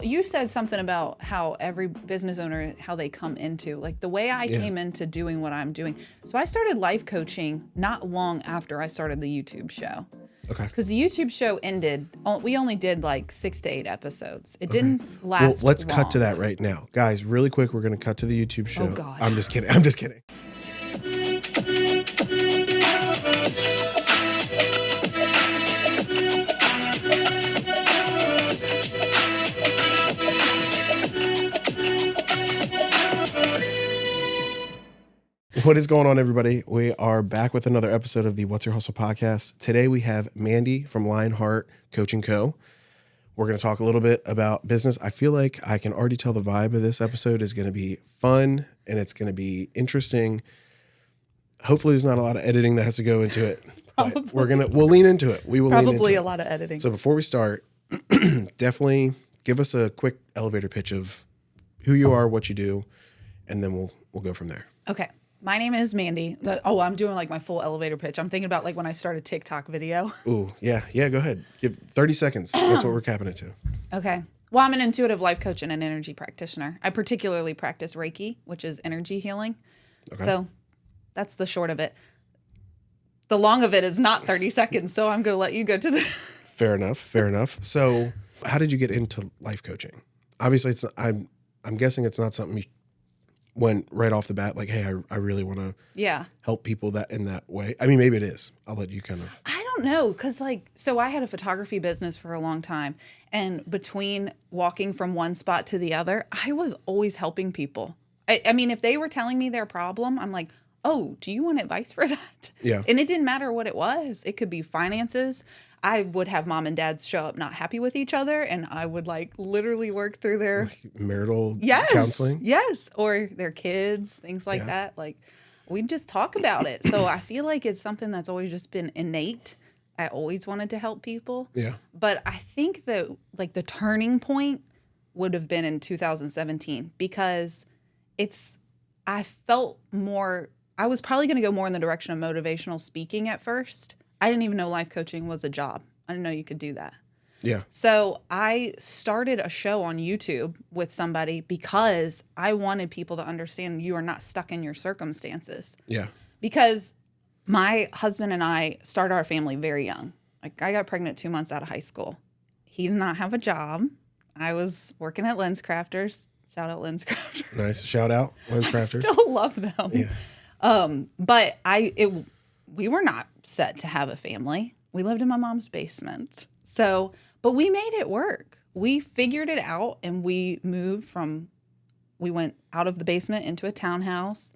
You said something about how every business owner, how they come into, like the way I came into doing what I'm doing. So I started life coaching not long after I started the YouTube show. Okay. Because the YouTube show ended, we only did like 6 to 8 episodes. It didn't last Well, let's long. cut to that right now. Guys, really quick, we're going to cut to the YouTube show. Oh, God. I'm just kidding. I'm just kidding. What is going on, everybody? We are back with another episode of the What's Your Hustle podcast. Today we have Mandie from Lionheart Coaching Co. We're going to talk a little bit about business. I feel like I can already tell the vibe of this episode is going to be fun and it's going to be interesting. Hopefully there's not a lot of editing that has to go into it. But we'll lean into it. We will lean into it. Probably a lot of editing. So before we start, definitely give us a quick elevator pitch of who you are, what you do, and then we'll go from there. Okay. My name is Mandie. I'm doing like my full elevator pitch. I'm thinking about like when I started TikTok video. Ooh, yeah. Go ahead. Give 30 seconds. That's what we're capping it to. Okay. Well, I'm an intuitive life coach and an energy practitioner. I particularly practice Reiki, which is energy healing. Okay. So that's the short of it. The long of it is not 30 seconds, so I'm going to let you go to the... Fair enough. So how did you get into life coaching? Obviously, I'm guessing it's not something you went right off the bat, like, hey, I really want to help people in that way. I mean, maybe it is. I'll let you kind of... I don't know, because so I had a photography business for a long time, and between walking from one spot to the other, I was always helping people. I mean, if they were telling me their problem, I'm like, oh, do you want advice for that? Yeah. And it didn't matter what it was. It could be finances. I would have mom and dad show up not happy with each other, and I would like literally work through their marital counseling. Yes, or their kids, things like that. Like we just talk about it. So I feel like it's something that's always just been innate. I always wanted to help people. Yeah. But I think that like the turning point would have been in 2017 because I felt more. I was probably going to go more in the direction of motivational speaking at first. I didn't even know life coaching was a job. I didn't know you could do that. Yeah. So I started a show on YouTube with somebody because I wanted people to understand you are not stuck in your circumstances. Yeah. Because my husband and I started our family very young. Like I got pregnant 2 months out of high school. He did not have a job. I was working at Lens Crafters. Shout out Lens Crafters. Nice. Shout out Lens Crafters. I still love them. Yeah. But we were not set to have a family. We lived in my mom's basement. So, but we made it work. We figured it out and we went out of the basement into a townhouse.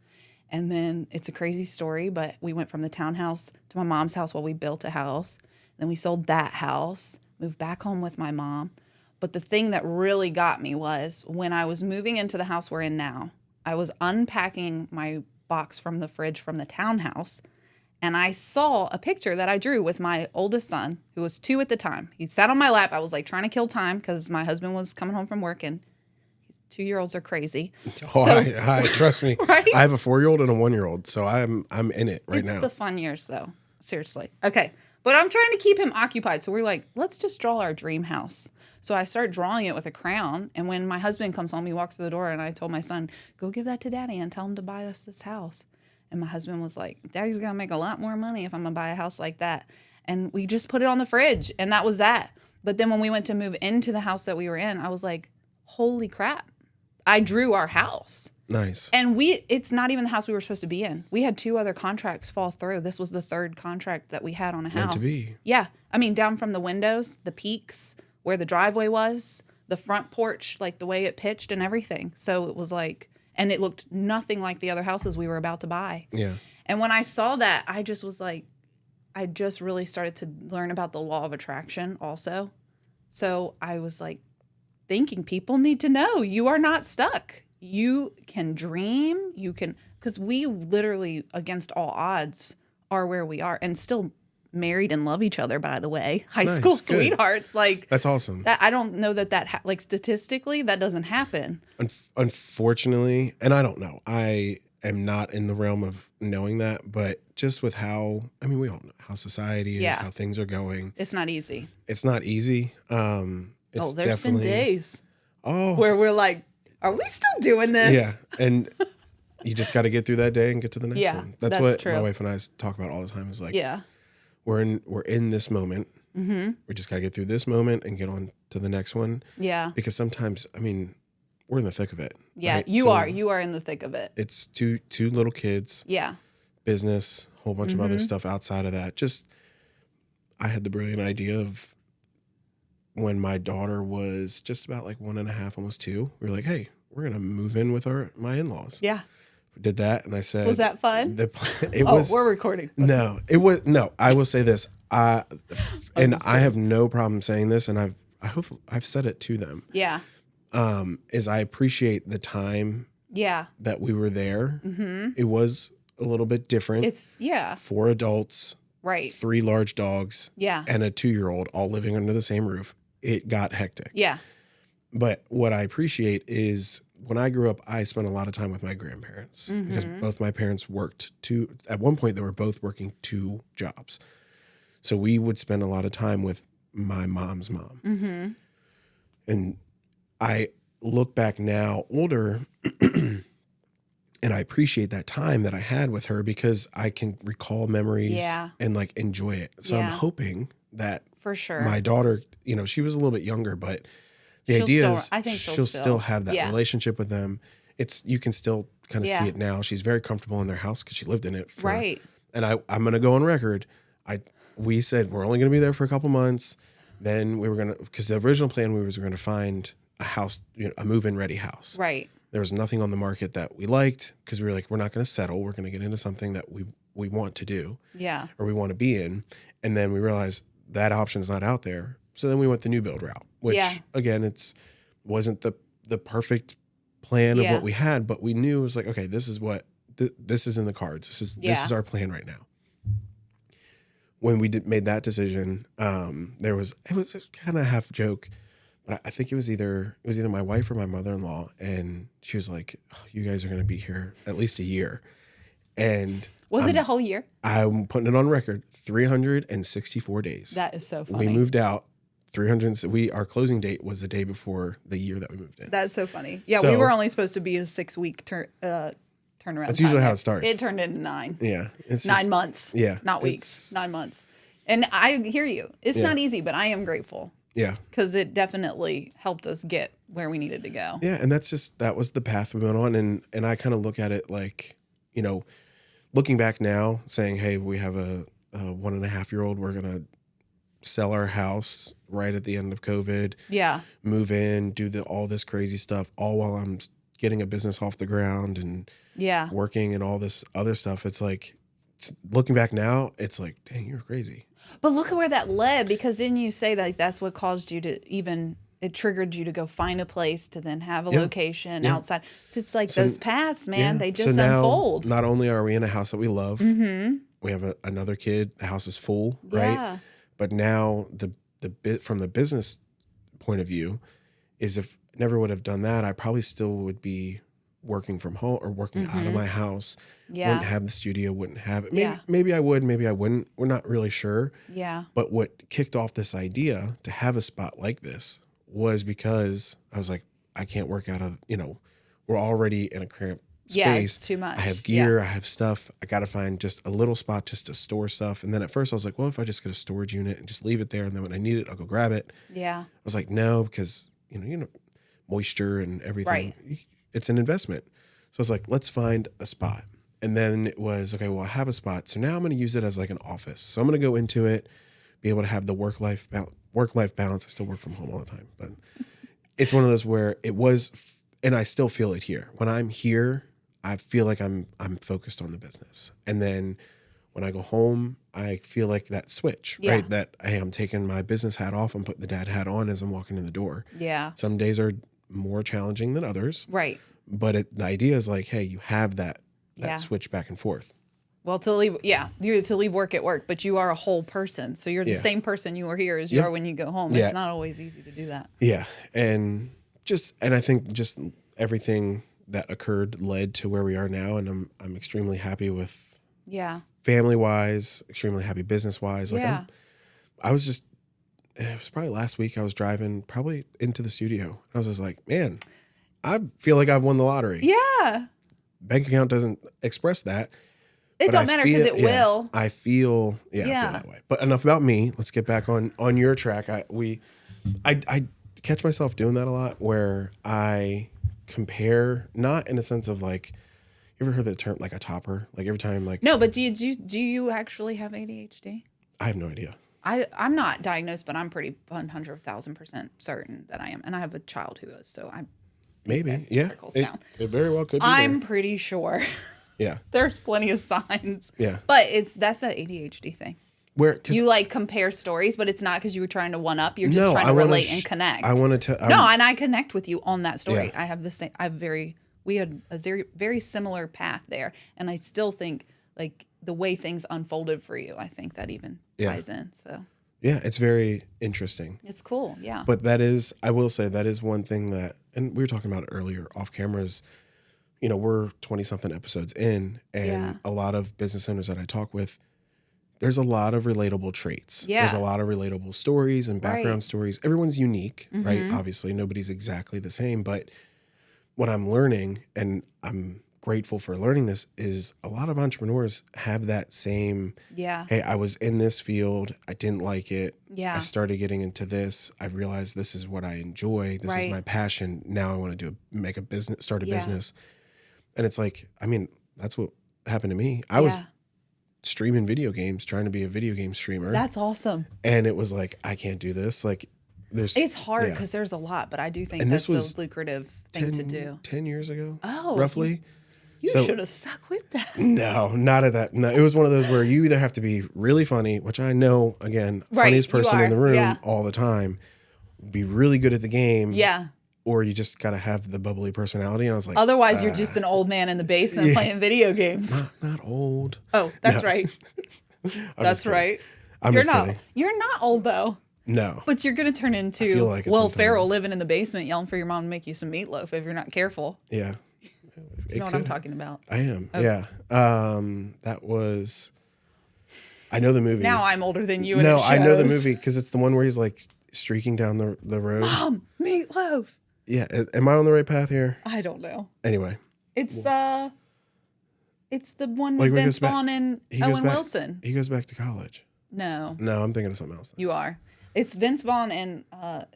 And then it's a crazy story, but we went from the townhouse to my mom's house while we built a house. Then we sold that house, moved back home with my mom. But the thing that really got me was when I was moving into the house we're in now, I was unpacking my box from the fridge from the townhouse, and I saw a picture that I drew with my oldest son, who was 2 at the time. He sat on my lap. I was like trying to kill time because my husband was coming home from work, and 2-year-olds are crazy. Oh, hi, trust me. Right? I have a 4-year-old and a 1-year-old, so I'm in it right now. It's the fun years, though. Seriously. Okay, but I'm trying to keep him occupied, so we're like, let's just draw our dream house. So I start drawing it with a crayon, and when my husband comes home, he walks through the door, and I told my son, go give that to Daddy and tell him to buy us this house. And my husband was like, Daddy's going to make a lot more money if I'm going to buy a house like that. And we just put it on the fridge, and that was that. But then when we went to move into the house that we were in, I was like, holy crap. I drew our house. Nice. And it's not even the house we were supposed to be in. We had 2 other contracts fall through. This was the 3rd contract that we had on a house. Meant to be. Yeah. I mean, down from the windows, the peaks, where the driveway was, the front porch, like the way it pitched and everything. So it was like, and it looked nothing like the other houses we were about to buy. Yeah. And when I saw that, I just was like, I just really started to learn about the law of attraction also. So I was like thinking people need to know you are not stuck. You can dream, because we literally against all odds are where we are and still married and love each other, by the way. High school sweethearts. Like that's awesome. I don't know that like statistically that doesn't happen. Unfortunately, and I don't know. I am not in the realm of knowing that, but just with how, I mean, we all know how society is, how things are going. It's not easy. It's not easy. There's been days. where we're like, are we still doing this? Yeah. And you just got to get through that day and get to the next one. That's what true. my wife and I talk about all the time is like, yeah, we're in this moment. Mm-hmm. We just got to get through this moment and get on to the next one. Yeah. Because sometimes, I mean, we're in the thick of it. Yeah, right? you are in the thick of it. It's two little kids. Yeah. Business, a whole bunch of other stuff outside of that. Just, I had the brilliant idea of when my daughter was just about like 1.5, almost 2, we were like, hey, we're going to move in with my in-laws. Yeah. We did that. And I said, was that fun? We're recording. No, I will say this. I have no problem saying this. And I hope I've said it to them. Yeah. Is I appreciate the time that we were there. Mm-hmm. It was a little bit different. It's 4 adults, right, 3 large dogs, and a 2-year-old all living under the same roof. It got hectic. Yeah. But what I appreciate is when I grew up, I spent a lot of time with my grandparents because both my parents worked at one point they were both working 2 jobs. So we would spend a lot of time with my mom's mom. Mm-hmm. And I look back now older and I appreciate that time that I had with her because I can recall memories and like enjoy it. So I'm hoping that for sure my daughter, she was a little bit younger, but the idea is I think she'll still have that relationship with them. You can still kind of see it now. She's very comfortable in their house because she lived in it. Right. And I'm going to go on record. We said we're only going to be there for a couple months. Then we were going to, because the original plan we was going to find a house, a move-in ready house. Right. There was nothing on the market that we liked because we were like, we're not going to settle. We're going to get into something that we want to do. Yeah. Or we want to be in. And then we realized that option's not out there. So then we went the new build route, which again, wasn't the perfect plan of what we had, but we knew it was like, okay, this is what, this is in the cards. This is our plan right now. When we made that decision, it was kind of half joke, but I think it was either my wife or my mother-in-law, and she was like, oh, "You guys are going to be here at least a year." And was it a whole year? I'm putting it on record: 364 days. That is so funny. We moved out 300. Our closing date was the day before the year that we moved in. That's so funny. Yeah, so, we were only supposed to be a 6-week turnaround. That's usually how it starts. It turned into 9. Yeah, it's 9 months. Yeah, not weeks. 9 months. And I hear you. It's not easy, but I am grateful. Yeah. Because it definitely helped us get where we needed to go. Yeah. And that was the path we went on. And I kind of look at it like, looking back now saying, hey, we have a 1.5-year-old, we're going to sell our house right at the end of COVID. Yeah. Move in, do all this crazy stuff, all while I'm getting a business off the ground and working and all this other stuff. It's like, looking back now, it's like, dang, you're crazy. But look at where that led, because then you say that that's what caused you to it triggered you to go find a place to then have a location outside. So it's like those paths, man, they just unfold. Not only are we in a house that we love, we have another kid, the house is full, right? But now the bit from the business point of view is if I never would have done that, I probably still would be working from home or working out of my house. Wouldn't have the studio, wouldn't have it. Maybe I would, maybe I wouldn't. We're not really sure. Yeah. But what kicked off this idea to have a spot like this was because I was like, I can't work out of, we're already in a cramped space. Yeah, it's too much. I have gear, I have stuff. I got to find just a little spot just to store stuff. And then at first I was like, well, if I just get a storage unit and just leave it there, and then when I need it, I'll go grab it. Yeah. I was like, no, because, moisture and everything. Right. It's an investment. So I was like, let's find a spot. And then it was, okay, well, I have a spot. So now I'm going to use it as like an office. So I'm going to go into it, be able to have the work-life balance. I still work from home all the time. But it's one of those where it was, and I still feel it here. When I'm here, I feel like I'm focused on the business. And then when I go home, I feel like that switch, right? That, hey, I'm taking my business hat off. I'm putting the dad hat on as I'm walking in the door. Yeah. Some days are more challenging than others. Right. But the idea is like, hey, you have that switch back and forth. Well, to leave work at work, but you are a whole person. So you're the same person you are here as you are when you go home. It's not always easy to do that. Yeah. And I think just everything that occurred led to where we are now. And I'm extremely happy with family wise, extremely happy business wise. Like I was just it was probably last week. I was driving probably into the studio. I was just like, man, I feel like I've won the lottery. Yeah. Bank account doesn't express that. It don't matter because it will. I feel that way. But enough about me. Let's get back on your track. I catch myself doing that a lot where I compare, not in a sense of like, you ever heard the term like a topper? Like every time like. No, but do you actually have ADHD? I have no idea. I'm not diagnosed, but I'm pretty 100,000% certain that I am. And I have a child who is, so I'm. Maybe, yeah. It very well could be. I'm pretty sure. Yeah. There's plenty of signs. Yeah. But that's an ADHD thing. Where you like compare stories, but it's not because you were trying to one up. You're just trying to relate and connect. I want to No, and I connect with you on that story. Yeah. I have the same. We had a very similar path there, and I still think like the way things unfolded for you. I think that even ties in. So. Yeah, it's very interesting. It's cool. Yeah. But I will say that is one thing that, and we were talking about it earlier off cameras. You know, we're 20-something episodes in, and a lot of business owners that I talk with, there's a lot of relatable traits. Yeah. There's a lot of relatable stories and background stories. Everyone's unique, right? Obviously, nobody's exactly the same. But what I'm learning, and I'm grateful for learning this, is a lot of entrepreneurs have that same, hey, I was in this field. I didn't like it. Yeah. I started getting into this. I realized this is what I enjoy. This is my passion. Now I want to start a business. And it's like, I mean, that's what happened to me. I was streaming video games, trying to be a video game streamer. That's awesome. And it was like, I can't do this. Like, it's hard because there's a lot, but I do think that's a lucrative thing to do. 10 years ago, roughly. You should have stuck with that. No, not at that. No, it was one of those where you either have to be really funny, which I know, again, funniest person in the room all the time, be really good at the game. Yeah. Or you just got to have the bubbly personality. And I was like, otherwise, you're just an old man in the basement playing video games. Not old. Oh, that's right. That's right. You're not old, though. No. But you're going to turn into Will Ferrell living in the basement yelling for your mom to make you some meatloaf if you're not careful. Yeah. You know what I'm talking about? I am. Okay. Yeah. That was. I know the movie. Now I'm older than you. No, I know the movie because it's the one where he's like streaking down the road. Mom, meatloaf. Yeah. Am I on the right path here? I don't know. Anyway. It's the one with Vince Vaughn and Owen Wilson. He goes back to college. No. No, I'm thinking of something else. You are. It's Vince Vaughn and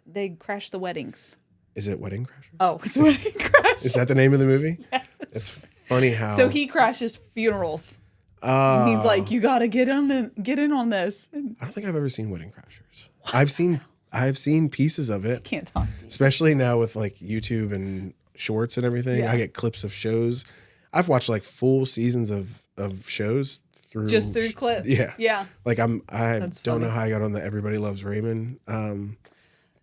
they crash the weddings. Is it Wedding Crashers? Oh, it's Wedding Crashers. Is that the name of the movie? Yes. It's funny how. So he crashes funerals. He's like, you got to get in on this. I don't think I've ever seen Wedding Crashers. What? I've seen pieces of it. Can't talk. Especially now with like YouTube and shorts and everything. Yeah. I get clips of shows. I've watched like full seasons of shows through clips. Yeah. Yeah. Like I don't know how I got on the Everybody Loves Raymond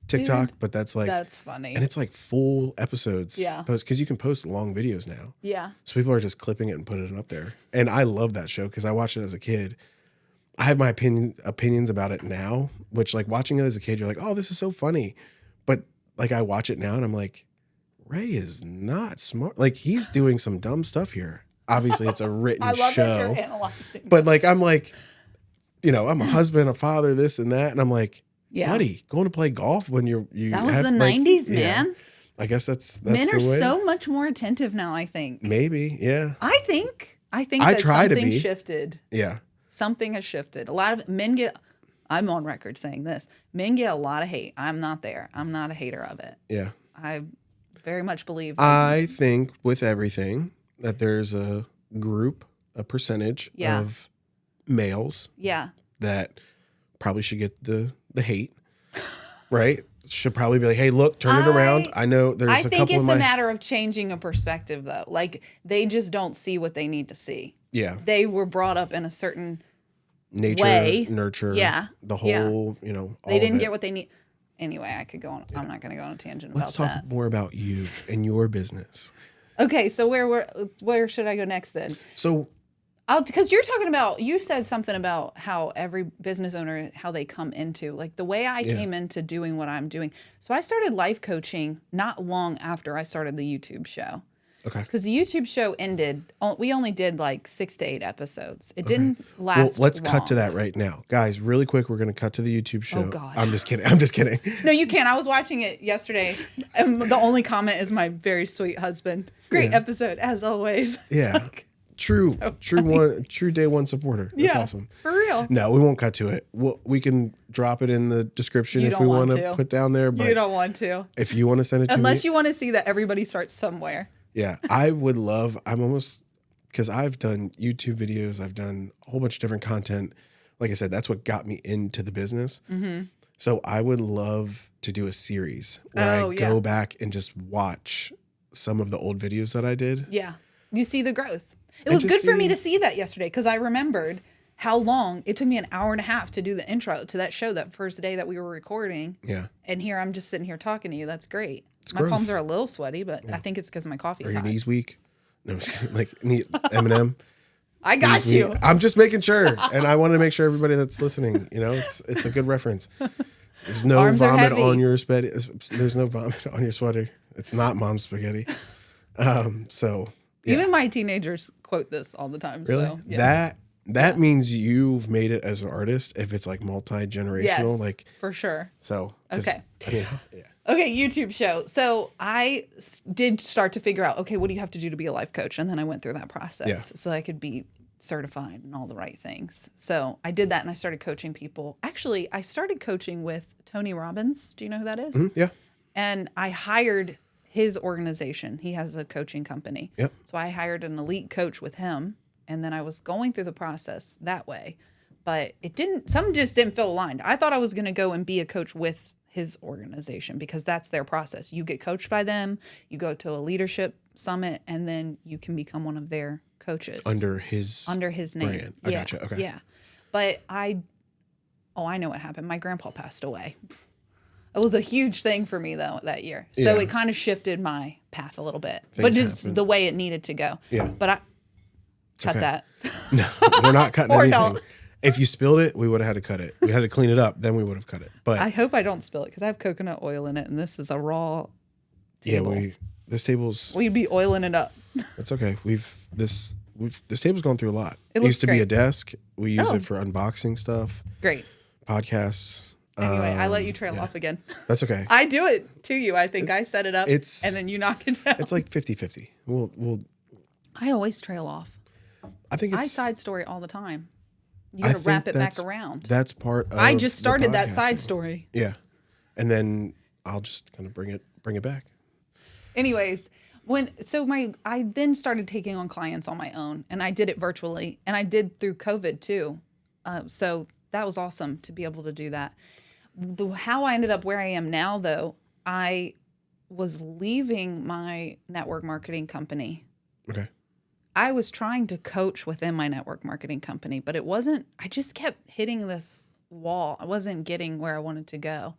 TikTok, but that's funny. And it's like full episodes. Yeah. Because you can post long videos now. Yeah. So people are just clipping it and putting it up there. And I love that show because I watched it as a kid. I have my opinions about it now, which like watching it as a kid, you're like, oh, this is so funny. But like I watch it now and I'm like, Ray is not smart. Like he's doing some dumb stuff here. Obviously it's a written I love show. That you're analyzing but like, I'm like, I'm a husband, a father, this and that. And I'm like, yeah. buddy, going to play golf when you that was the 90s, man. I guess that's men the are way. so much more attentive now, I think. Maybe, yeah. I think I that try something to be. shifted. Yeah. Something has shifted. A lot of men I'm on record saying this. Men get a lot of hate. I'm not there. I'm not a hater of it. Yeah. I very much believe. I think with everything that there's a percentage of males that probably should get the hate, right? Should probably be like, hey, look, turn it around. I know there's a couple of I think it's a matter of changing a perspective, though. Like, they just don't see what they need to see. Yeah. They were brought up in a certain way. Nurture. Yeah. The whole, they didn't get what they need. Anyway, I could go on. Yeah. I'm not going to go on a tangent about that. Let's talk more about you and your business. Okay, so where should I go next then? So, because you said something about how every business owner, how they come into, like the way I came into doing what I'm doing. So I started life coaching not long after I started the YouTube show. Okay. Because the YouTube show ended. We only did like 6 to 8 episodes. It didn't last. Well, let's long. cut to that right now, guys. Really quick, we're going to cut to the YouTube show. Oh God. I'm just kidding. I'm just kidding. No, you can't. I was watching it yesterday, and the only comment is my very sweet husband. Great episode as always. Yeah. Like, true day one supporter. That's awesome. For real. No, we won't cut to it. We can drop it in the description if we want to put down there. But you don't want to. If you want to send it to me. Unless you want to see that everybody starts somewhere. Yeah. I would love, because I've done YouTube videos. I've done a whole bunch of different content. Like I said, that's what got me into the business. Mm-hmm. So I would love to do a series where I go back and just watch some of the old videos that I did. Yeah. You see the growth. It was good for me to see that yesterday because I remembered how long it took me, an hour and a half to do the intro to that show that first day that we were recording. Yeah. And here I'm just sitting here talking to you. That's great. My growth. palms are a little sweaty, but I think it's because my coffee's hot. Are your knees weak? No, I'm just kidding. Like Eminem. I got you. Weak. I'm just making sure. And I want to make sure everybody that's listening, it's a good reference. There's no vomit on your spaghetti. There's no vomit on your sweater. It's not mom's spaghetti. So yeah. Even my teenagers quote this all the time. Really? So, yeah. That means you've made it as an artist if it's like multi-generational. Yes, for sure. So okay. I mean, yeah. Okay, YouTube show. So I did start to figure out, okay, what do you have to do to be a life coach? And then I went through that process so I could be certified and all the right things. So I did that and I started coaching people. Actually, I started coaching with Tony Robbins. Do you know who that is? Mm-hmm. Yeah. And I hired his organization. He has a coaching company. Yep. So I hired an elite coach with him. And then I was going through the process that way. But some just didn't feel aligned. I thought I was going to go and be a coach with his organization because that's their process. You get coached by them, you go to a leadership summit, and then you can become one of their coaches. Under his name. Brand. I gotcha. Okay. Yeah. But I know what happened. My grandpa passed away. It was a huge thing for me, though, that year. So it kind of shifted my path a little bit. But just the way it needed to go. Yeah. But I cut that. No, we're not cutting Or anything. don't. If you spilled it, we would have had to cut it. We had to clean it up, then we would have cut it. But I hope I don't spill it because I have coconut oil in it, and this is a raw table. Yeah, this table's... We'd be oiling it up. That's okay. This table's gone through a lot. It used to be great. a desk. We use it for unboxing stuff. Great. Podcasts. Anyway, I let you trail off again. That's okay. I do it to you. I think I set it up and then you knock it down. It's like 50-50. We'll I always trail off. I think I side story all the time. You got to wrap it back around. That's part of I just started that side story. Yeah. And then I'll just kind of bring it back. Anyways, I then started taking on clients on my own, and I did it virtually, and I did through COVID too. So that was awesome to be able to do that. How I ended up where I am now, though, I was leaving my network marketing company. Okay. I was trying to coach within my network marketing company, but I just kept hitting this wall. I wasn't getting where I wanted to go.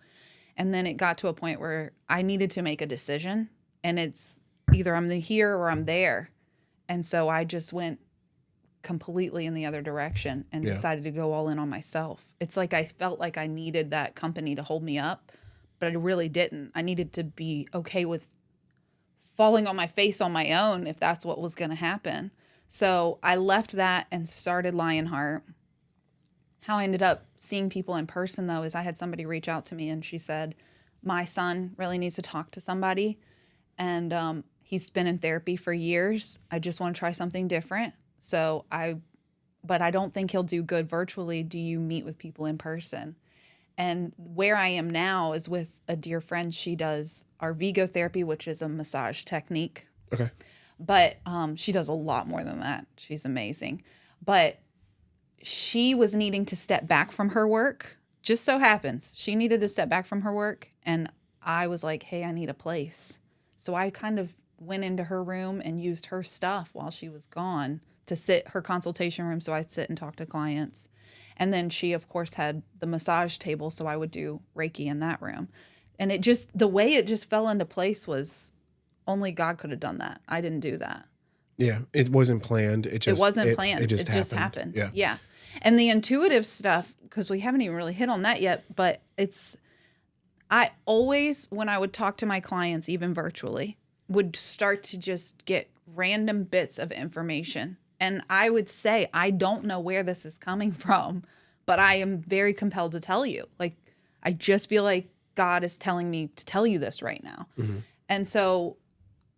And then it got to a point where I needed to make a decision, and it's either I'm here or I'm there. And so I just went completely in the other direction and decided to go all in on myself. It's like I felt like I needed that company to hold me up, but I really didn't. I needed to be okay with falling on my face on my own if that's what was going to happen. So I left that and started Lionheart. How I ended up seeing people in person, though, is I had somebody reach out to me and she said, my son really needs to talk to somebody. And he's been in therapy for years. I just want to try something different. But I don't think he'll do good virtually. Do you meet with people in person? And where I am now is with a dear friend. She does Arvigo therapy, which is a massage technique. Okay. But she does a lot more than that. She's amazing. But she was needing to step back from her work. Just so happens she needed to step back from her work. And I was like, hey, I need a place. So I kind of went into her room and used her stuff while she was gone to sit her consultation room. So I'd sit and talk to clients. And then she, of course, had the massage table. So I would do Reiki in that room. And the way it just fell into place was only God could have done that. I didn't do that. Yeah. It wasn't planned. It wasn't planned. It just happened. Yeah. And the intuitive stuff, because we haven't even really hit on that yet, but I always, when I would talk to my clients, even virtually, would start to just get random bits of information. And I would say, I don't know where this is coming from, but I am very compelled to tell you. Like, I just feel like God is telling me to tell you this right now. Mm-hmm. And so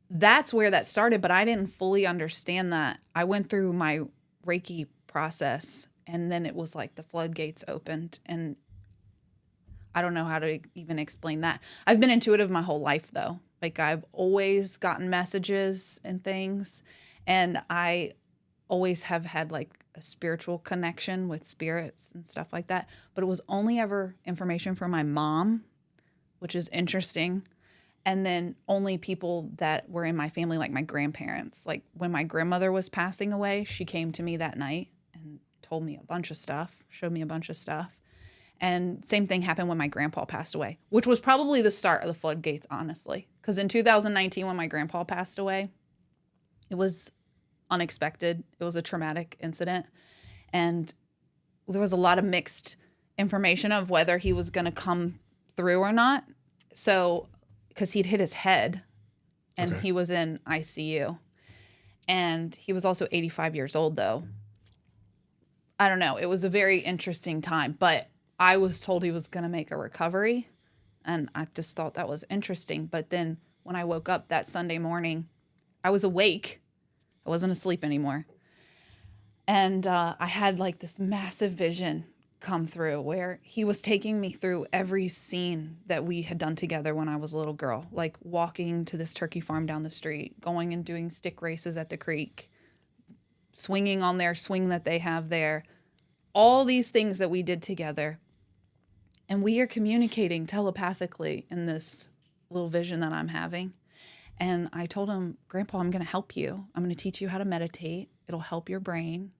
that's where that started, but I didn't fully understand that. I went through my Reiki process, and then it was like the floodgates opened, and I don't know how to even explain that. I've been intuitive my whole life, though. Like, I've always gotten messages and things, and I always have had like a spiritual connection with spirits and stuff like that. But it was only ever information from my mom, which is interesting. And then only people that were in my family, like my grandparents. Like, when my grandmother was passing away, she came to me that night and told me a bunch of stuff, showed me a bunch of stuff. And same thing happened when my grandpa passed away, which was probably the start of the floodgates, honestly. Because in 2019, when my grandpa passed away, it was unexpected. It was a traumatic incident. And there was a lot of mixed information of whether he was going to come through or not. So, because he'd hit his head and he was in ICU. And he was also 85 years old, though. I don't know. It was a very interesting time. But I was told he was going to make a recovery. And I just thought that was interesting. But then when I woke up that Sunday morning, I was awake. I wasn't asleep anymore. And I had like this massive vision come through where he was taking me through every scene that we had done together when I was a little girl, like walking to this turkey farm down the street, going and doing stick races at the creek, swinging on their swing that they have there, all these things that we did together. And we are communicating telepathically in this little vision that I'm having. And I told him, Grandpa, I'm going to help you. I'm going to teach you how to meditate. It'll help your brain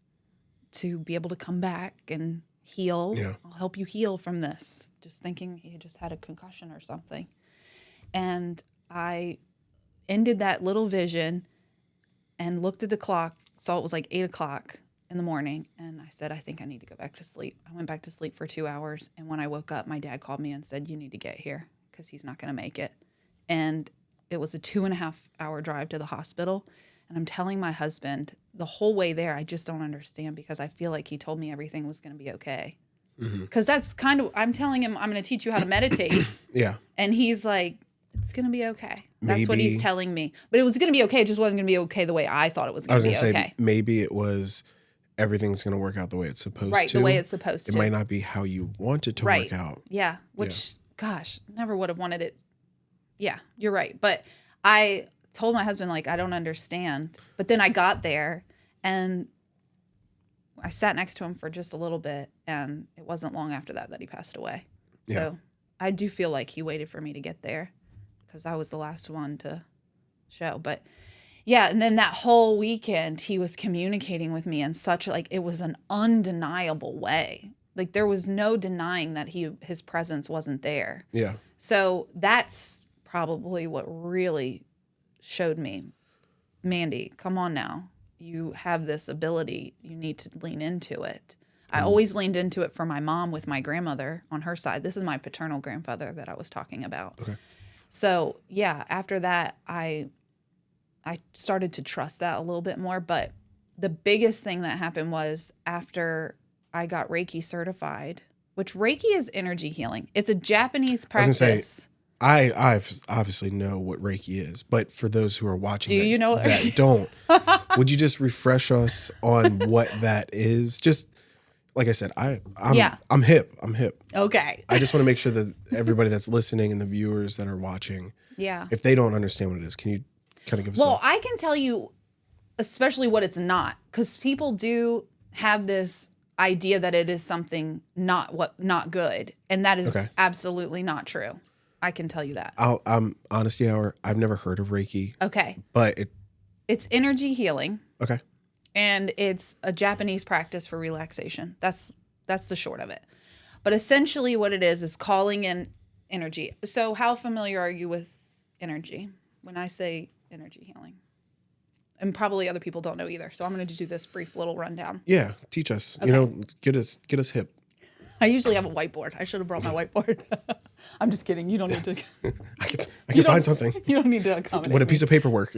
to be able to come back and heal. Yeah. I'll help you heal from this. Just thinking he had just had a concussion or something. And I ended that little vision and looked at the clock, saw it was like 8 o'clock in the morning. And I said, I think I need to go back to sleep. I went back to sleep for 2 hours. And when I woke up, my dad called me and said, you need to get here because he's not going to make it. And it was a 2.5 hour drive to the hospital. And I'm telling my husband the whole way there, I just don't understand because I feel like he told me everything was going to be okay. Because that's kind of, I'm telling him I'm going to teach you how to meditate. Yeah. And he's like, it's going to be okay. That's what he's telling me. But it was going to be okay. It just wasn't going to be okay the way I thought it was going to be okay. Maybe it was everything's going to work out the way it's supposed to. Right, the way it's supposed to. It might not be how you want it to work out. Yeah, which, gosh, never would have wanted it. Yeah, you're right. But I told my husband, like, I don't understand. But then I got there and I sat next to him for just a little bit. And it wasn't long after that he passed away. Yeah. So I do feel like he waited for me to get there because I was the last one to show. But yeah, and then that whole weekend he was communicating with me in such like it was an undeniable way. Like there was no denying that his presence wasn't there. Yeah. So that's probably what really showed me, Mandie, come on now. You have this ability. You need to lean into it. I always leaned into it for my mom with my grandmother on her side. This is my paternal grandfather that I was talking about. Okay. So, yeah, after that, I started to trust that a little bit more. But the biggest thing that happened was after I got Reiki certified, which Reiki is energy healing. It's a Japanese practice. I obviously know what Reiki is, but for those who are watching you know that don't, would you just refresh us on what that is? Just like I said, I'm hip. Okay. I just want to make sure that everybody that's listening and the viewers that are watching, if they don't understand what it is, can you kind of give us Well, I can tell you especially what it's not, because people do have this idea that it is something not good, and that is absolutely not true. I can tell you that. Honesty hour. I've never heard of Reiki. Okay. But it's energy healing. Okay. And it's a Japanese practice for relaxation. That's the short of it. But essentially what it is calling in energy. So how familiar are you with energy when I say energy healing? And probably other people don't know either. So I'm going to do this brief little rundown. Yeah, teach us. Okay. Get us hip. I usually have a whiteboard. I should have brought my whiteboard. I'm just kidding. You don't need to. I can find something. You don't need to accommodate With a piece of paperwork.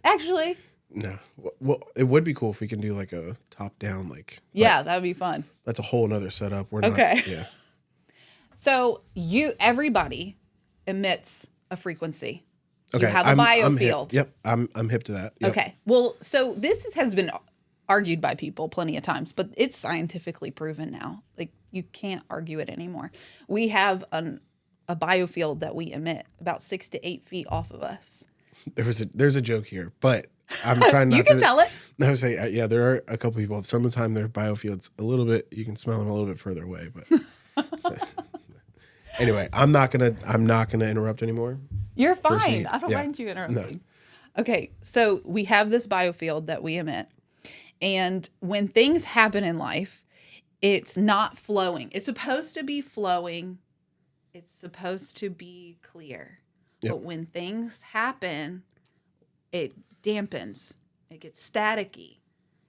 Actually. No. Well, it would be cool if we can do like a top down, like. Yeah, that would be fun. That's a whole nother setup. We're okay. Not, yeah. So everybody emits a frequency. Okay. You have a biofield. Yep. I'm hip to that. Yep. Okay. Well, so this has been argued by people plenty of times, but it's scientifically proven now. Like you can't argue it anymore. We have a biofield that we emit about 6 to 8 feet off of us. There's a joke here, but I'm trying not to. You can tell it. I would say, yeah, there are a couple people. Some of the time their biofield's a little bit, you can smell them a little bit further away, but anyway, I'm not gonna interrupt anymore. You're fine. I don't mind you interrupting. No. Okay, so we have this biofield that we emit. And when things happen in life, it's not flowing. It's supposed to be flowing. It's supposed to be clear. Yep. But when things happen, it dampens. It gets staticky.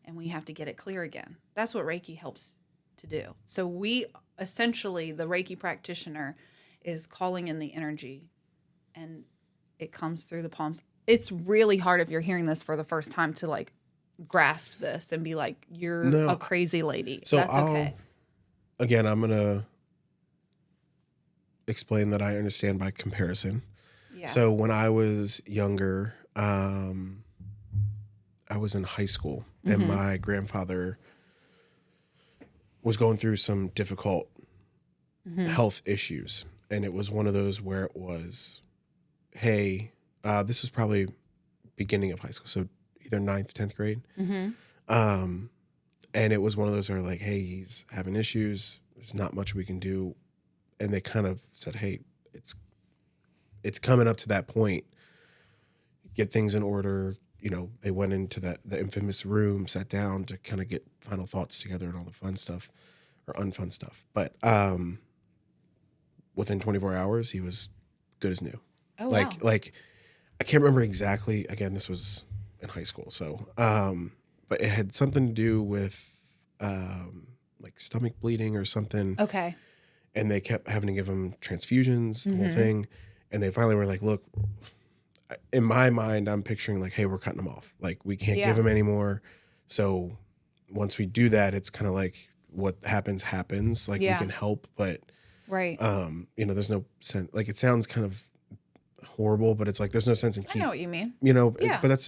And we have to get it clear again. That's what Reiki helps to do. So we essentially, the Reiki practitioner is calling in the energy and it comes through the palms. It's really hard if you're hearing this for the first time to like grasp this and be like, you're a crazy lady. So that's okay. Again, I'm going to explain that I understand by comparison. Yeah. So when I was younger, I was in high school and my grandfather was going through some difficult health issues. And it was one of those where it was, hey, this is probably beginning of high school. So either 9th, 10th grade. And it was one of those where like, hey, he's having issues. There's not much we can do. And they kind of said, hey, it's coming up to that point. Get things in order. You know, they went into the infamous room, sat down to kind of get final thoughts together and all the fun stuff or unfun stuff. But within 24 hours, he was good as new. Oh, wow. Like I can't remember exactly. Again, this was in high school. So, but it had something to do with like stomach bleeding or something. Okay. And they kept having to give him transfusions, the whole thing. And they finally were like, look, in my mind, I'm picturing like, hey, we're cutting him off. Like we can't give him anymore. So once we do that, it's kind of like what happens. Like we can help, but right. You know, there's no sense. Like it sounds kind of horrible, but it's like there's no sense in I know what you mean. You know, but that's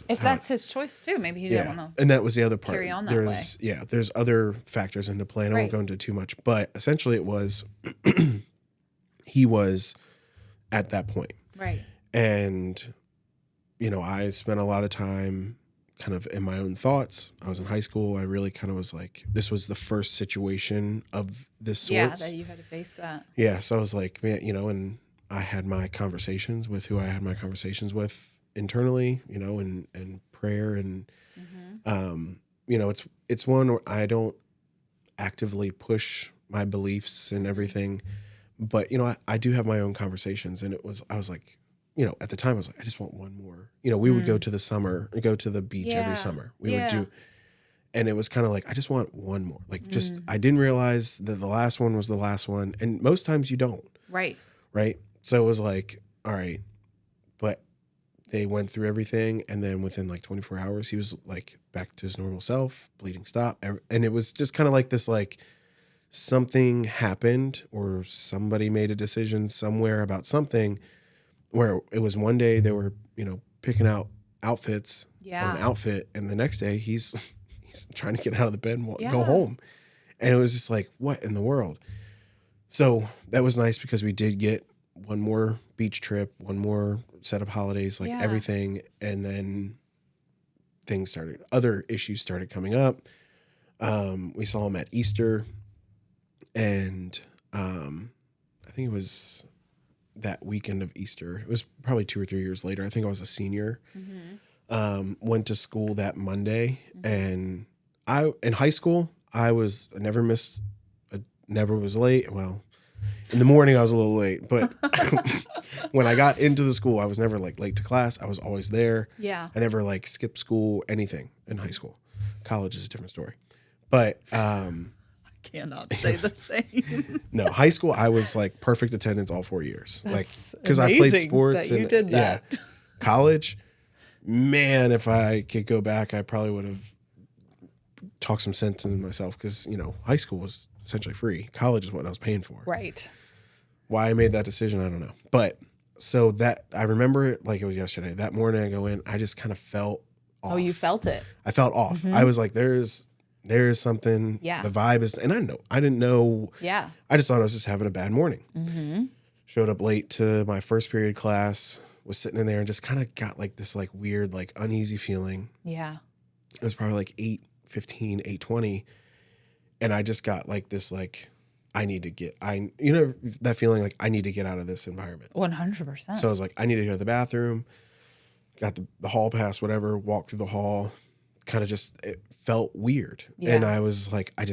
if that's his choice too. Maybe he didn't want to. And that was the other part. Carry on that way. Yeah, there's other factors into play, and I won't go into too much. But essentially, it was he was at that point, right? And you know, I spent a lot of time kind of in my own thoughts. I was in high school. I really kind of was like, this was the first situation of this sort. Yeah, that you had to face that. Yeah, so I was like, man, you know, and I had my conversations with who I had my conversations with internally, you know, and prayer and, you know, it's one where I don't actively push my beliefs and everything, but, you know, I do have my own conversations and I was like, you know, at the time I was like, I just want one more, you know, we would go to the beach every summer. We would do, and it was kind of like, I just want one more, like just, I didn't realize that the last one was the last one. And most times you don't. Right. Right. So it was like, all right, but they went through everything. And then within like 24 hours, he was like back to his normal self, bleeding stopped. And it was just kind of like this, like something happened or somebody made a decision somewhere about something where it was one day they were, you know, picking out outfits or an outfit. And the next day he's trying to get out of the bed and go home. And it was just like, what in the world? So that was nice because we did get one more beach trip, one more set of holidays, like everything. And then other issues started coming up. We saw him at Easter and I think it was that weekend of Easter. It was probably 2 or 3 years later. I think I was a senior. Went to school that Monday and in high school, I never was late. Well, in the morning I was a little late, but when I got into the school, I was never like late to class. I was always there. Yeah. I never like skipped school, anything in high school. College is a different story. But cannot say the same. No, high school, I was like perfect attendance all 4 years. That's because I played amazing sports that you and did that. yeah, college, man, if I could go back, I probably would have talked some sense into myself because, high school was essentially free. College is what I was paying for. Right. Why I made that decision, I don't know. But so that I remember it like it was yesterday. That morning I go in, I just kind of felt off. Oh, you felt it. I felt off. Mm-hmm. I was like, there is something. Yeah. The vibe is, and I didn't know. Yeah. I just thought I was just having a bad morning. Mm-hmm. Showed up late to my first period class, was sitting in there and just kind of got like this like weird, like uneasy feeling. Yeah. It was probably like 8:15, 8:20. And I just got like this, like, I need to get, that feeling like I need to get out of this environment. 100%. So I was like, I need to go to the bathroom, got the hall pass, whatever, walked through the hall, kind of just, it felt weird. Yeah. And I was like, I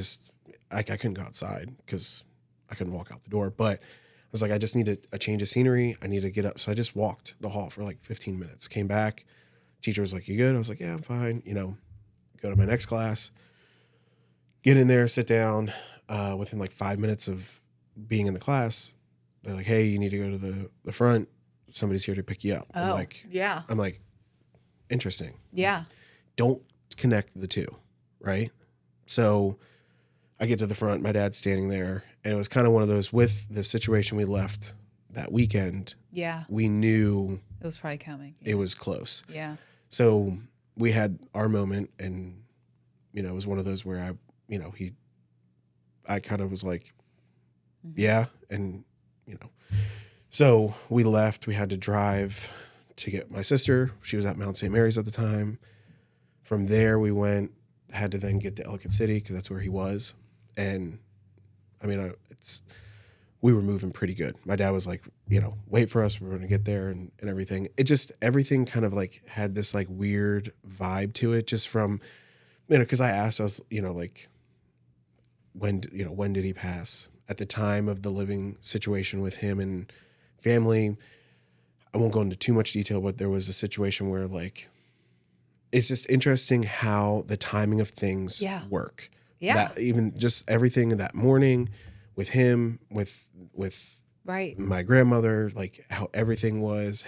couldn't go outside because I couldn't walk out the door. But I was like, I just need a change of scenery. I need to get up. So I just walked the hall for like 15 minutes, came back. Teacher was like, you good? I was like, yeah, I'm fine. Go to my next class, get in there, sit down. Within like 5 minutes of being in the class, they're like, hey, you need to go to the front. Somebody's here to pick you up. Oh, yeah. I'm like, interesting. Yeah. Don't connect the two, right? So I get to the front, my dad's standing there, and it was kind of one of those, with the situation we left that weekend, Yeah. we knew It was probably coming. it was close. Yeah. So we had our moment, and, it was one of those where I kind of was like, yeah. And, so we left. We had to drive to get my sister. She was at Mount St. Mary's at the time. From there, we had to then get to Ellicott City because that's where he was. And we were moving pretty good. My dad was like, wait for us. We're going to get there and everything. It just, everything kind of like had this like weird vibe to it just from, because I asked us, like, when did he pass? At the time of the living situation with him and family, I won't go into too much detail, but there was a situation where like, it's just interesting how the timing of things work. Yeah. That even just everything that morning with him, with right. my grandmother, like how everything was,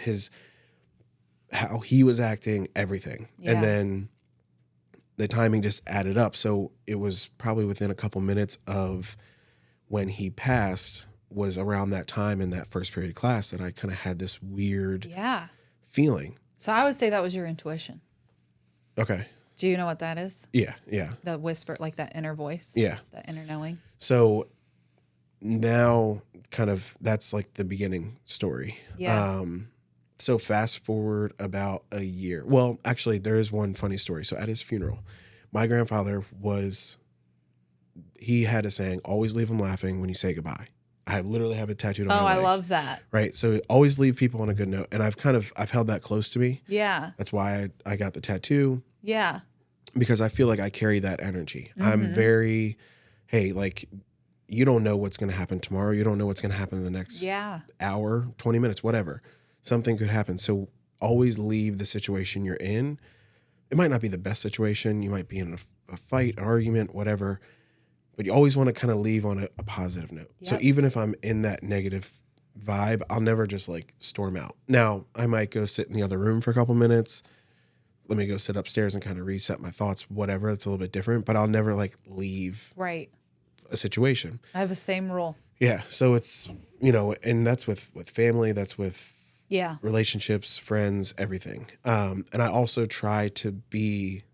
how he was acting, everything. Yeah. And then the timing just added up. So it was probably within a couple minutes of when he passed was around that time in that first period class that I kind of had this weird feeling. So I would say that was your intuition. Okay. Do you know what that is? Yeah. Yeah. The whisper, like that inner voice. Yeah. That inner knowing. So now kind of that's like the beginning story. Yeah. So fast forward about a year. Well, actually, there is one funny story. So at his funeral, my grandfather he had a saying, always leave them laughing when you say goodbye. I literally have it tattooed on my leg. I love that. Right. So always leave people on a good note. And I've held that close to me. Yeah. That's why I got the tattoo. Yeah. Because I feel like I carry that energy. Mm-hmm. I'm very, hey, like, you don't know what's going to happen tomorrow. You don't know what's going to happen in the next hour, 20 minutes, whatever. Something could happen. So always leave the situation you're in. It might not be the best situation. You might be in a fight, an argument, whatever. But you always want to kind of leave on a positive note. Yep. So even if I'm in that negative vibe, I'll never just like storm out. Now, I might go sit in the other room for a couple minutes. Let me go sit upstairs and kind of reset my thoughts, whatever. It's a little bit different, but I'll never like leave a situation. I have the same rule. Yeah. So it's, and that's with family, that's with relationships, friends, everything. And I also try to be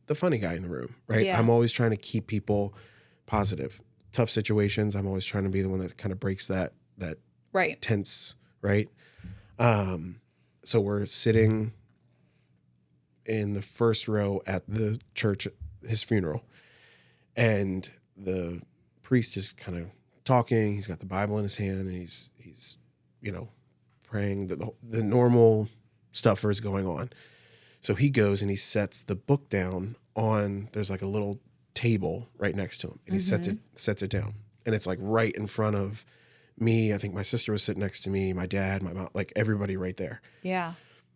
the funny guy in the room, right? Yeah. I'm always trying to keep people positive. Tough situations, I'm always trying to be the one that kind of breaks that tense, right? So we're sitting in the first row at the church, his funeral, and the priest is kind of talking. He's got the Bible in his hand, and he's praying. The normal stuff is going on. So he goes and he sets the book down on. There's like a little table right next to him, and he sets it down, and it's like right in front of me. I think my sister was sitting next to me, my dad, my mom, like everybody right there. Yeah.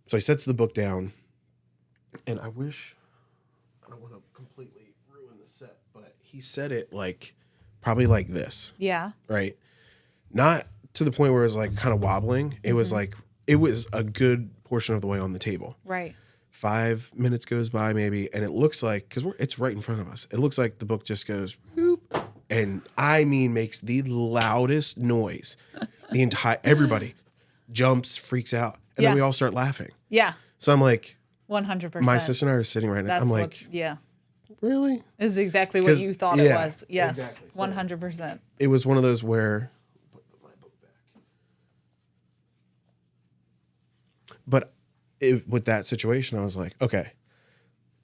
So he sets the book down, and I don't want to completely ruin the set, but he said it like probably like this. Yeah. Right. Not to the point where it was like kind of wobbling. It was like, it was a good portion of the way on the table. Right. 5 minutes goes by maybe, and it looks like, because it's right in front of us, it looks like the book just goes, whoop, and I mean makes the loudest noise. The entire, everybody jumps, freaks out, and then we all start laughing. Yeah. So I'm like, 100%. my sister and I are sitting right now. I'm like, really? Is exactly what you thought it was. Yes, exactly. 100%. It was one of those where, put my book back. But with that situation, I was like, okay,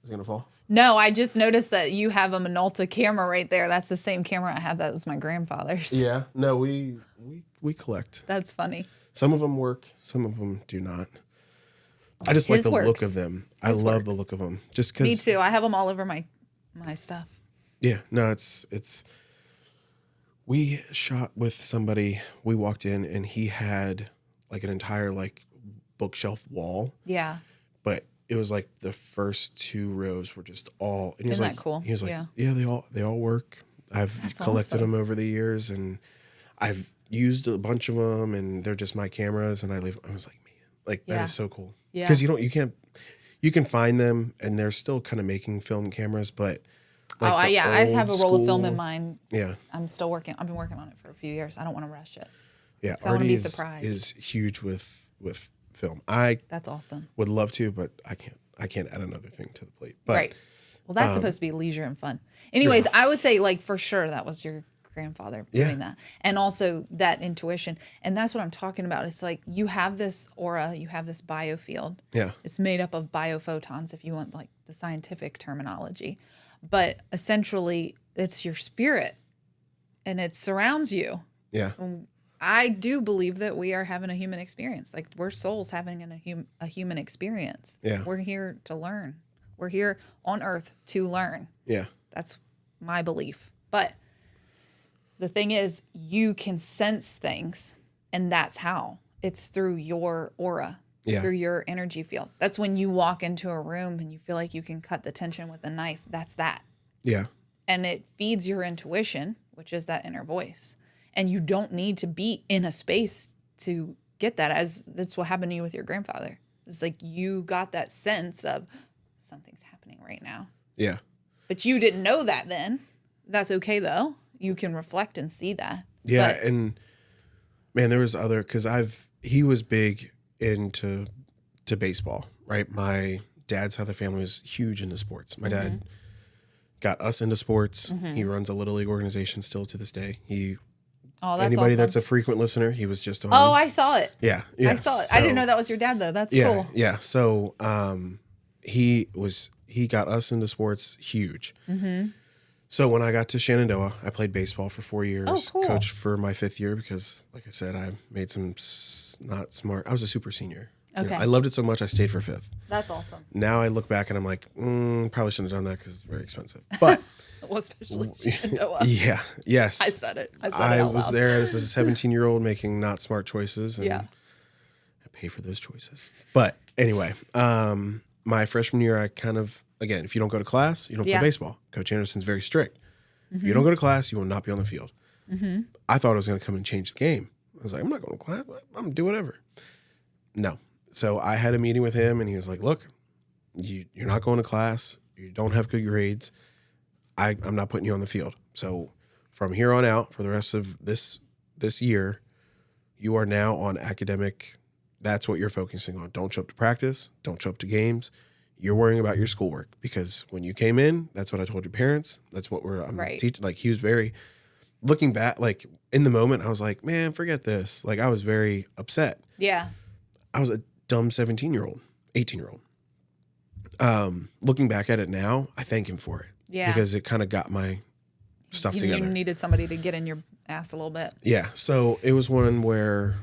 is it gonna fall? No, I just noticed that you have a Minolta camera right there. That's the same camera I have. That was my grandfather's. Yeah. No, we collect. That's funny. Some of them work. Some of them do not. I just like the look of them. I love the look of them. Just because. Me too. I have them all over my stuff. Yeah. No, it's. We shot with somebody. We walked in and he had like an entire like bookshelf wall. Yeah. But it was like the first 2 rows were just all. And he was Isn't like, that cool? He was like, yeah, they all work. That's collected them over the years, and I've used a bunch of them, and they're just my cameras. And I was like, man, like that is so cool. Yeah. Because you can find them, and they're still kind of making film cameras, but. Like I just have a roll of film in mine. Yeah. I'm still working. I've been working on it for a few years. I don't want to rush it. Yeah. I want to be surprised. Is huge with film. That's awesome. Would love to, but I can't add another thing to the plate. But, right. Well, that's supposed to be leisure and fun. Anyways, I would say like for sure that was your grandfather doing that. And also that intuition. And that's what I'm talking about. It's like you have this aura, you have this biofield. Yeah. It's made up of biophotons if you want like the scientific terminology. But essentially it's your spirit and it surrounds you. Yeah. I do believe that we are having a human experience. Like we're souls having a human experience. Yeah. We're here to learn. We're here on earth to learn. Yeah. That's my belief. But the thing is, you can sense things, and that's how. It's through your aura, through your energy field. That's when you walk into a room and you feel like you can cut the tension with a knife. That's that. Yeah. And it feeds your intuition, which is that inner voice. And you don't need to be in a space to get that, as that's what happened to you with your grandfather. It's like you got that sense of something's happening right now. Yeah. But you didn't know that then. That's okay, though. You can reflect and see that. Yeah, and man, there was other, because he was big into baseball, right? My dad's side of the family was huge into sports. My dad got us into sports. He runs a Little League organization still to this day. Anybody that's a frequent listener, he was just on. Oh, I saw it. Yeah. I saw it. So, I didn't know that was your dad, though. That's cool. Yeah. So he got us into sports huge. So when I got to Shenandoah, I played baseball for 4 years. Oh, cool. Coached for my 5th year because, like I said, I made some not smart. I was a super senior. Okay. You know, I loved it so much I stayed for 5th. That's awesome. Now I look back and I'm like, probably shouldn't have done that because it's very expensive. But well, especially Shenandoah. Yeah. Yes. I said it. I was there as a 17-year-old making not smart choices, and I pay for those choices. But anyway, my freshman year, I kind of, again, if you don't go to class, you don't play baseball. Coach Anderson's very strict. If you don't go to class, you will not be on the field. I thought I was going to come and change the game. I was like, I'm not going to class. I'm going to do whatever. No. So I had a meeting with him, and he was like, look, you're not going to class. You don't have good grades. I'm not putting you on the field. So from here on out, for the rest of this year, you are now on academic. That's what you're focusing on. Don't show up to practice. Don't show up to games. You're worrying about your schoolwork, because when you came in, that's what I told your parents. That's what I'm teaching. Like, he was very, looking back, like in the moment, I was like, man, forget this. Like, I was very upset. Yeah. I was a dumb 17-year-old, 18-year-old. Looking back at it now, I thank him for it. Yeah. Because it kind of got my stuff together. You needed somebody to get in your ass a little bit. Yeah. So it was one where,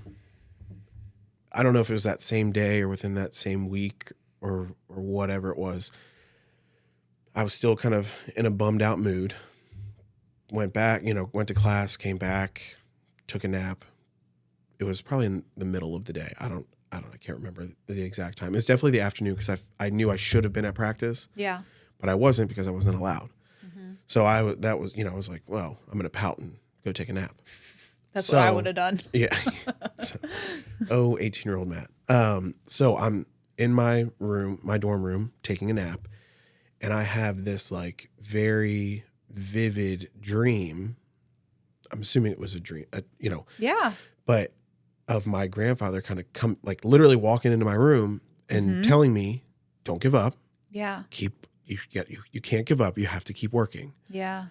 I don't know if it was that same day or within that same week or whatever it was. I was still kind of in a bummed out mood. Went back, went to class, came back, took a nap. It was probably in the middle of the day. I can't remember the exact time. It was definitely the afternoon, because I knew I should have been at practice. Yeah. But I wasn't, because I wasn't allowed. So I was like, well, I'm going to pout and go take a nap. That's what I would have done. Yeah. 18-year-old Matt. So I'm in my room, my dorm room, taking a nap, and I have this like very vivid dream. I'm assuming it was a dream, Yeah. but of my grandfather kind of literally walking into my room and telling me, don't give up. Yeah. You can't give up. You have to keep working. Yeah.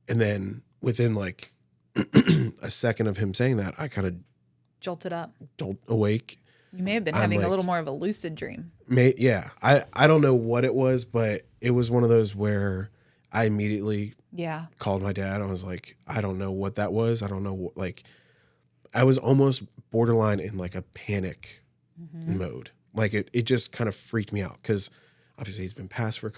And then within like a second of him saying that, I kind of jolted up, awake. You may have been having a little more of a lucid dream. Yeah. I don't know what it was, but it was one of those where I immediately called my dad. I was like, I don't know what that was. I don't know what, like, I was almost borderline in like a panic mode. Like it just kind of freaked me out because obviously he's been passed for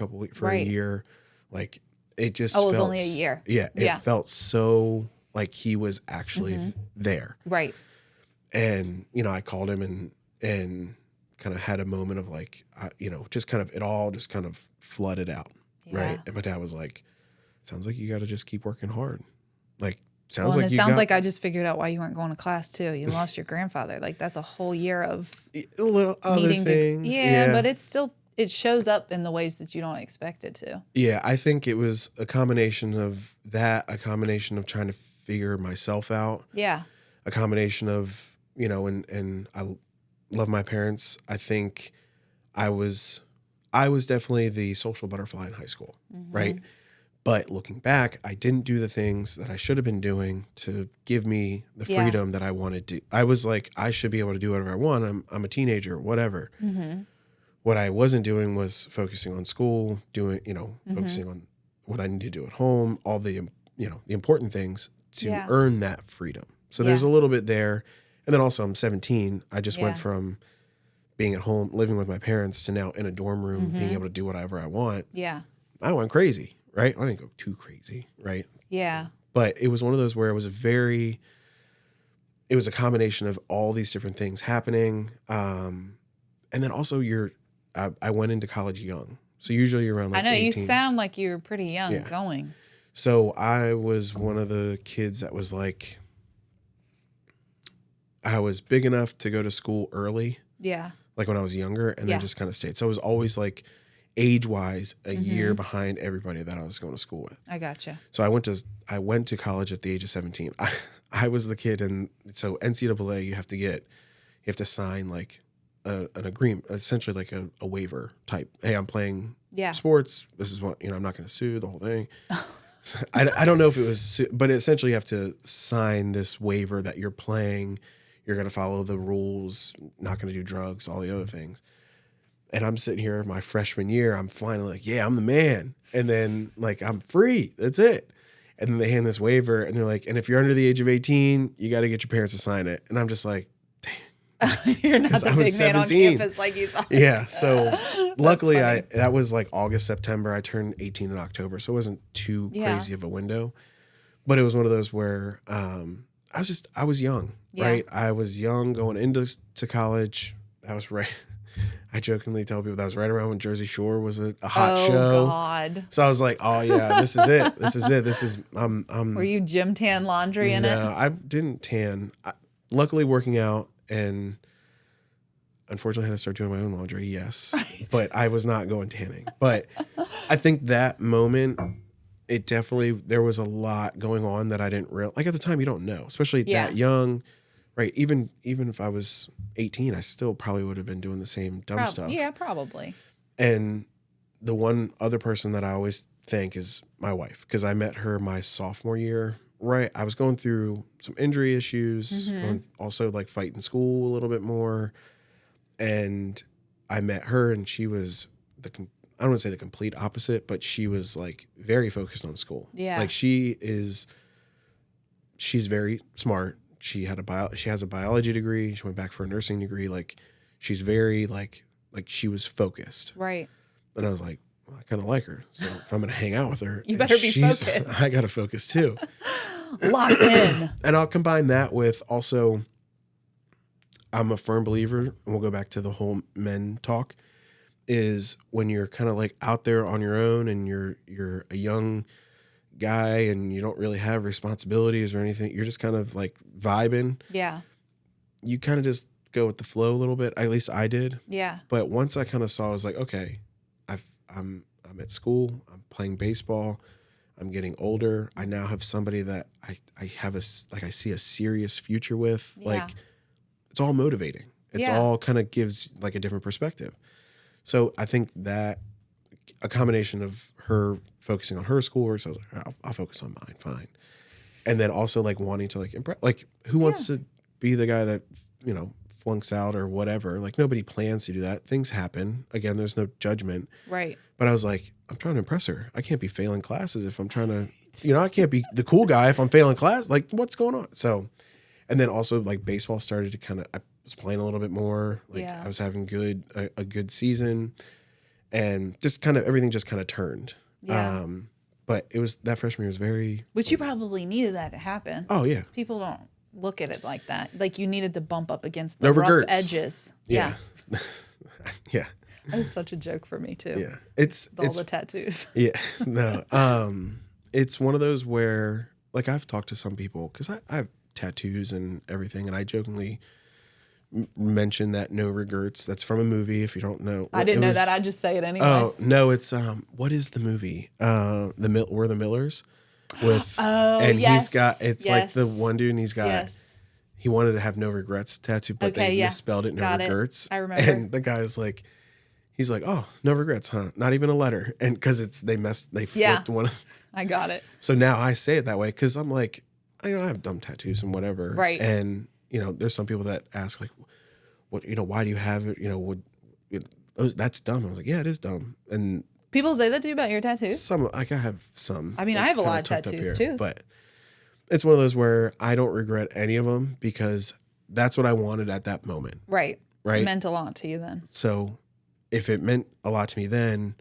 a year. Like it just it was only a year. Yeah. It felt so like he was actually there. Right. And, I called him and kind of had a moment of like, just kind of, it all just kind of flooded out. Yeah. Right. And my dad was like, sounds like you got to just keep working hard. Like, sounds like I just figured out why you weren't going to class too. You lost your grandfather. Like that's a whole year of a little other things. But it shows up in the ways that you don't expect it to. Yeah. I think it was a combination of that, a combination of trying to figure myself out. Yeah. A combination of, and I love my parents. I think I was definitely the social butterfly in high school. Right. But looking back, I didn't do the things that I should have been doing to give me the freedom that I wanted to. I was like, I should be able to do whatever I want. I'm a teenager, whatever. What I wasn't doing was focusing on school, focusing on what I need to do at home, all the, the important things to earn that freedom. So there's a little bit there. And then also I'm 17. I just went from being at home, living with my parents to now in a dorm room, being able to do whatever I want. Yeah. I went crazy. Right? I didn't go too crazy, right? Yeah. But it was one of those where it was a combination of all these different things happening. And then also I went into college young. So usually you're around like 18. You sound like you were pretty young going. So I was one of the kids that was like, I was big enough to go to school early. Yeah. Like when I was younger and then just kind of stayed. So I was always like, age-wise, a year behind everybody that I was going to school with. I gotcha. So I went to college at the age of 17. I was the kid, and so NCAA, you have to sign like an agreement, essentially like a waiver type. Hey, I'm playing sports. This is what, I'm not going to sue, the whole thing. So I don't know if it was, but essentially you have to sign this waiver that you're playing, you're going to follow the rules, not going to do drugs, all the other things. And I'm sitting here my freshman year, I'm finally like, yeah, I'm the man. And then like, I'm free. That's it. And then they hand this waiver and they're like, and if you're under the age of 18, you got to get your parents to sign it. And I'm just like, dang. You're not the big man on campus like you thought. Yeah. So luckily that was like August, September. I turned 18 in October. So it wasn't too crazy of a window, but it was one of those where I was young, right? I was young going into college. That was right. I jokingly tell people that was right around when Jersey Shore was a hot show. Oh God! So I was like, "Oh yeah, this is it. This is it. This is." Were you gym tan laundry in it? No, I didn't tan. Luckily, working out and unfortunately, I had to start doing my own laundry. Yes, but I was not going tanning. But I think that moment, it definitely there was a lot going on that I didn't realize. Like at the time, you don't know, especially that young. Right. Even if I was 18, I still probably would have been doing the same dumb stuff. Yeah, probably. And the one other person that I always thank is my wife, because I met her my sophomore year. Right. I was going through some injury issues, also like fighting school a little bit more. And I met her and she was I don't want to say the complete opposite, but she was like very focused on school. Yeah. Like she's very smart. She has a biology degree. She went back for a nursing degree. Like she's very like she was focused. Right. And I was like, well, I kind of like her. So if I'm going to hang out with her, you better be focused. I got to focus too. Locked in. And I'll combine that with also, I'm a firm believer, and we'll go back to the whole men talk, is when you're kind of like out there on your own and you're a young guy and you don't really have responsibilities or anything, you're just kind of like vibing. Yeah. You kind of just go with the flow a little bit. At least I did. Yeah. But once I kind of saw, I was like, okay, I'm at school. I'm playing baseball. I'm getting older. I now have somebody that I have I see a serious future with. Yeah. Like, it's all motivating. It's all kind of gives like a different perspective. So I think that a combination of her focusing on her schoolwork, so I was like, I'll focus on mine, fine. And then also like wanting to like impress, like who wants to be the guy that, you know, flunks out or whatever. Like nobody plans to do that. Things happen. Again, there's no judgment. Right. But I was like, I'm trying to impress her. I can't be failing classes if I'm trying to, you know, I can't be the cool guy if I'm failing class. Like, what's going on? So, and then also like baseball started to kind of, I was playing a little bit more. Like I was having a good season, and just kind of everything just kind of turned. Yeah. But it was that freshman year was very. Which you probably needed that to happen. Oh yeah. People don't look at it like that. Like you needed to bump up against the no rough regrets. edges. Yeah. Yeah. That's such a joke for me too. Yeah. It's all the tattoos. Yeah. No. It's one of those where like I've talked to some people because I have tattoos and everything, and I jokingly mention that no regrets. That's from a movie. If you don't know, I didn't know that. I just say it anyway. Oh no, it's what is the movie? We're the Millers with. And he's got like the one dude, and he's got. He wanted to have no regrets tattoo, but they misspelled it. No regrets. I remember. And the guy's like, he's like, oh, no regrets, huh? Not even a letter, and because they flipped one. I got it. So now I say it that way because I'm like, I have dumb tattoos and whatever, right? And you know, there's some people that ask like, what, you know, why do you have it? You know, that's dumb. I was like, yeah, it is dumb. And people say that to you about your tattoos? Some, like I have some. I mean, I have a lot of tattoos too. But it's one of those where I don't regret any of them because that's what I wanted at that moment. Right. Right. It meant a lot to you then. So if it meant a lot to me then,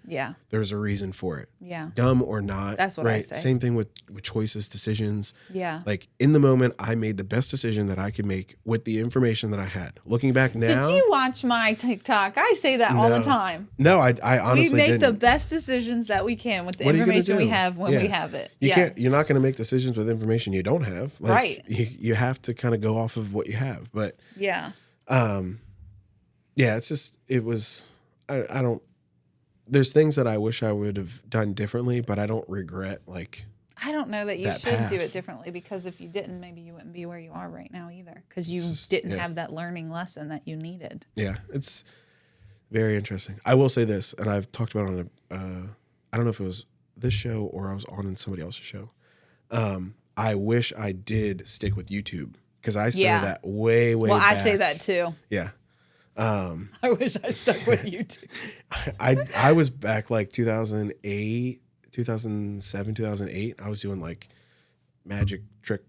there's a reason for it. Yeah. Dumb or not. That's what I say. Same thing with choices, decisions. Yeah. Like in the moment, I made the best decision that I could make with the information that I had. Looking back now. Did you watch my TikTok? I say that all the time. No, I honestly we make didn't. the best decisions that we can with the information we have when we have it. You're not going to make decisions with information you don't have. Like, right. You have to kind of go off of what you have. But yeah. It's just, it was, I don't, there's things that I wish I would have done differently, but I don't regret like. I don't know that you should do it differently because if you didn't, maybe you wouldn't be where you are right now either because you didn't have that learning lesson that you needed. Yeah, it's very interesting. I will say this, and I've talked about it on I don't know if it was this show or I was on somebody else's show. I wish I did stick with YouTube because I started that way back. I say that too. Yeah. I wish I stuck with YouTube. I was back like 2008, 2007, 2008. I was doing like magic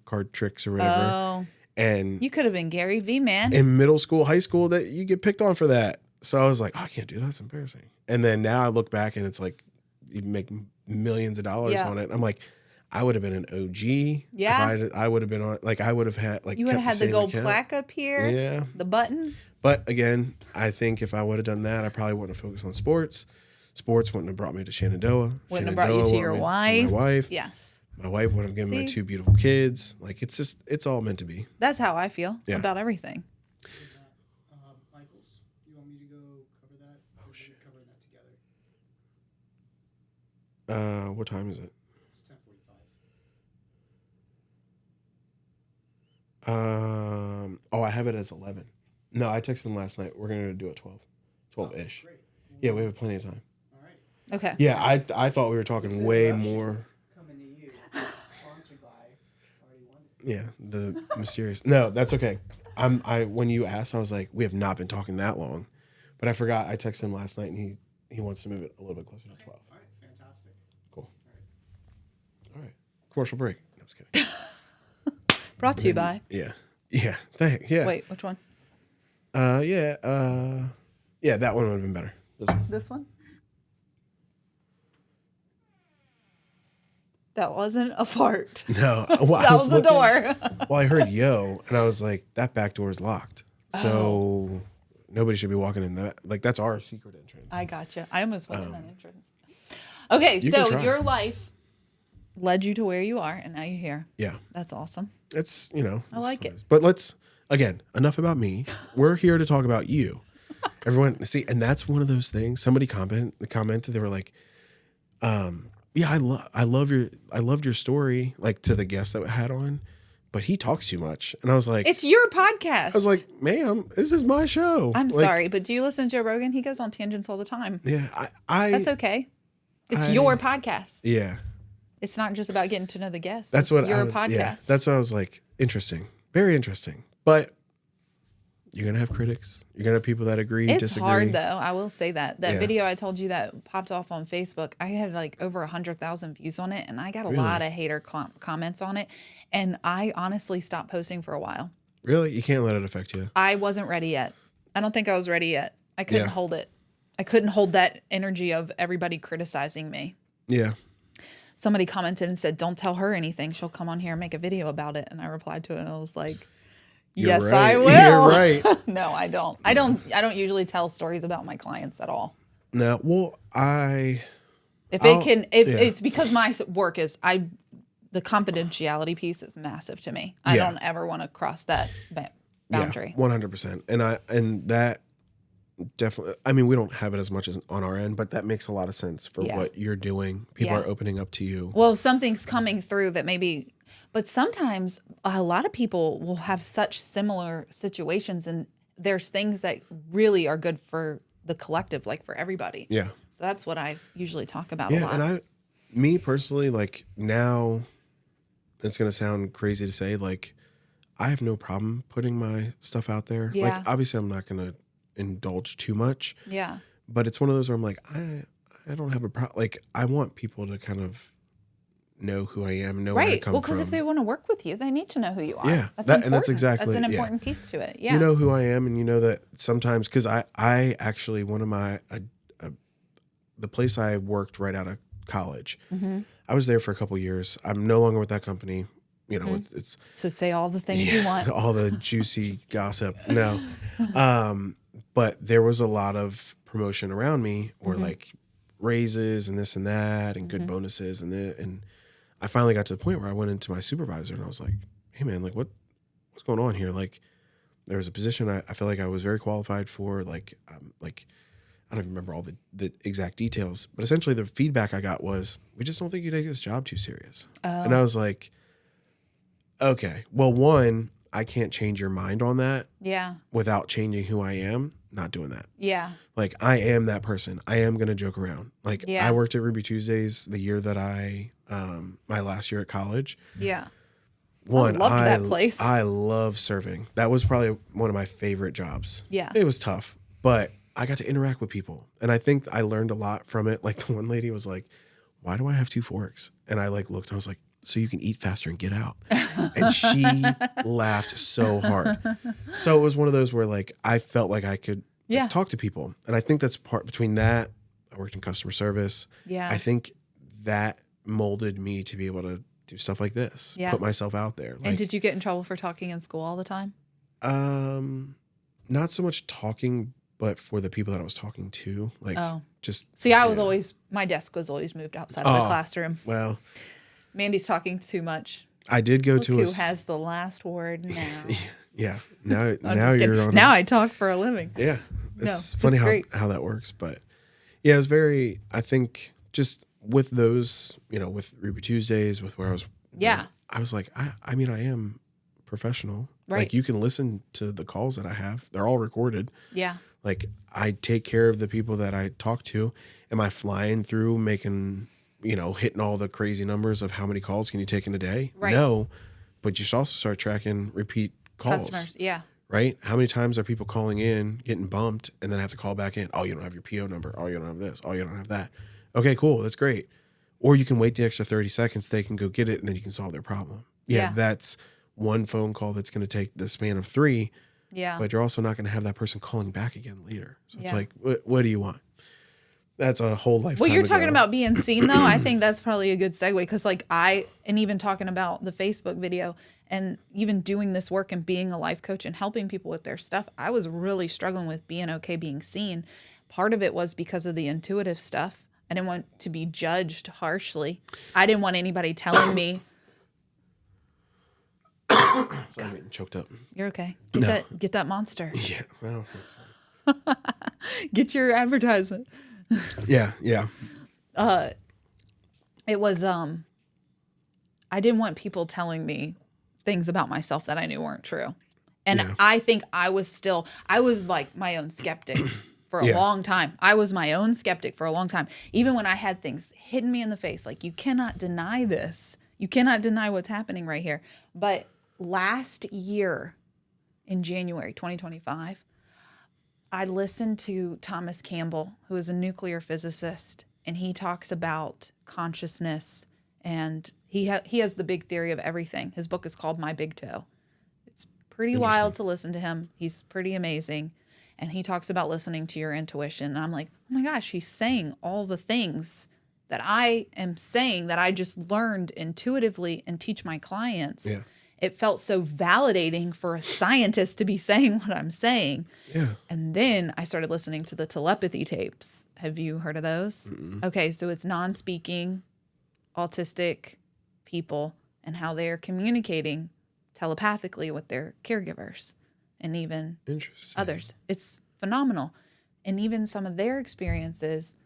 card tricks or whatever. Oh. And you could have been Gary V, man. In middle school, high school, that you get picked on for that. So I was like, I can't do that. It's embarrassing. And then now I look back and it's like you make millions of dollars on it. I'm like, I would have been an OG. Yeah. I would have been on, like, I would have had, like, you would have had the gold plaque up here. Yeah. The button. But again, I think if I would have done that, I probably wouldn't have focused on sports. Sports wouldn't have brought me to Shenandoah. Wouldn't have brought you to your wife. My wife. Yes. My wife would have given me 2 beautiful kids. Like, it's just, it's all meant to be. That's how I feel about everything. Michaels, you want me to go cover that? Oh, shit. Cover that together. What time is it? It's 10:45. I have it as 11. No, I texted him last night. We're going to do it 12-ish. Great. Yeah, we have plenty of time. All right. Okay. Yeah, I thought we were talking way more. Coming to you. Sponsored by Already Wondered. Yeah, the mysterious. No, that's okay. When you asked, I was like, we have not been talking that long. But I forgot. I texted him last night, and he wants to move it a little bit closer to 12. All right, fantastic. Cool. All right. Commercial break. No, I'm just kidding. Brought to you by. Yeah. Yeah. Thanks. Yeah. Wait, which one? Yeah, that one would have been better. This one? That wasn't a fart. No. Well, that was the door. Well, I heard yo, and I was like, that back door is locked. So nobody should be walking in that. Like, that's our secret entrance. I gotcha. I almost went in that entrance. Okay, so your life led you to where you are, and now you're here. Yeah. That's awesome. It's, I like it. But again, enough about me. We're here to talk about you. Everyone, see, and that's one of those things. Somebody commented, they were like, yeah, I loved your story, like to the guest that we had on, but he talks too much. And I was like, it's your podcast. I was like, ma'am, this is my show. I'm sorry, but do you listen to Joe Rogan? He goes on tangents all the time. Yeah. That's okay. It's your podcast. Yeah. It's not just about getting to know the guests. That's what your podcast. Yeah, that's what I was like. Interesting. Very interesting. But you're going to have critics. You're going to have people that agree, it's disagree. Hard, though. I will say that. That video I told you that popped off on Facebook, I had like over 100,000 views on it, and I got a lot of hater comments on it. And I honestly stopped posting for a while. Really? You can't let it affect you? I wasn't ready yet. I don't think I was ready yet. I couldn't hold it. I couldn't hold that energy of everybody criticizing me. Yeah. Somebody commented and said, don't tell her anything. She'll come on here and make a video about it. And I replied to it, and I was like, yes, right. I will. You're right. No, I don't. I don't usually tell stories about my clients at all. No. Well, it's because my work is the confidentiality piece is massive to me. I don't ever want to cross that boundary. 100%. And that definitely, I mean, we don't have it as much as on our end, but that makes a lot of sense for what you're doing. People are opening up to you. Well, something's coming through that maybe, but sometimes a lot of people will have such similar situations, and there's things that really are good for the collective, like for everybody. Yeah. So that's what I usually talk about a lot. And me personally, like now, it's going to sound crazy to say, like, I have no problem putting my stuff out there. Yeah. Like, obviously I'm not going to indulge too much. Yeah. But it's one of those where I'm like, I don't have a problem. Like, I want people to kind of know who I am, know where I come from. Well, because if they want to work with you, they need to know who you are. Yeah. That's exactly. That's an important piece to it. Yeah. You know who I am, and you know that sometimes, because I actually, one of my, the place I worked right out of college, I was there for a couple of years. I'm no longer with that company. You know, it's so say all the things you want. All the juicy gossip. No. But there was a lot of promotion around me, or like raises and this and that, and good bonuses and I finally got to the point where I went into my supervisor and I was like, hey man, like what's going on here? Like there was a position I feel like I was very qualified for, like I don't even remember all the exact details, but essentially the feedback I got was, we just don't think you take this job too serious. And I was like, okay, well, one, I can't change your mind on that. Yeah. Without changing who I am, not doing that. Yeah. Like, I am that person. I am going to joke around. Like, I worked at Ruby Tuesdays the year that my last year at college. Yeah. One, I loved that place. I love serving. That was probably one of my favorite jobs. Yeah. It was tough, but I got to interact with people. And I think I learned a lot from it. Like, the one lady was like, why do I have 2 forks? And I like looked and I was like, so you can eat faster and get out. And she laughed so hard. So it was one of those where like I felt like I could talk to people. And I think that's part between that. I worked in customer service. Yeah. I think that molded me to be able to do stuff like this. Yeah. Put myself out there. Like, and did you get in trouble for talking in school all the time? Not so much talking, but for the people that I was talking to. Like just see, I was always, my desk was always moved outside of the classroom. Well, Mandy's talking too much. I did go to who has the last word now. Yeah. Now now you're on. Now I talk for a living. Yeah. It's funny how that works. But yeah, it was very, I think just with those, you know, with Ruby Tuesdays, with where I was. Yeah. I was like, I mean, I am professional. Right. Like you can listen to the calls that I have. They're all recorded. Yeah. Like I take care of the people that I talk to. Am I flying through making, you know, hitting all the crazy numbers of how many calls can you take in a day? Right. No, but you should also start tracking repeat calls. Customers, yeah. Right? How many times are people calling in, getting bumped, and then have to call back in? Oh, you don't have your PO number. Oh, you don't have this. Oh, you don't have that. Okay, cool. That's great. Or you can wait the extra 30 seconds. They can go get it, and then you can solve their problem. Yeah. That's one phone call that's going to take the span of 3. Yeah. But you're also not going to have that person calling back again later. So it's like, what do you want? That's a whole lifetime. Well, you're talking about being seen, though. I think that's probably a good segue because, like, and even talking about the Facebook video and even doing this work and being a life coach and helping people with their stuff, I was really struggling with being okay being seen. Part of it was because of the intuitive stuff I didn't want to be judged harshly. I didn't want anybody telling me. I'm getting choked up. You're okay. Get that monster. Yeah. Well, that's fine. Get your advertisement. Yeah. It was, I didn't want people telling me things about myself that I knew weren't true. And I think I was like my own skeptic for a long time. I was my own skeptic for a long time. Even when I had things hitting me in the face, like, you cannot deny this. You cannot deny what's happening right here. But last year in January 2025, I listened to Thomas Campbell, who is a nuclear physicist, and he talks about consciousness, and he has the big theory of everything. His book is called My Big Toe. It's pretty wild to listen to him. He's pretty amazing. And he talks about listening to your intuition. And I'm like, oh my gosh, he's saying all the things that I am saying that I just learned intuitively and teach my clients. Yeah. It felt so validating for a scientist to be saying what I'm saying. Yeah. And then I started listening to the telepathy tapes. Have you heard of those? Mm-mm. Okay, so it's non-speaking, autistic people and how they are communicating telepathically with their caregivers and even others. It's phenomenal. And even some of their experiences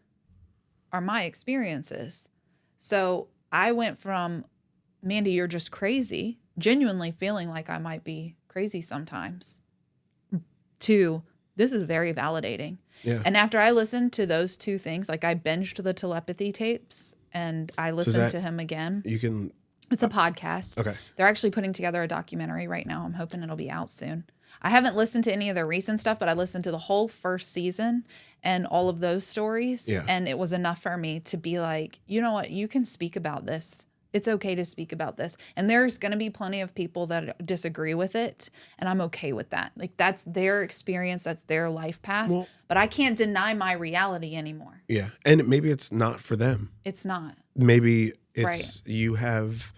are my experiences. So I went from, Mandie, you're just crazy, genuinely feeling like I might be crazy sometimes, to this is very validating. Yeah. And after I listened to those two things, like I binged the telepathy tapes and I listened to him again. It's a podcast. Okay. They're actually putting together a documentary right now. I'm hoping it'll be out soon. I haven't listened to any of their recent stuff, but I listened to the whole first season and all of those stories. Yeah. And it was enough for me to be like, you know what? You can speak about this. It's okay to speak about this. And there's going to be plenty of people that disagree with it. And I'm okay with that. Like, that's their experience. That's their life path. Well, but I can't deny my reality anymore. Yeah. And maybe it's not for them. It's not. Maybe it's you have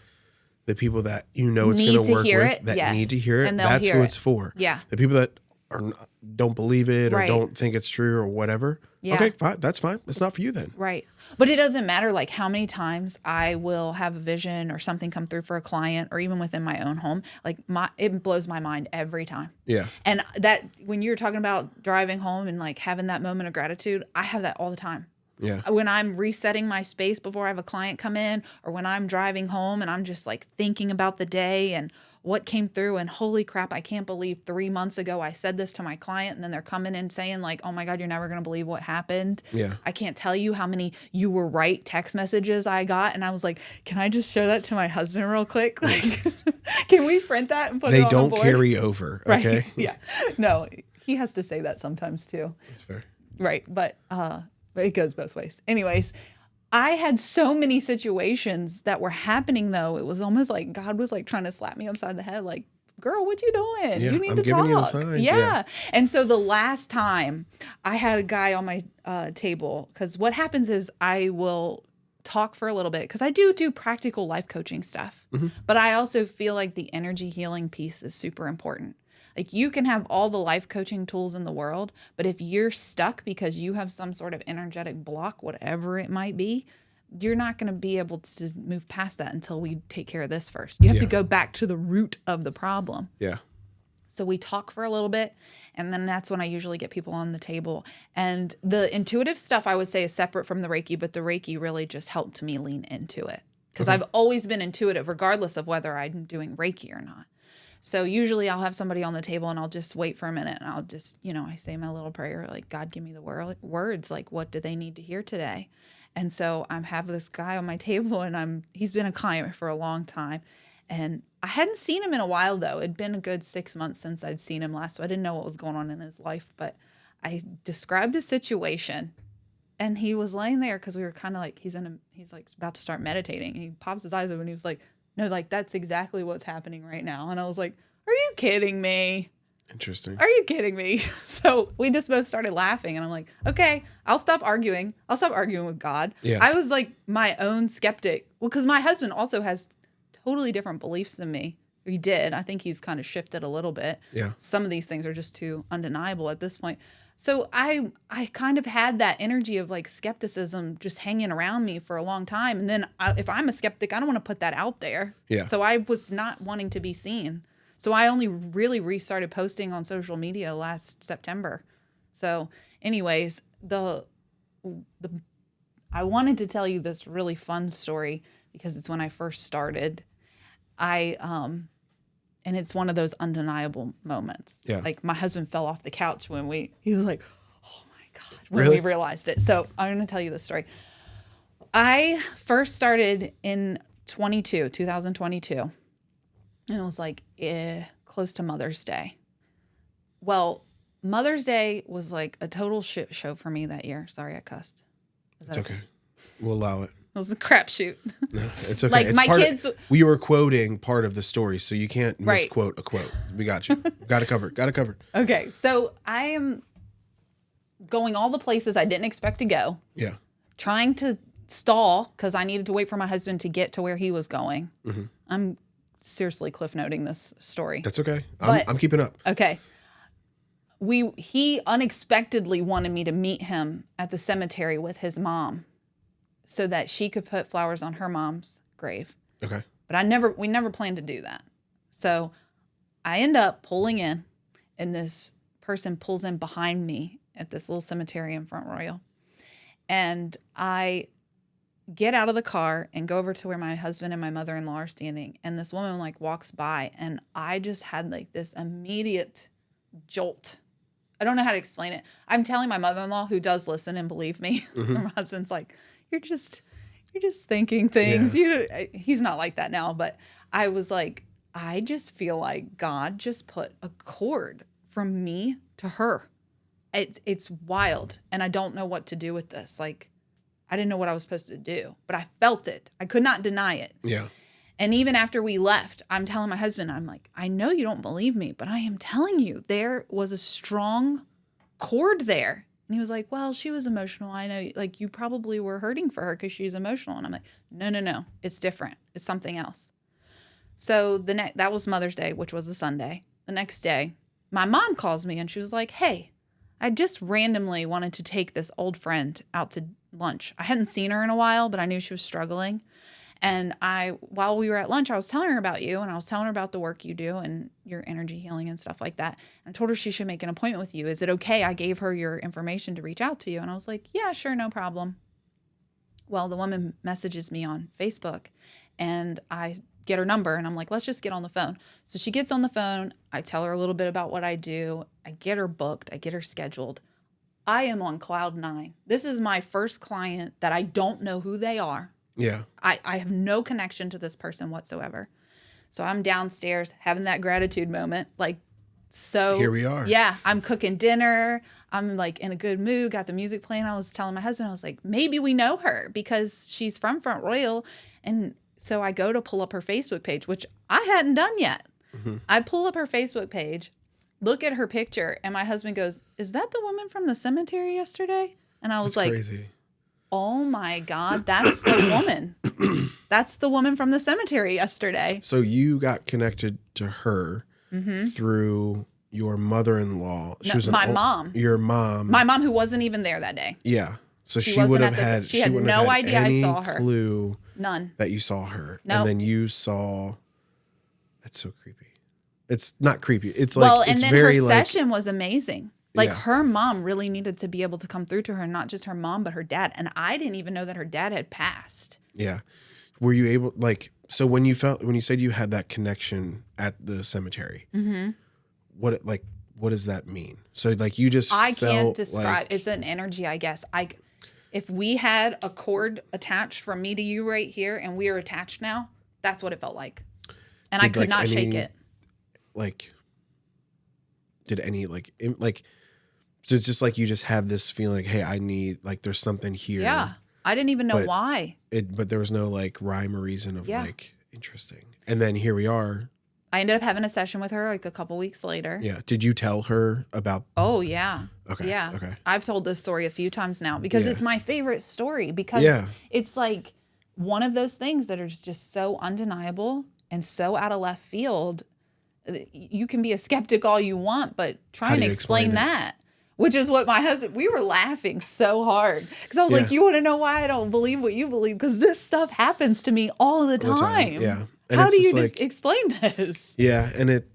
the people that you know it's going to work with that need to hear it. And that's who it's for. Yeah. The people that don't believe it or don't think it's true or whatever. Yeah. Okay, fine. That's fine. It's not for you then. Right. But it doesn't matter like how many times I will have a vision or something come through for a client or even within my own home. Like it blows my mind every time. Yeah. And that when you're talking about driving home and like having that moment of gratitude, I have that all the time. Yeah. When I'm resetting my space before I have a client come in, or when I'm driving home and I'm just like thinking about the day and what came through and holy crap, I can't believe 3 months ago I said this to my client and then they're coming in saying like, oh my God, you're never going to believe what happened. Yeah. I can't tell you how many you were right text messages I got. And I was like, can I just show that to my husband real quick? Like, can we print that and put it on the board? They don't carry over. Okay. Right. Yeah. No, he has to say that sometimes too. That's fair. Right. But it goes both ways. Anyways, I had so many situations that were happening though. It was almost like God was like trying to slap me upside the head. Like, girl, what you doing? Yeah, you need to talk. You the signs. Yeah. And so the last time I had a guy on my table, because what happens is I will talk for a little bit because I do practical life coaching stuff. Mm-hmm. But I also feel like the energy healing piece is super important. Like you can have all the life coaching tools in the world, but if you're stuck because you have some sort of energetic block, whatever it might be, you're not going to be able to move past that until we take care of this first. You have to go back to the root of the problem. Yeah. So we talk for a little bit, and then that's when I usually get people on the table. And the intuitive stuff I would say is separate from the Reiki, but the Reiki really just helped me lean into it because I've always been intuitive regardless of whether I'm doing Reiki or not. So usually I'll have somebody on the table and I'll just wait for a minute and I'll just, I say my little prayer, like, God, give me the words. Like, what do they need to hear today? And so I have this guy on my table and he's been a client for a long time. And I hadn't seen him in a while though. It'd been a good 6 months since I'd seen him last. So I didn't know what was going on in his life, but I described a situation and he was laying there because we were kind of like, he's like about to start meditating. And he pops his eyes open and he was like, no, like that's exactly what's happening right now. And I was like, are you kidding me? Interesting. Are you kidding me? So we just both started laughing and I'm like, okay, I'll stop arguing. I'll stop arguing with God. Yeah. I was like my own skeptic. Well, because my husband also has totally different beliefs than me. He did. I think he's kind of shifted a little bit. Yeah. Some of these things are just too undeniable at this point. So I kind of had that energy of like skepticism just hanging around me for a long time. And then if I'm a skeptic, I don't want to put that out there. Yeah. So I was not wanting to be seen. So I only really restarted posting on social media last September. So anyways, I wanted to tell you this really fun story because it's when I first started. And it's one of those undeniable moments. Yeah. Like my husband fell off the couch when he was like, oh my God, when Really? we realized it. So I'm going to tell you this story. I first started in 2022. And it was like close to Mother's Day. Well, Mother's Day was like a total shit show for me that year. Sorry, I cussed. It's okay. We'll allow it. It was a crapshoot. No, it's okay. Like it's my kids. We were quoting part of the story, so you can't Right. misquote a quote. We got you. Got it covered. Got it covered. Okay, so I am going all the places I didn't expect to go. Yeah. Trying to stall because I needed to wait for my husband to get to where he was going. Mm-hmm. I'm seriously cliff noting this story. That's okay. But- I'm keeping up. Okay. He unexpectedly wanted me to meet him at the cemetery with his mom so that she could put flowers on her mom's grave. Okay. But we never planned to do that. So I end up pulling in, and this person pulls in behind me at this little cemetery in Front Royal. And I get out of the car and go over to where my husband and my mother-in-law are standing. And this woman like walks by, and I just had like this immediate jolt. I don't know how to explain it. I'm telling my mother-in-law, who does listen and believe me. Mm-hmm. My husband's like, you're just thinking things. Yeah. He's not like that now, but I was like, I just feel like God just put a cord from me to her. It's wild, and I don't know what to do with this. Like, I didn't know what I was supposed to do, but I felt it. I could not deny it. Yeah. And even after we left, I'm telling my husband, I'm like, I know you don't believe me, but I am telling you, there was a strong cord there. And he was like, well, she was emotional. I know, like, you probably were hurting for her because she's emotional. And I'm like, no, it's different. It's something else. So that was Mother's Day, which was a Sunday. The next day, my mom calls me and she was like, hey, I just randomly wanted to take this old friend out to lunch. I hadn't seen her in a while, but I knew she was struggling. And while we were at lunch, I was telling her about you, and I was telling her about the work you do and your energy healing and stuff like that. And I told her she should make an appointment with you. Is it okay? I gave her your information to reach out to you. And I was like, yeah, sure, no problem. Well, the woman messages me on Facebook, and I get her number, and I'm like, let's just get on the phone. So she gets on the phone. I tell her a little bit about what I do. I get her booked. I get her scheduled. I am on cloud 9. This is my first client that I don't know who they are. Yeah. I have no connection to this person whatsoever. So I'm downstairs having that gratitude moment. Like, so Here we are. Yeah. I'm cooking dinner. I'm like in a good mood, got the music playing. I was telling my husband, I was like, maybe we know her because she's from Front Royal. And so I go to pull up her Facebook page, which I hadn't done yet. Mm-hmm. I pull up her Facebook page, look at her picture, and my husband goes, is that the woman from the cemetery yesterday? And I was That's like, crazy. Oh my God, that's the woman. That's the woman from the cemetery yesterday. So you got connected to her through your mother-in-law. She was my mom. Your mom. My mom, who wasn't even there that day. Yeah. So she wasn't would have at the- had. she had wouldn't no have had idea I any saw her. Clue None. that you saw her, No. and then you saw. That's so creepy. It's not creepy. It's like Well, it's and then very her like, session was amazing. Like Yeah. her mom really needed to be able to come through to her, not just her mom, but her dad. And I didn't even know that her dad had passed. Yeah. Were you able so when you said you had that connection at the cemetery, what does that mean? So like you just I felt can't describe. like, It's an energy, I guess. If we had a cord attached from me to you right here, and we are attached now, that's what it felt like. And I could not shake it. Like, did any so it's just like you just have this feeling like, hey, I need there's something here. Yeah, I didn't even know why. But there was no like rhyme or reason of Yeah. like interesting. And then here we are. I ended up having a session with her like a couple weeks later. Yeah. Did you tell her about? Oh, yeah. Okay. Yeah. Okay. I've told this story a few times now because Yeah. it's my favorite story because Yeah. it's like one of those things that are just so undeniable and so out of left field. You can be a skeptic all you want, but try How and do you explain explain it? that. which is what my husband, we were laughing so hard because I was like, you want to know why I don't believe what you believe? Because this stuff happens to me all the time. Yeah. And how do you just explain this? Yeah. And it,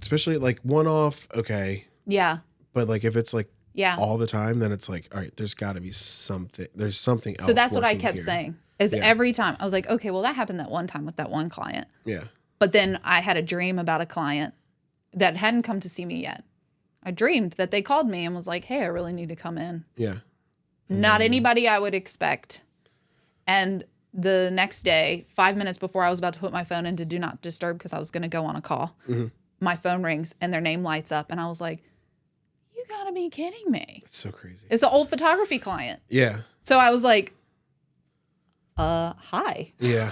especially like one off, okay. Yeah. But like if it's like all the time, then it's like, all right, there's got to be something. There's something else. So that's what I kept saying is every time I was like, okay, well, that happened that one time with that one client. Yeah. But then I had a dream about a client that hadn't come to see me yet. I dreamed that they called me and was like, hey, I really need to come in. Yeah. Not anybody I would expect. And the next day, 5 minutes before I was about to put my phone into Do Not Disturb because I was going to go on a call, my phone rings and their name lights up. And I was like, you got to be kidding me. It's so crazy. It's an old photography client. Yeah. So I was like, hi. Yeah.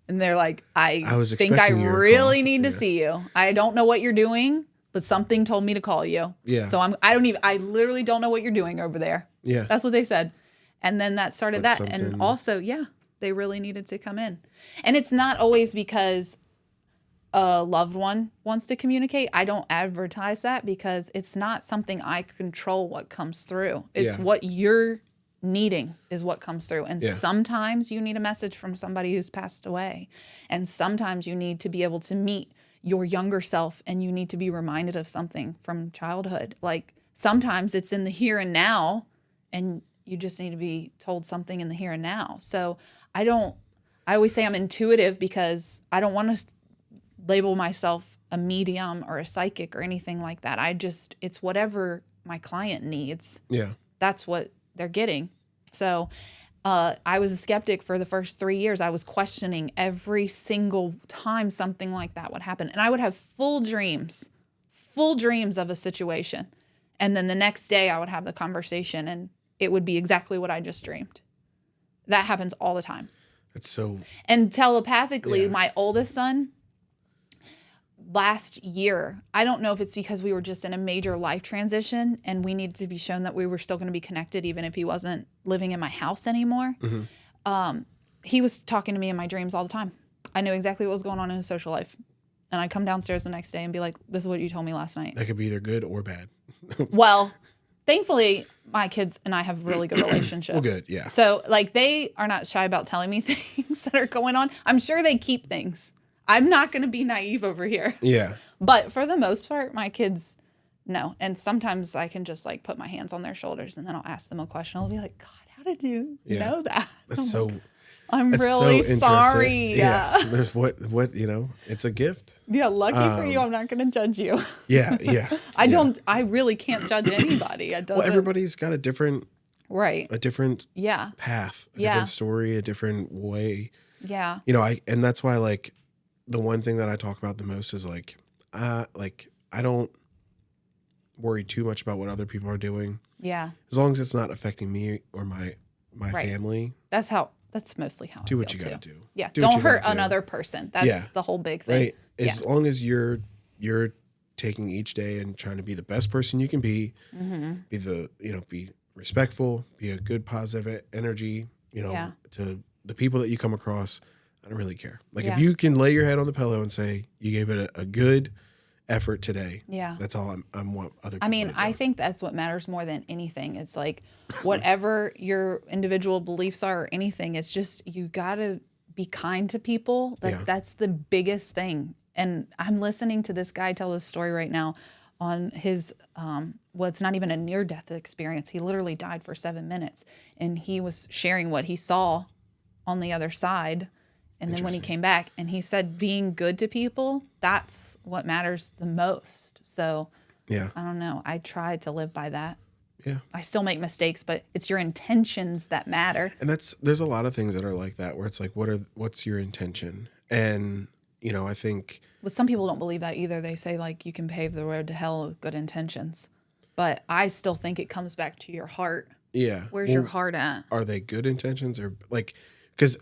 And they're like, I think I really need to see you. I don't know what you're doing, but something told me to call you. Yeah. So I literally don't know what you're doing over there. Yeah. That's what they said. And then that started that. And also, they really needed to come in. And it's not always because a loved one wants to communicate. I don't advertise that because it's not something I control what comes through. It's what you're needing is what comes through. And sometimes you need a message from somebody who's passed away. And sometimes you need to be able to meet your younger self and you need to be reminded of something from childhood. Like sometimes it's in the here and now and you just need to be told something in the here and now. So I always say I'm intuitive because I don't want to label myself a medium or a psychic or anything like that. It's whatever my client needs. Yeah. That's what they're getting. So I was a skeptic for the first 3 years. I was questioning every single time something like that would happen. And I would have full dreams of a situation. And then the next day I would have the conversation and it would be exactly what I just dreamed. That happens all the time. That's so... And telepathically, my oldest son, last year, I don't know if it's because we were just in a major life transition and we needed to be shown that we were still going to be connected even if he wasn't living in my house anymore. He was talking to me in my dreams all the time. I knew exactly what was going on in his social life. And I'd come downstairs the next day and be like, this is what you told me last night. That could be either good or bad. Well, thankfully, my kids and I have a really good relationship. Well, good, yeah. So, like, they are not shy about telling me things that are going on. I'm sure they keep things. I'm not going to be naive over here. Yeah. But for the most part, my kids know. And sometimes I can just, like, put my hands on their shoulders and then I'll ask them a question. I'll be like, God, how did you know that? That's so... I'm really sorry. Yeah. There's what, it's a gift. Yeah, lucky for you, I'm not going to judge you. Yeah. I really can't judge anybody. Well, everybody's got a different path, a different story, a different way. Yeah. And that's why, like, the one thing that I talk about the most is like I don't worry too much about what other people are doing. Yeah. As long as it's not affecting me or my family. That's mostly how I do what feel you got too. to do. Yeah. Don't hurt another person. That's the whole big thing. Right. As long as you're taking each day and trying to be the best person you can be, be respectful, be a good positive energy, to the people that you come across. I don't really care. Like if you can lay your head on the pillow and say you gave it a good effort today. Yeah. That's all I want other people to do. I think that's what matters more than anything. It's like whatever your individual beliefs are or anything, it's just you got to be kind to people. That's the biggest thing. And I'm listening to this guy tell this story right now on his, it's not even a near-death experience. He literally died for 7 minutes. And he was sharing what he saw on the other side. And then when he came back and he said being good to people, that's what matters the most. So I don't know. I try to live by that. Yeah. I still make mistakes, but it's your intentions that matter. And there's a lot of things that are like that where it's like, what's your intention? And, I think. Well, some people don't believe that either. They say like you can pave the road to hell with good intentions. But I still think it comes back to your heart. Yeah. Where's your heart at? Are they good intentions or like, because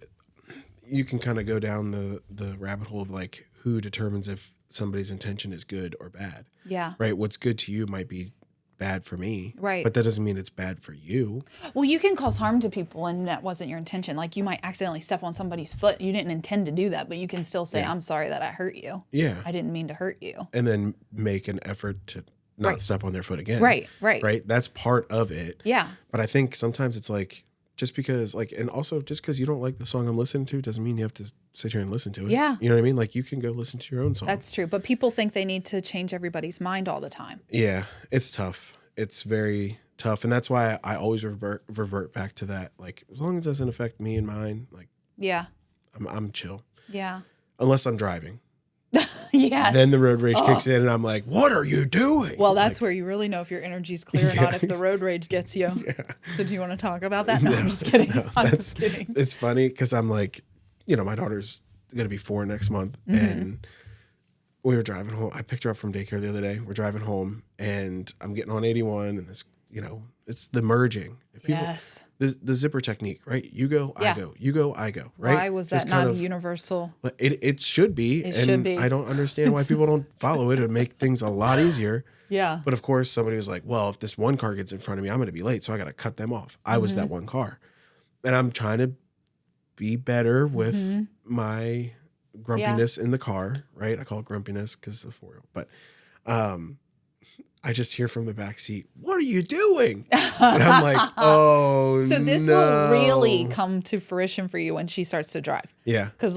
you can kind of go down the rabbit hole of like who determines if somebody's intention is good or bad. Yeah. Right. What's good to you might be bad for me. Right. But that doesn't mean it's bad for you. Well, you can cause harm to people and that wasn't your intention. Like you might accidentally step on somebody's foot. You didn't intend to do that, but you can still say, I'm sorry that I hurt you. Yeah. I didn't mean to hurt you. And then make an effort to not step on their foot again. Right. That's part of it. Yeah. But I think sometimes it's like, just because like, and also just because you don't like the song I'm listening to doesn't mean you have to sit here and listen to it. Yeah. You know what I mean? Like you can go listen to your own song. That's true. But people think they need to change everybody's mind all the time. Yeah. It's tough. It's very tough. And that's why I always revert back to that. Like as long as it doesn't affect me and mine, like yeah, I'm chill. Yeah. Unless I'm driving. Yes. Then the road rage kicks in and I'm like, what are you doing? Well, that's where you really know if your energy's clear or not, if the road rage gets you. Yeah. So do you want to talk about that? No, I'm just kidding. I'm just kidding. It's funny because I'm like, my daughter's going to be 4 next month. And we were driving home. I picked her up from daycare the other day. We're driving home and I'm getting on 81 and this, it's the merging. Yes. The zipper technique, right? You go, I go. You go, I go, right? Why was that not universal? It should be. It should be. I don't understand why people don't follow it. It would make things a lot easier. Yeah. But of course, somebody was like, well, if this one car gets in front of me, I'm going to be late. So I got to cut them off. I was that one car. And I'm trying to be better with my grumpiness in the car, right? I call it grumpiness because it's a 4-year-old. But I just hear from the back seat, what are you doing? And I'm like, oh, so this will really come to fruition for you when she starts to drive. Yeah. Because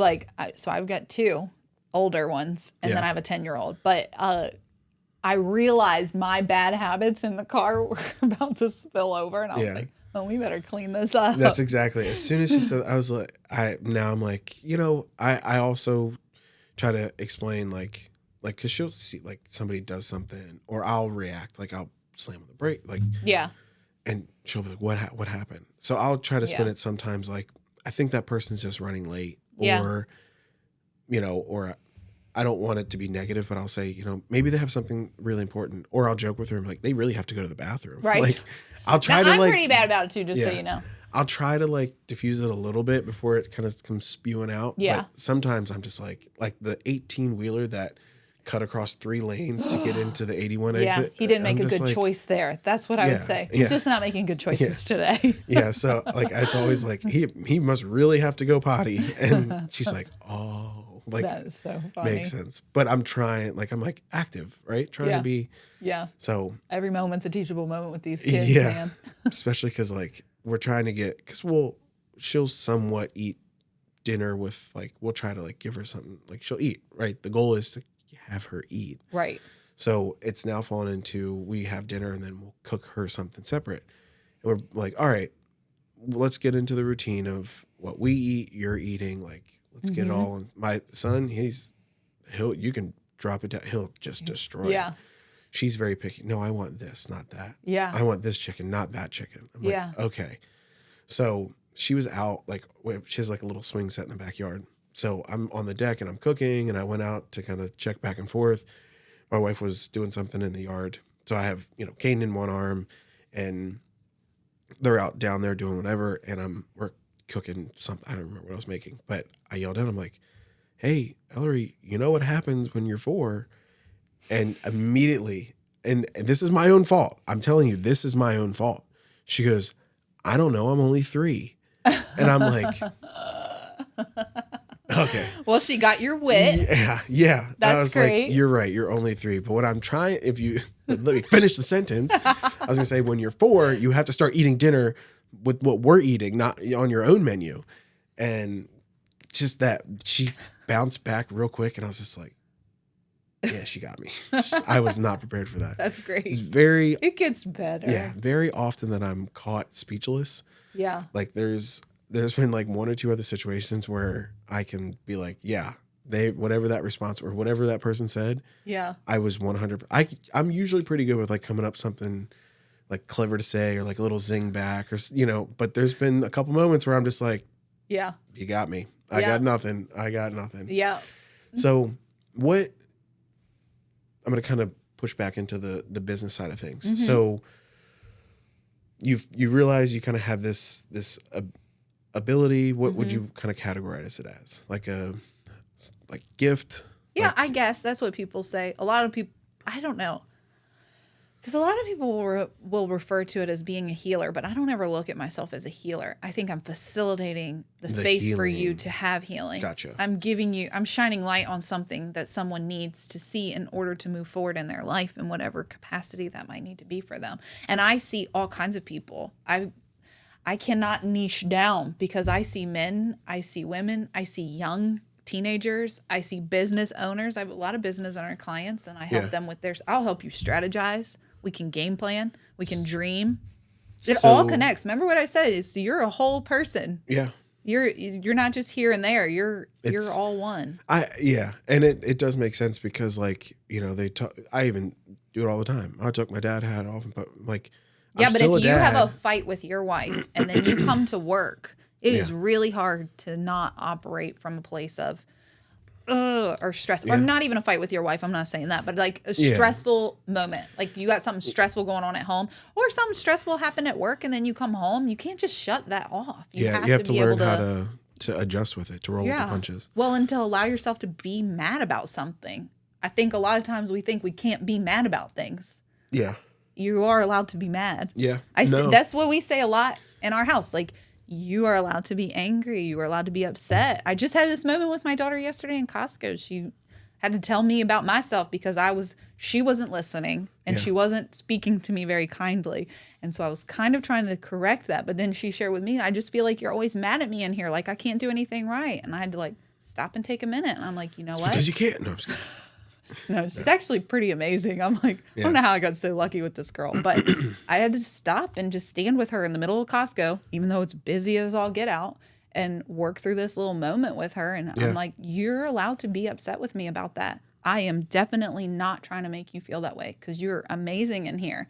so I've got 2 older ones and then I have a 10-year-old. But I realized my bad habits in the car were about to spill over. And I was like, oh, we better clean this up. That's exactly. As soon as she said, I was like, I'm like, I also try to explain cause she'll see like somebody does something or I'll react, like I'll slam on the brake, like, yeah. And she'll be like, what happened? So I'll try to spin it sometimes. Like, I think that person's just running late or, or I don't want it to be negative, but I'll say, maybe they have something really important, or I'll joke with her and be like, they really have to go to the bathroom. Right. Like I'll try I'm pretty bad about it too, just so you know. I'll try to like diffuse it a little bit before it kind of comes spewing out. Yeah. But sometimes I'm just like the 18-wheeler that cut across 3 lanes to get into the 81 exit. He didn't make a good choice there. That's what I would say. He's just not making good choices today. So like it's always like he must really have to go potty, and she's like, oh, like that is so funny. Makes sense. But I'm trying, like I'm like active, right? Trying to be. Yeah. So every moment's a teachable moment with these kids, man. Especially because like we're trying to get, because she'll somewhat eat dinner with, like, we'll try to like give her something, like she'll eat, right? The goal is to have her eat. Right. So it's now fallen into, we have dinner and then we'll cook her something separate. And we're like, all right, let's get into the routine of what we eat, you're eating. Like, let's get it all. And my son, you can drop it down. He'll just destroy it. She's very picky. No, I want this, not that. Yeah. I want this chicken, not that chicken. I'm like, okay. So she was out, like, she has like a little swing set in the backyard. So I'm on the deck and I'm cooking, and I went out to kind of check back and forth. My wife was doing something in the yard. So I have, Caden in one arm, and they're out down there doing whatever. And we're cooking something. I don't remember what I was making, but I yelled at him like, hey, Ellery, you know what happens when you're 4? And immediately, and this is my own fault. I'm telling you, this is my own fault. She goes, I don't know. I'm only 3. And I'm like, okay. Well, she got your wit. Yeah. That's I was great. like, you're right. You're only 3. But what I'm trying, if you let me finish the sentence, I was gonna say, when you're 4, you have to start eating dinner with what we're eating, not on your own menu. And just that, she bounced back real quick, and I was just like, yeah, she got me. I was not prepared for that. That's great. It gets better. Yeah, very often that I'm caught speechless. Yeah. Like there's been like 1 or 2 other situations where I can be like, yeah, whatever that response or whatever that person said. Yeah. I was 100. I'm usually pretty good with like coming up something like clever to say or like a little zing back or but there's been a couple moments where I'm just like, yeah, you got me. I got nothing. Yeah. So I'm going to kind of push back into the business side of things. Mm-hmm. So you realize you kind of have this ability. What would you kind of categorize it as? Like a gift? Yeah, I guess that's what people say. A lot of people, I don't know. Because a lot of people will refer to it as being a healer, but I don't ever look at myself as a healer. I think I'm facilitating the space for you to have healing. Gotcha. I'm shining light on something that someone needs to see in order to move forward in their life in whatever capacity that might need to be for them. And I see all kinds of people. I cannot niche down because I see men, I see women, I see young teenagers, I see business owners. I have a lot of business owner clients, and I help them with theirs. I'll help you strategize. We can game plan. We can dream. It all connects. Remember what I said is you're a whole person. Yeah. You're not just here and there. You're all one. And it does make sense because like, you know, I even do it all the time. I took my dad hat off and put like but if you have a fight with your wife and then you come to work, it is really hard to not operate from a place of or stress, or not even a fight with your wife. I'm not saying that, but like a stressful moment. Like you got something stressful going on at home, or something stressful happen at work, and then you come home. You can't just shut that off. You have to learn how to adjust with it, to roll with the punches. Well, and to allow yourself to be mad about something. I think a lot of times we think we can't be mad about things. Yeah. You are allowed to be mad. Yeah. That's what we say a lot in our house. Like, you are allowed to be angry. You are allowed to be upset. I just had this moment with my daughter yesterday in Costco. She had to tell me about myself because she wasn't listening and she wasn't speaking to me very kindly. And so I was kind of trying to correct that. But then she shared with me, I just feel like you're always mad at me in here. Like I can't do anything right. And I had to like stop and take a minute. And I'm like, you know what? Because you can't. No, I'm just kidding. No, she's actually pretty amazing. I'm like, I don't know how I got so lucky with this girl, but I had to stop and just stand with her in the middle of Costco, even though it's busy as all get out, and work through this little moment with her. And I'm like, you're allowed to be upset with me about that. I am definitely not trying to make you feel that way because you're amazing in here.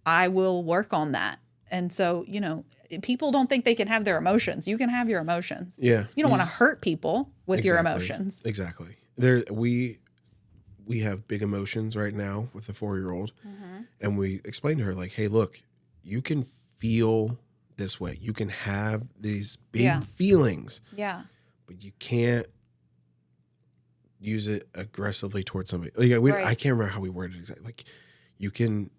I will work on that. And so, you know, people don't think they can have their emotions. You can have your emotions. Yeah. You don't want to hurt people with your emotions. Exactly. We have big emotions right now with the 4-year-old. And we explain to her like, hey, look, you can feel this way. You can have these big feelings. Yeah. But you can't use it aggressively towards somebody. Like, I can't remember how we worded it exactly. Like you can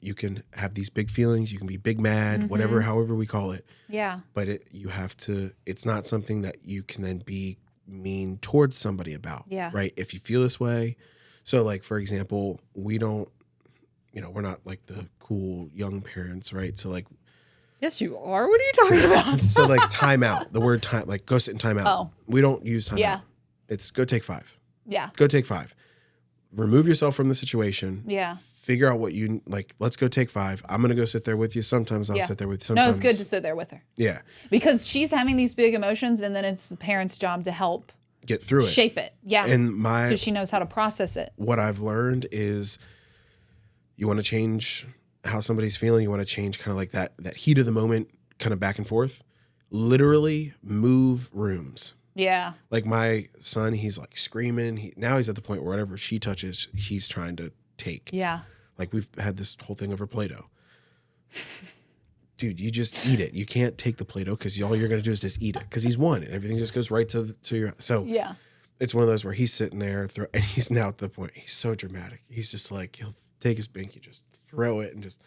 have these big feelings. You can be big mad, whatever, however we call it. Yeah. But it's not something that you can then be mean towards somebody about. Yeah. Right. If you feel this way. So like, for example, we don't, we're not like the cool young parents, right? So like. Yes, you are. What are you talking about? So like time out, the word time, like go sit in time out. Oh. We don't use time out. It's go take 5. Yeah. Go take 5. Remove yourself from the situation. Yeah. Figure out what you like. Let's go take 5. I'm going to go sit there with you. Sometimes I'll sit there with you. Sometimes. No, it's good to sit there with her. Yeah. Because she's having these big emotions and then it's the parent's job to help get through it. Shape it. Yeah. So she knows how to process it. What I've learned is you want to change how somebody's feeling. You want to change kind of like that heat of the moment kind of back and forth. Literally move rooms. Yeah. Like my son, he's like screaming. Now he's at the point where whatever she touches, he's trying to take. Yeah. Like we've had this whole thing over Play-Doh. Dude, you just eat it. You can't take the Play-Doh because all you're going to do is just eat it because he's one and everything just goes right to your. So yeah, it's one of those where he's sitting there and he's now at the point. He's so dramatic. He's just like, he'll take his binky, just throw it and just,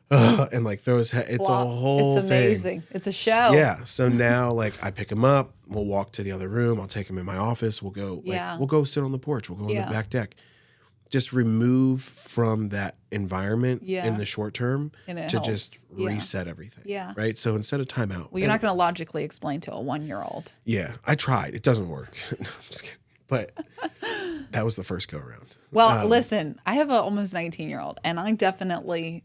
and like throw his head. It's a whole It's amazing. Thing. It's a show. Yeah. So now like I pick him up. We'll walk to the other room. I'll take him in my office. We'll go sit on the porch. We'll go on the back deck. Just remove from that environment in the short term to just reset everything. Yeah. Right. So instead of timeout. Well, you're not going to logically explain to a 1-year-old. Yeah. I tried. It doesn't work. No, I'm just kidding. But that was the first go around. Well, listen, I have an almost 19-year-old and I definitely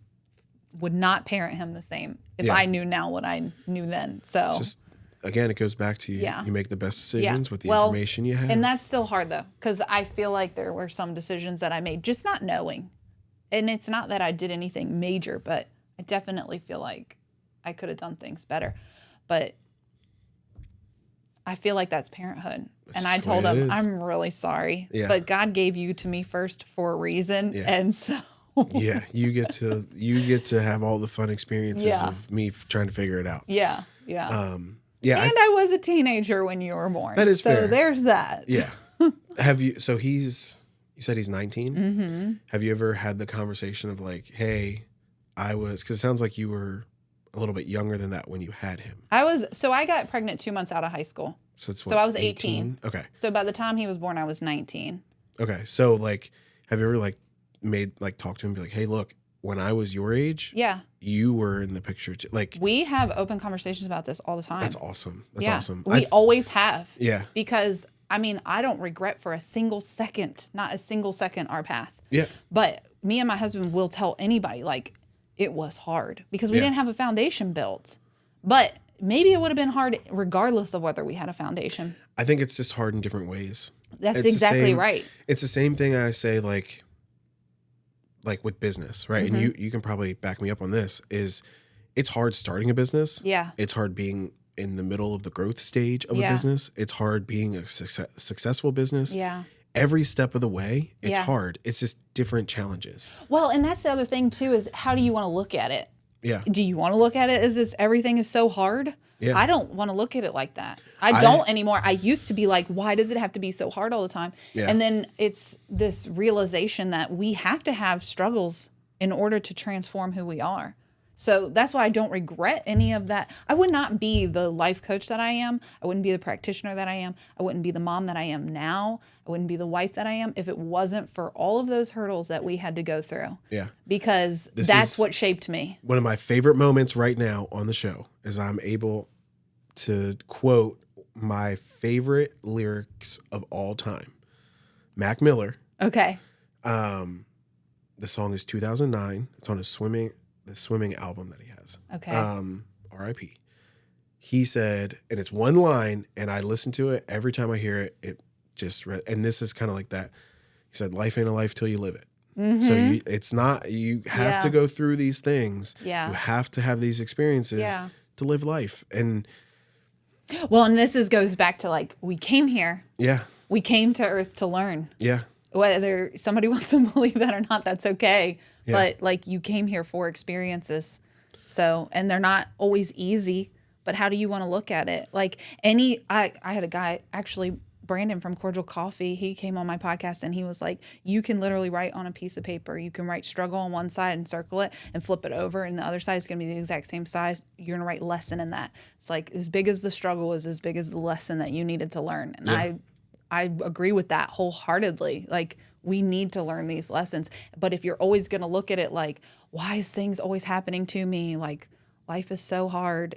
would not parent him the same if I knew now what I knew then. So it's just, again, it goes back to you make the best decisions with the information you have. And that's still hard though, because I feel like there were some decisions that I made just not knowing. And it's not that I did anything major, but I definitely feel like I could have done things better. But I feel like that's parenthood. And I told him, I'm really sorry, but God gave you to me first for a reason. Yeah. And so yeah, you get to have all the fun experiences of me trying to figure it out. Yeah. Yeah. Yeah. And I was a teenager when you were born. That is fair. So there's that. Yeah. Have you, so he's You said he's 19. Mm-hmm. Have you ever had the conversation of like, hey, because it sounds like you were a little bit younger than that when you had him. I got pregnant 2 months out of high school. So I was 18. Okay. So by the time he was born, I was 19. Okay. So like, have you ever like talked to him and be like, hey, look, when I was your age, you were in the picture too. Like, we have open conversations about this all the time. That's awesome. That's awesome. We always have. Yeah. Because I mean, I don't regret for not a single second our path. Yeah. But me and my husband will tell anybody, like, it was hard because we didn't have a foundation built. But maybe it would have been hard regardless of whether we had a foundation. I think it's just hard in different ways. That's exactly right. It's the same thing I say, like with business, right? Mm-hmm. And you can probably back me up on this, is it's hard starting a business. Yeah. It's hard being in the middle of the growth stage of a business. It's hard being a successful business. Yeah. Every step of the way, it's hard. It's just different challenges. Well, and that's the other thing too, is how do you want to look at it? Yeah. Do you want to look at it as this everything is so hard? Yeah. I don't want to look at it like that. I don't anymore. I used to be like, why does it have to be so hard all the time? Yeah. And then it's this realization that we have to have struggles in order to transform who we are. So that's why I don't regret any of that. I would not be the life coach that I am. I wouldn't be the practitioner that I am. I wouldn't be the mom that I am now. I wouldn't be the wife that I am if it wasn't for all of those hurdles that we had to go through. Yeah. Because that's what shaped me. One of my favorite moments right now on the show is I'm able to quote my favorite lyrics of all time. Mac Miller. Okay. The song is 2009. It's on the swimming album that he has. Okay. R.I.P. He said, and it's one line, and I listen to it every time I hear it. It just and this is kind of like that. He said, "Life ain't a life till you live it." Mm-hmm. So it's not. You have to go through these things. Yeah. You have to have these experiences to live life. And this goes back to like we came here. Yeah. We came to Earth to learn. Yeah. Whether somebody wants to believe that or not, that's okay. Yeah. But like you came here for experiences. So, and they're not always easy, but how do you want to look at it? Like I had a guy, actually Brandon from Cordial Coffee, he came on my podcast and he was like, you can literally write on a piece of paper. You can write struggle on one side and circle it and flip it over. And the other side is going to be the exact same size. You're going to write lesson in that. It's like as big as the struggle is as big as the lesson that you needed to learn. And I agree with that wholeheartedly. Like we need to learn these lessons. But if you're always going to look at it like, why is things always happening to me? Like life is so hard.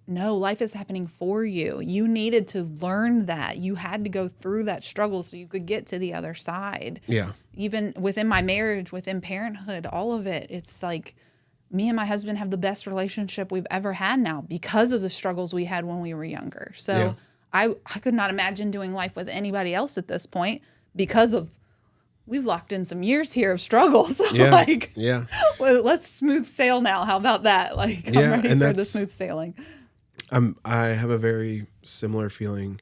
Life is happening for you. You needed to learn that. You had to go through that struggle so you could get to the other side. Yeah. Even within my marriage, within parenthood, all of it, it's like me and my husband have the best relationship we've ever had now because of the struggles we had when we were younger. So I could not imagine doing life with anybody else at this point because of we've locked in some years here of struggles. Well, let's smooth sail now. How about that? Like, I'm ready for the smooth sailing. I have a very similar feeling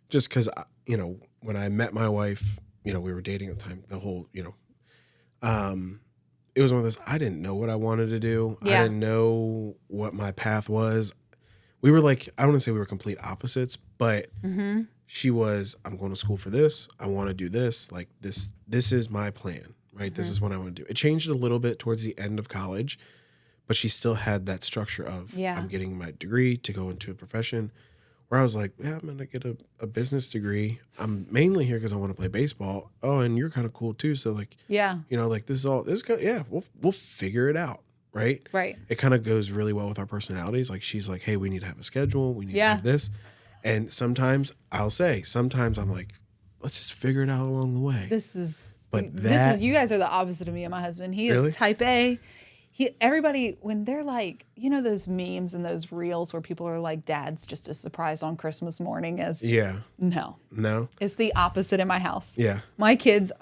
just because, when I met my wife, we were dating at the time, the whole, it was one of those, I didn't know what I wanted to do. Yeah. I didn't know what my path was. We were like, I don't want to say we were complete opposites, but she was, I'm going to school for this. I want to do this. Like this is my plan, right? This is what I want to do. It changed a little bit towards the end of college, but she still had that structure of, I'm getting my degree to go into a profession where I was like, I'm going to get a business degree. I'm mainly here because I want to play baseball. Oh, and you're kind of cool too. So like, like this is all, we'll figure it out. Right. It kind of goes really well with our personalities. Like she's like, hey, we need to have a schedule. We need to have this. And sometimes I'm like, let's just figure it out along the way. You guys are the opposite of me and my husband. He is type A. Everybody, when they're like, those memes and those reels where people are like, dad's just a surprise on Christmas morning No. It's the opposite in my house. Yeah. My kids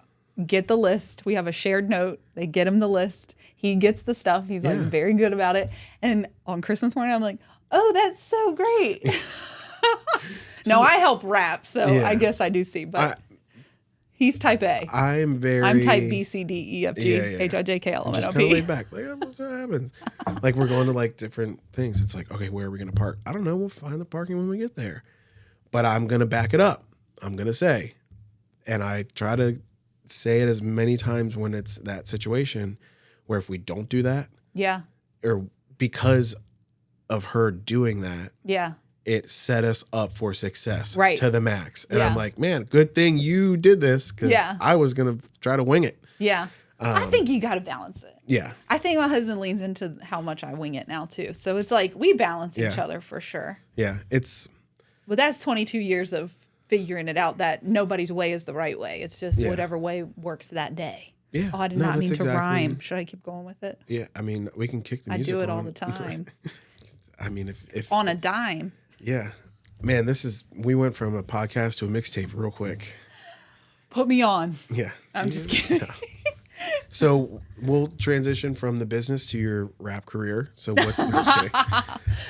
get the list. We have a shared note. They get him the list. He gets the stuff. He's like very good about it. And on Christmas morning, I'm like, oh, that's so great. No, I help wrap, so I guess I do see. But he's type A. I'm type B, C, D, E, F, G, H, I, J, K, L, M, N, O, P. Just kind of laid back. Like, what happens? Like we're going to like different things. It's like, okay, where are we going to park? I don't know. We'll find the parking when we get there. But I'm going to back it up. I'm going to say, and I try to say it as many times when it's that situation where if we don't do that, yeah, or because of her doing that, yeah, it set us up for success right. to the max. And Yeah. I'm like, man, good thing you did this because I was going to try to wing it. Yeah. I think you got to balance it. Yeah. I think my husband leans into how much I wing it now too. So it's like we balance each other for sure. Yeah. But that's 22 years of figuring it out that nobody's way is the right way. It's just whatever way works that day. Yeah. Oh, I did not mean to rhyme. Should I keep going with it? Yeah. I mean, we can kick the music I do it on. all the time. I mean, if on a dime. Yeah. Man, we went from a podcast to a mixtape real quick. Put me on. Yeah. I'm just kidding. Yeah. So we'll transition from the business to your rap career. So no, just kidding.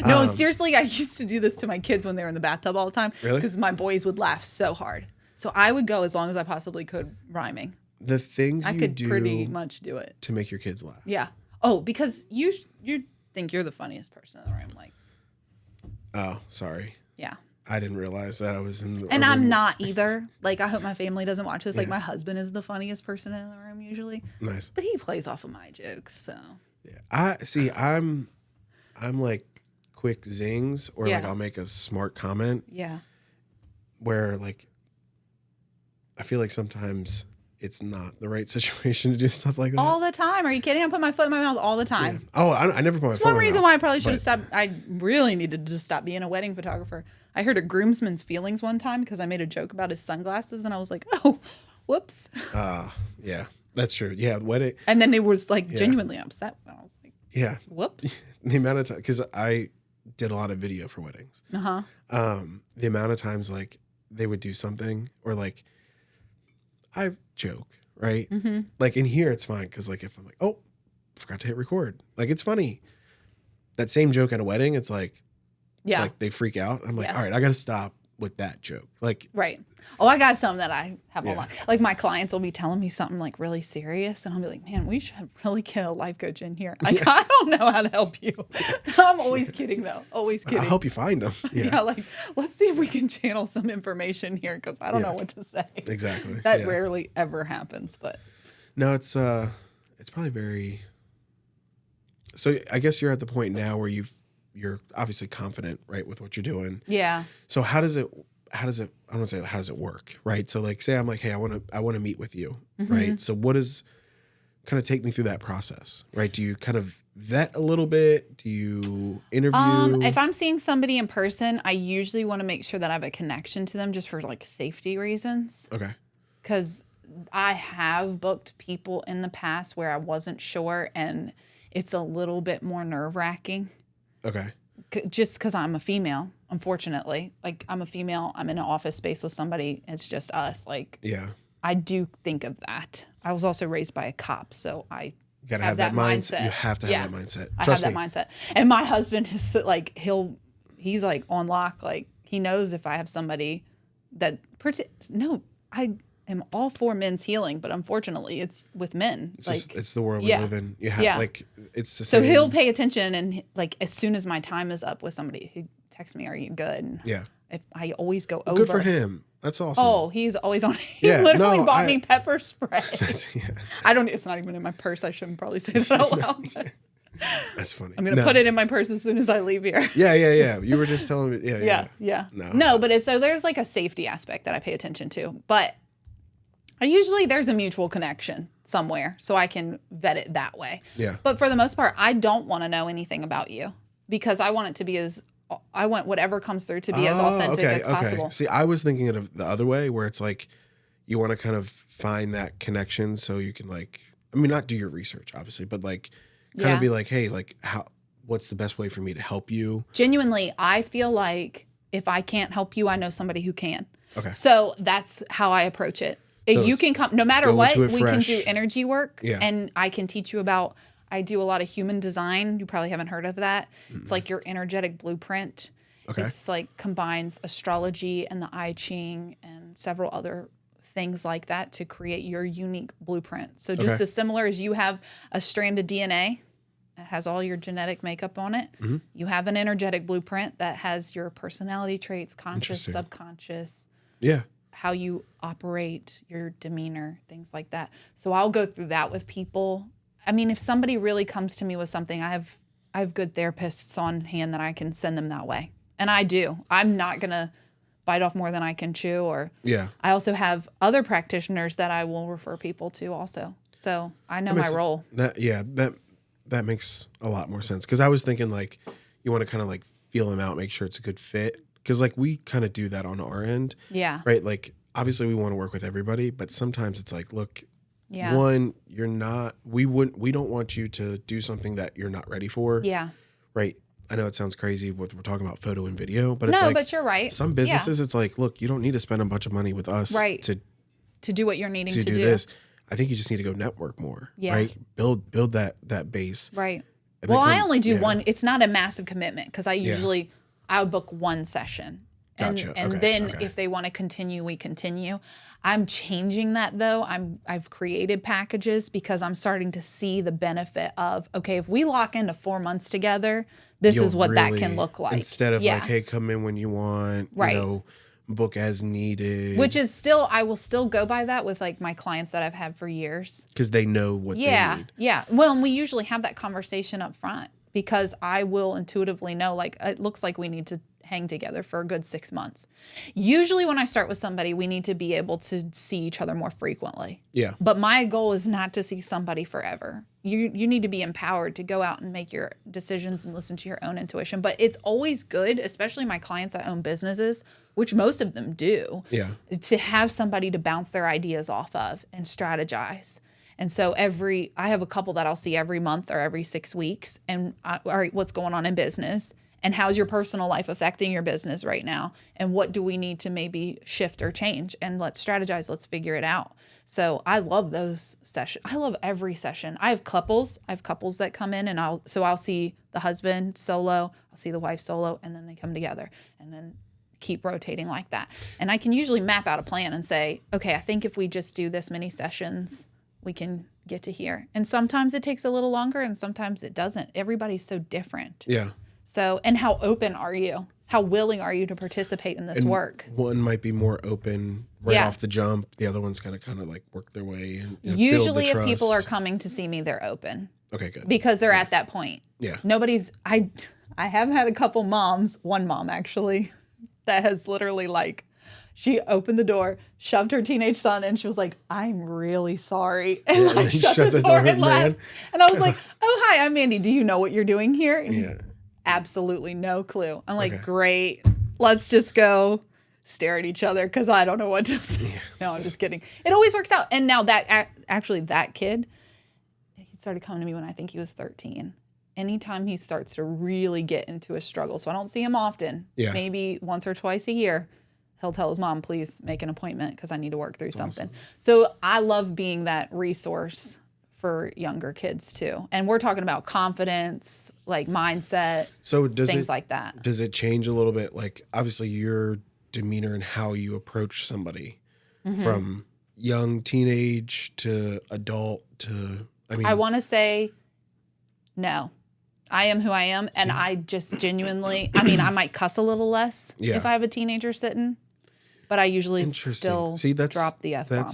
No, seriously, I used to do this to my kids when they were in the bathtub all the time. Really? Because my boys would laugh so hard. So I would go as long as I possibly could rhyming. The things I you could do pretty much do it to make your kids laugh. Yeah. Oh, because you think you're the funniest person in the room. Like, oh, sorry. Yeah. I didn't realize that I was in the And room. I'm not either. Like, I hope my family doesn't watch this. Like, my husband is the funniest person in the room usually. Nice. But he plays off of my jokes, so. Yeah. I'm like quick zings or like I'll make a smart comment. Yeah. Where like I feel like sometimes it's not the right situation to do stuff like that. All the time. Are you kidding? I put my foot in my mouth all the time. Yeah. Oh, I never put my foot in my mouth. It's one reason why I probably should have stopped. I really needed to just stop being a wedding photographer. I hurt a groomsman's feelings one time because I made a joke about his sunglasses, and I was like, oh, whoops. Yeah, that's true. Yeah, wedding. And then it was like genuinely upset. I was like, yeah, whoops. The amount of time, because I did a lot of video for weddings. The amount of times like they would do something or like I joke, right? Mm-hmm. Like in here, it's fine because like if I'm like, oh, forgot to hit record, like it's funny. That same joke at a wedding, it's like, like they freak out. I'm like, all right, I got to stop with that joke. Like, right. Oh, I got some that I have a lot. Like my clients will be telling me something like really serious, and I'll be like, man, we should really get a life coach in here. Like, I don't know how to help you. I'm always kidding though. Always kidding. I'll help you find them. Yeah. Like, let's see if we can channel some information here because I don't know what to say. Exactly. That rarely ever happens, but. No, it's probably very. So I guess you're at the point now where you're obviously confident, right, with what you're doing. Yeah. So how does it I don't want to say how does it work, right? So like say I'm like, hey, I want to meet with you, right? So what is kind of take me through that process, right? Do you kind of vet a little bit? Do you interview? If I'm seeing somebody in person, I usually want to make sure that I have a connection to them just for like safety reasons. Okay. Because I have booked people in the past where I wasn't sure, and it's a little bit more nerve-wracking. Okay. Just because I'm a female, unfortunately. Like, I'm a female. I'm in an office space with somebody. It's just us. Like, yeah. I do think of that. I was also raised by a cop, so I gotta have that mindset. You have to have that mindset. Trust me. I have that mindset. And my husband is like, he's like on lock. Like, he knows if I have somebody that, no, I am all for men's healing, but unfortunately it's with men. It's the world we live in. You have like, it's the so same. he'll pay attention, and like, as soon as my time is up with somebody, he texts me, are you good? And if I always go over. Good for him. That's awesome. Oh, he's always on. He literally bought me pepper spray. I don't. It's not even in my purse. I shouldn't probably say that out loud. That's funny. I'm gonna put it in my purse as soon as I leave here. Yeah. You were just telling me. Yeah. No, but so there's like a safety aspect that I pay attention to. But there's a mutual connection somewhere, so I can vet it that way. Yeah. But for the most part, I don't want to know anything about you because I want it to be I want whatever comes through to be as authentic as possible. See, I was thinking of the other way where it's like you want to kind of find that connection so you can like, I mean, not do your research obviously, but like kind of be like, hey, like what's the best way for me to help you? Genuinely, I feel like if I can't help you, I know somebody who can. Okay. So that's how I approach it. So you can come, no matter what, we can do energy work, Yeah. and I can teach you about. I do a lot of human design. You probably haven't heard of that. It's like your energetic blueprint. Okay. It's like combines astrology and the I Ching and several other things like that to create your unique blueprint. So just as similar as you have a strand of DNA that has all your genetic makeup on it, you have an energetic blueprint that has your personality traits, conscious, subconscious. Yeah. how you operate, your demeanor, things like that. So I'll go through that with people. I mean, if somebody really comes to me with something, I have good therapists on hand that I can send them that way. And I do. I'm not going to bite off more than I can chew. Or I also have other practitioners that I will refer people to also. So I know my role. That makes a lot more sense. Because I was thinking like you want to kind of like feel them out, make sure it's a good fit. Because like we kind of do that on our end. Yeah. Right. Like obviously we want to work with everybody, but sometimes it's like, look, one, we don't want you to do something that you're not ready for. Yeah. Right. I know it sounds crazy what we're talking about photo and video, but it's like, but you're right. Some businesses, it's like, look, you don't need to spend a bunch of money with us to do what you're needing to do this. I think you just need to go network more. Yeah. Right. Build that base. Right. Well, I only do one. It's not a massive commitment because I would book one session. Gotcha. And then if they want to continue, we continue. I'm changing that though. I've created packages because I'm starting to see the benefit of, okay, if we lock into 4 months together, this is what that can look like. Instead of like, hey, come in when you want, book as needed. Which is still, I will still go by that with like my clients that I've had for years. Because they know what they need. Yeah. Well, and we usually have that conversation up front because I will intuitively know, like, it looks like we need to hang together for a good 6 months. Usually when I start with somebody, we need to be able to see each other more frequently. Yeah. But my goal is not to see somebody forever. You need to be empowered to go out and make your decisions and listen to your own intuition. But it's always good, especially my clients that own businesses, which most of them do, to have somebody to bounce their ideas off of and strategize. And so I have a couple that I'll see every month or every 6 weeks. And all right, what's going on in business? And how's your personal life affecting your business right now? And what do we need to maybe shift or change? And let's strategize. Let's figure it out. So I love those sessions. I love every session. I have couples that come in and I'll see the husband solo, I'll see the wife solo, and then they come together and then keep rotating like that. And I can usually map out a plan and say, okay, I think if we just do this many sessions, we can get to here. And sometimes it takes a little longer and sometimes it doesn't. Everybody's so different. Yeah. So, and how open are you? How willing are you to participate in this work? One might be more open off the jump. The other one's kind of like work their way and usually build the trust. If people are coming to see me, they're open. Okay, good. Because they're at that point. Yeah. I have had a couple moms, one mom actually, that has literally like, she opened the door, shoved her teenage son, and she was like, "I'm really sorry." And like shut the door and left. And I was like, "Oh, hi, I'm Mandie. Do you know what you're doing here?" And absolutely no clue. I'm like, great. Let's just go stare at each other because I don't know what to say. Yeah. No, I'm just kidding. It always works out. And now that kid, he started coming to me when I think he was 13. Anytime he starts to really get into a struggle, so I don't see him often, maybe once or twice a year, he'll tell his mom, please make an appointment because I need to work through something. Awesome. So I love being that resource for younger kids too. And we're talking about confidence, like mindset, things like that. Does it change a little bit? Like obviously your demeanor and how you approach somebody from young teenage to adult to, I want to say no. I am who I am. And I just genuinely, I might cuss a little less if I have a teenager sitting, but I usually still drop the F-bomb.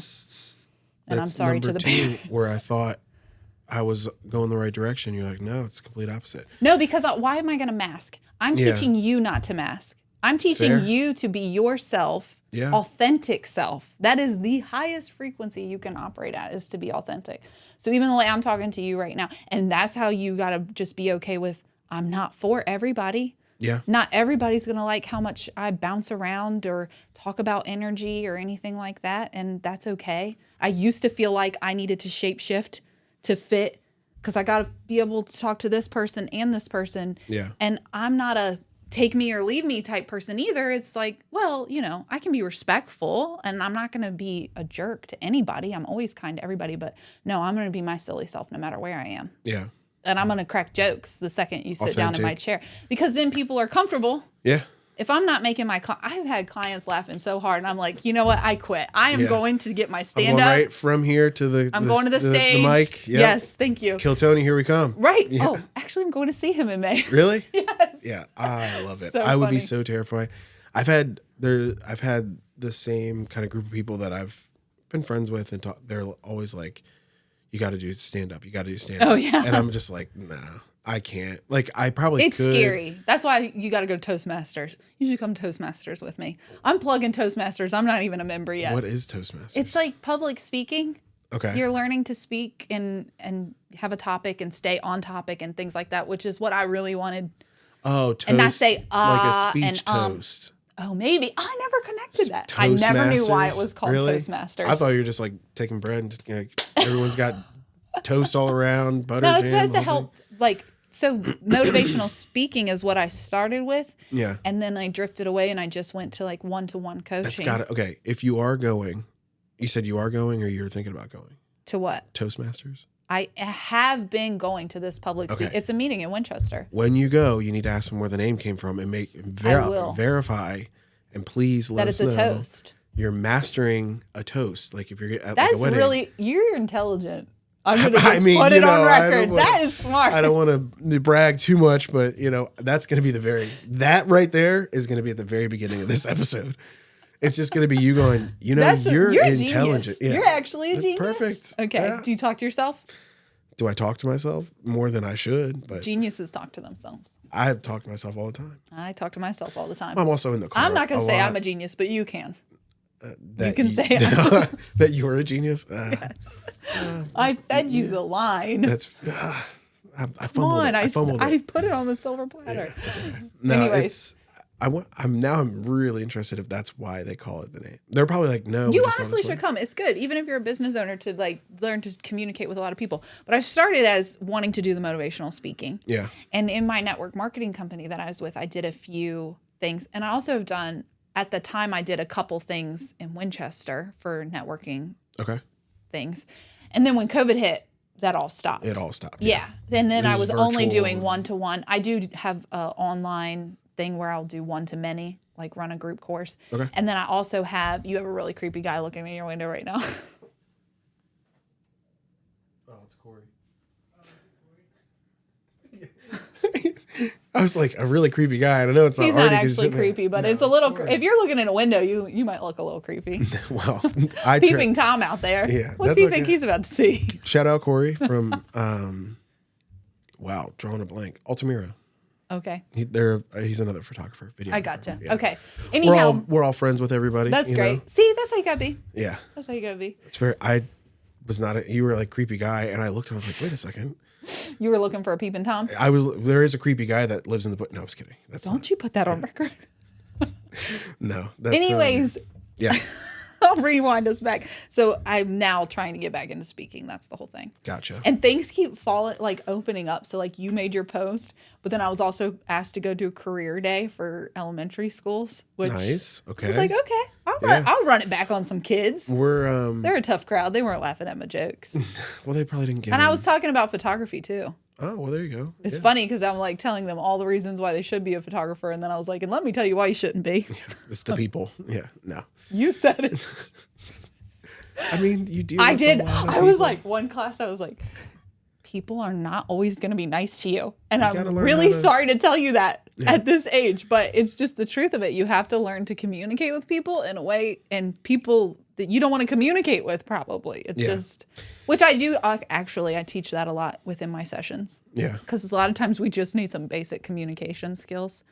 And I'm sorry to the parents. Where I thought I was going the right direction. You're like, no, it's the complete opposite. No, because why am I going to mask? I'm teaching you not to mask. I'm teaching you to be yourself, authentic self. That is the highest frequency you can operate at, is to be authentic. So even the way I'm talking to you right now, and that's how you got to just be okay with, I'm not for everybody. Yeah. Not everybody's going to like how much I bounce around or talk about energy or anything like that. And that's okay. I used to feel like I needed to shapeshift to fit because I got to be able to talk to this person and this person. Yeah. And I'm not a take me or leave me type person either. It's like, well, I can be respectful and I'm not going to be a jerk to anybody. I'm always kind to everybody. But no, I'm going to be my silly self no matter where I am. Yeah. And I'm going to crack jokes the second you sit down in my chair because then people are comfortable. Yeah. If I'm not making I've had clients laughing so hard and I'm like, you know what? I quit. I am going to get my stand up. Right from here to I'm going to the stage. The mic. Yep. Yes. Thank you. Kill Tony. Here we come. Right. Yeah. Oh, actually I'm going to see him in May. Really? Yes. Yeah. I love it. So I would be so terrified. I've had the same kind of group of people that I've been friends with, and they're always like, you got to do stand up. You got to do stand up. Oh, yeah. And I'm just like, nah, I can't. Like, I probably It's could. scary. That's why you got to go to Toastmasters. You should come to Toastmasters with me. I'm plugging Toastmasters. I'm not even a member yet. What is Toastmasters? It's like public speaking. Okay. You're learning to speak and have a topic and stay on topic and things like that, which is what I really wanted. Oh, toast. And not say like a speech and toast. Oh, maybe. I never connected that. I never knew why it was called Really? Toastmasters. I thought you were just like taking bread and just everyone's got toast all around, butter. No, it's jam, supposed to the whole help. Like, so motivational speaking is what I started with. Yeah. And then I drifted away and I just went to like one-to-one coaching. That's got it. Okay. If you are going, you said you are going or you're thinking about going? To what? Toastmasters? I have been going to this public speak. It's a meeting in Winchester. When you go, you need to ask them where the name came from and verify and please let us know that it's a toast. You're mastering a toast. Like if you're at That's like a wedding. really, you're intelligent. I'm going to just put it on record. That is smart. I don't want to brag too much, but that's going to be that right there is going to be at the very beginning of this episode. It's just going to be you going, you're intelligent. Yeah. You're actually a genius. Perfect. Okay. Yeah. Do you talk to yourself? Do I talk to myself more than I should? But geniuses talk to themselves. I talk to myself all the time. I talk to myself all the time. I'm also in the car. I'm not going to say I'm a genius, but you can. You can say that you are a genius. Yes. I fed you the line. That's I fumbled it. I put it on the silver platter. Yeah, that's okay. No, anyways. I'm really interested if that's why they call it the name. They're probably like, no. You honestly should come. It's good, even if you're a business owner, to like learn to communicate with a lot of people. But I started as wanting to do the motivational speaking. Yeah. And in my network marketing company that I was with, I did a few things, and I also have done. At the time, I did a couple things in Winchester for networking things. And then when COVID hit, that all stopped. It all stopped. Yeah. And then I was only doing one-to-one. I do have an online thing where I'll do one-to-many, like run a group course. Okay. And then I also have, you have a really creepy guy looking in your window right now. Oh, it's Corey. I was like a really creepy guy. I know it's not. He's not actually creepy, but it's a little. If you're looking in a window, you might look a little creepy. Well, peeping Tom out there. Yeah, what's he think he's about to see? Shout out Corey from. Wow, drawing a blank. Altamira. Okay. He's another photographer. Video. I gotcha. Yeah. Okay. Anyhow, we're all friends with everybody. That's great. Know? See, that's how you gotta be. Yeah. That's how you gotta be. It's very. I was not. You were like creepy guy, and I looked and I was like, wait a second. You were looking for a peeping Tom? There is a creepy guy that lives in the... No, I was kidding. Don't you put that on record. No. That's, anyways. Yeah. I'll rewind us back. So I'm now trying to get back into speaking. That's the whole thing. Gotcha. And things keep opening up. So like you made your post, but then I was also asked to go do a career day for elementary schools. Which nice. Okay. I was like, okay, I'll run it back on some kids. They're a tough crowd. They weren't laughing at my jokes. Well, they probably didn't get. And I was talking about photography too. Oh, well, there you go. It's funny because I'm like telling them all the reasons why they should be a photographer. And then I was like, and let me tell you why you shouldn't be. Yeah, it's the people. Yeah, no. You said it. I mean, you do. I did. I was like, one class, I was like, people are not always going to be nice to you. And I'm really sorry to tell you that at this age, but it's just the truth of it. You have to learn to communicate with people in a way, and people that you don't want to communicate with probably. It's just, which I do. Actually, I teach that a lot within my sessions. Yeah. Because a lot of times we just need some basic communication skills,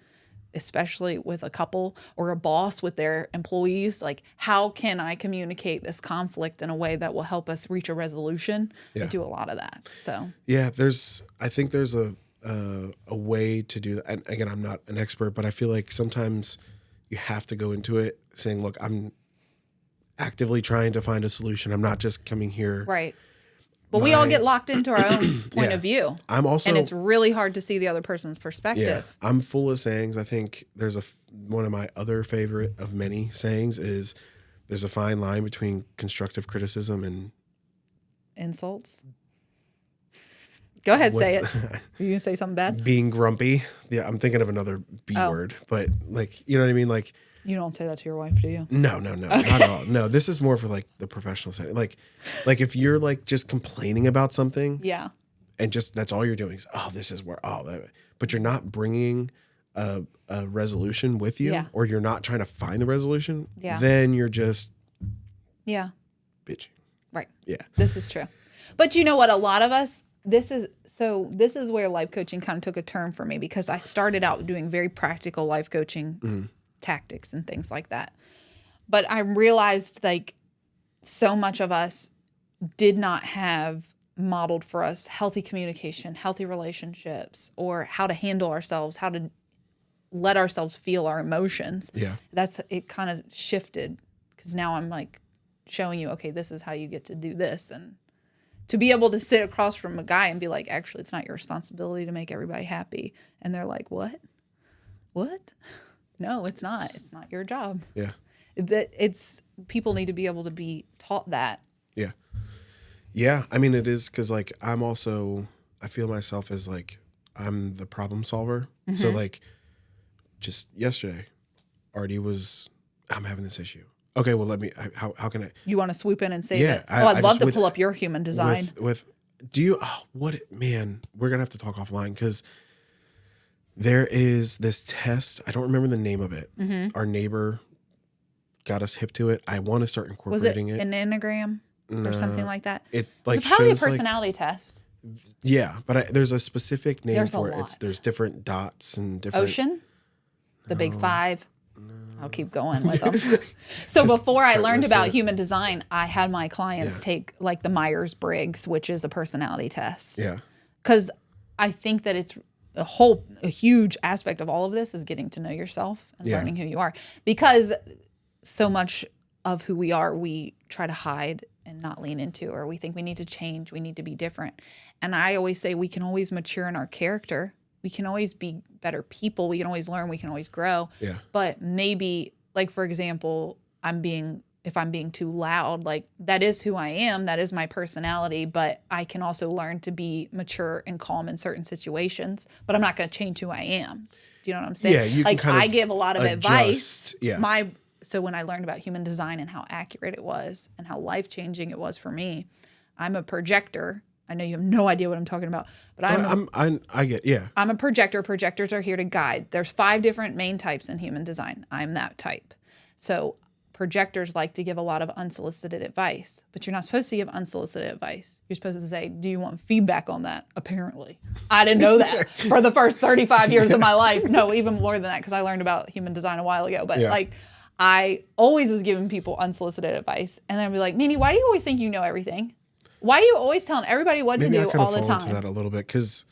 especially with a couple or a boss with their employees. Like, how can I communicate this conflict in a way that will help us reach a resolution? Yeah. I do a lot of that. So yeah, I think there's a way to do that. And again, I'm not an expert, but I feel like sometimes you have to go into it saying, look, I'm actively trying to find a solution. I'm not just coming here. Right. But we all get locked into our own point of view. I'm also, and it's really hard to see the other person's perspective. Yeah, I'm full of sayings. I think there's one of my other favorite of many sayings is there's a fine line between constructive criticism and insults. Go ahead, say it. Are you gonna say something bad? Being grumpy. Yeah, I'm thinking of another B word, but like, you know what I mean? Like, you don't say that to your wife, do you? No, okay. Not at all. No, this is more for like the professional setting. Like if you're like just complaining about something, yeah, and just that's all you're doing is, oh, this is where, but you're not bringing a resolution with you, Yeah. or you're not trying to find the resolution, Yeah. then you're just bitching. Right. Yeah. This is true. But you know what? A lot of us, this is where life coaching kind of took a turn for me, because I started out doing very practical life coaching tactics and things like that. But I realized like so much of us did not have modeled for us healthy communication, healthy relationships, or how to handle ourselves, how to let ourselves feel our emotions. Yeah. It kind of shifted, because now I'm like showing you, okay, this is how you get to do this. And to be able to sit across from a guy and be like, actually, it's not your responsibility to make everybody happy. And they're like, what? No, it's not. It's not your job. Yeah. People need to be able to be taught that. Yeah. Yeah. I mean, it is, because like I feel myself as like I'm the problem solver. Mm-hmm. So like just yesterday, Artie I'm having this issue. Okay, well, how can I? You want to swoop in and say Yeah, that? I'd love to pull up your human design. Man, we're going to have to talk offline, because there is this test. I don't remember the name of it. Mm-hmm. Our neighbor got us hip to it. I want to start incorporating it. Was it an Enneagram or something like that? It like it's probably a shows, personality test. Yeah, but there's a specific name There's for a it. lot. There's different dots and different. Ocean? The big five? I'll keep going with them. So before I learned about human design, I had my clients take like the Myers-Briggs, which is a personality test. Yeah. Because I think that it's a huge aspect of all of this is getting to know yourself and learning who you are. Because so much of who we are, we try to hide and not lean into, or we think we need to change, we need to be different. And I always say we can always mature in our character. We can always be better people. We can always learn. We can always grow. Yeah. But maybe, like, for example, if I'm being too loud, like that is who I am. That is my personality. But I can also learn to be mature and calm in certain situations. But I'm not going to change who I am. Do you know what I'm saying? Yeah. You like can kind I of give a lot of advice. Yeah. So when I learned about human design and how accurate it was and how life-changing it was for me, I'm a projector. I know you have no idea what I'm talking about, but I get, yeah. I'm a projector. Projectors are here to guide. There's 5 different main types in human design. I'm that type. So projectors like to give a lot of unsolicited advice, but you're not supposed to give unsolicited advice. You're supposed to say, do you want feedback on that? Apparently. I didn't know that for the first 35 years of my life. No, even more than that, because I learned about human design a while ago. But like, I always was giving people unsolicited advice. And then I'd be like, Mandy, why do you always think you know everything? Why are you always telling everybody what to do all the time? I fall into that a little bit, because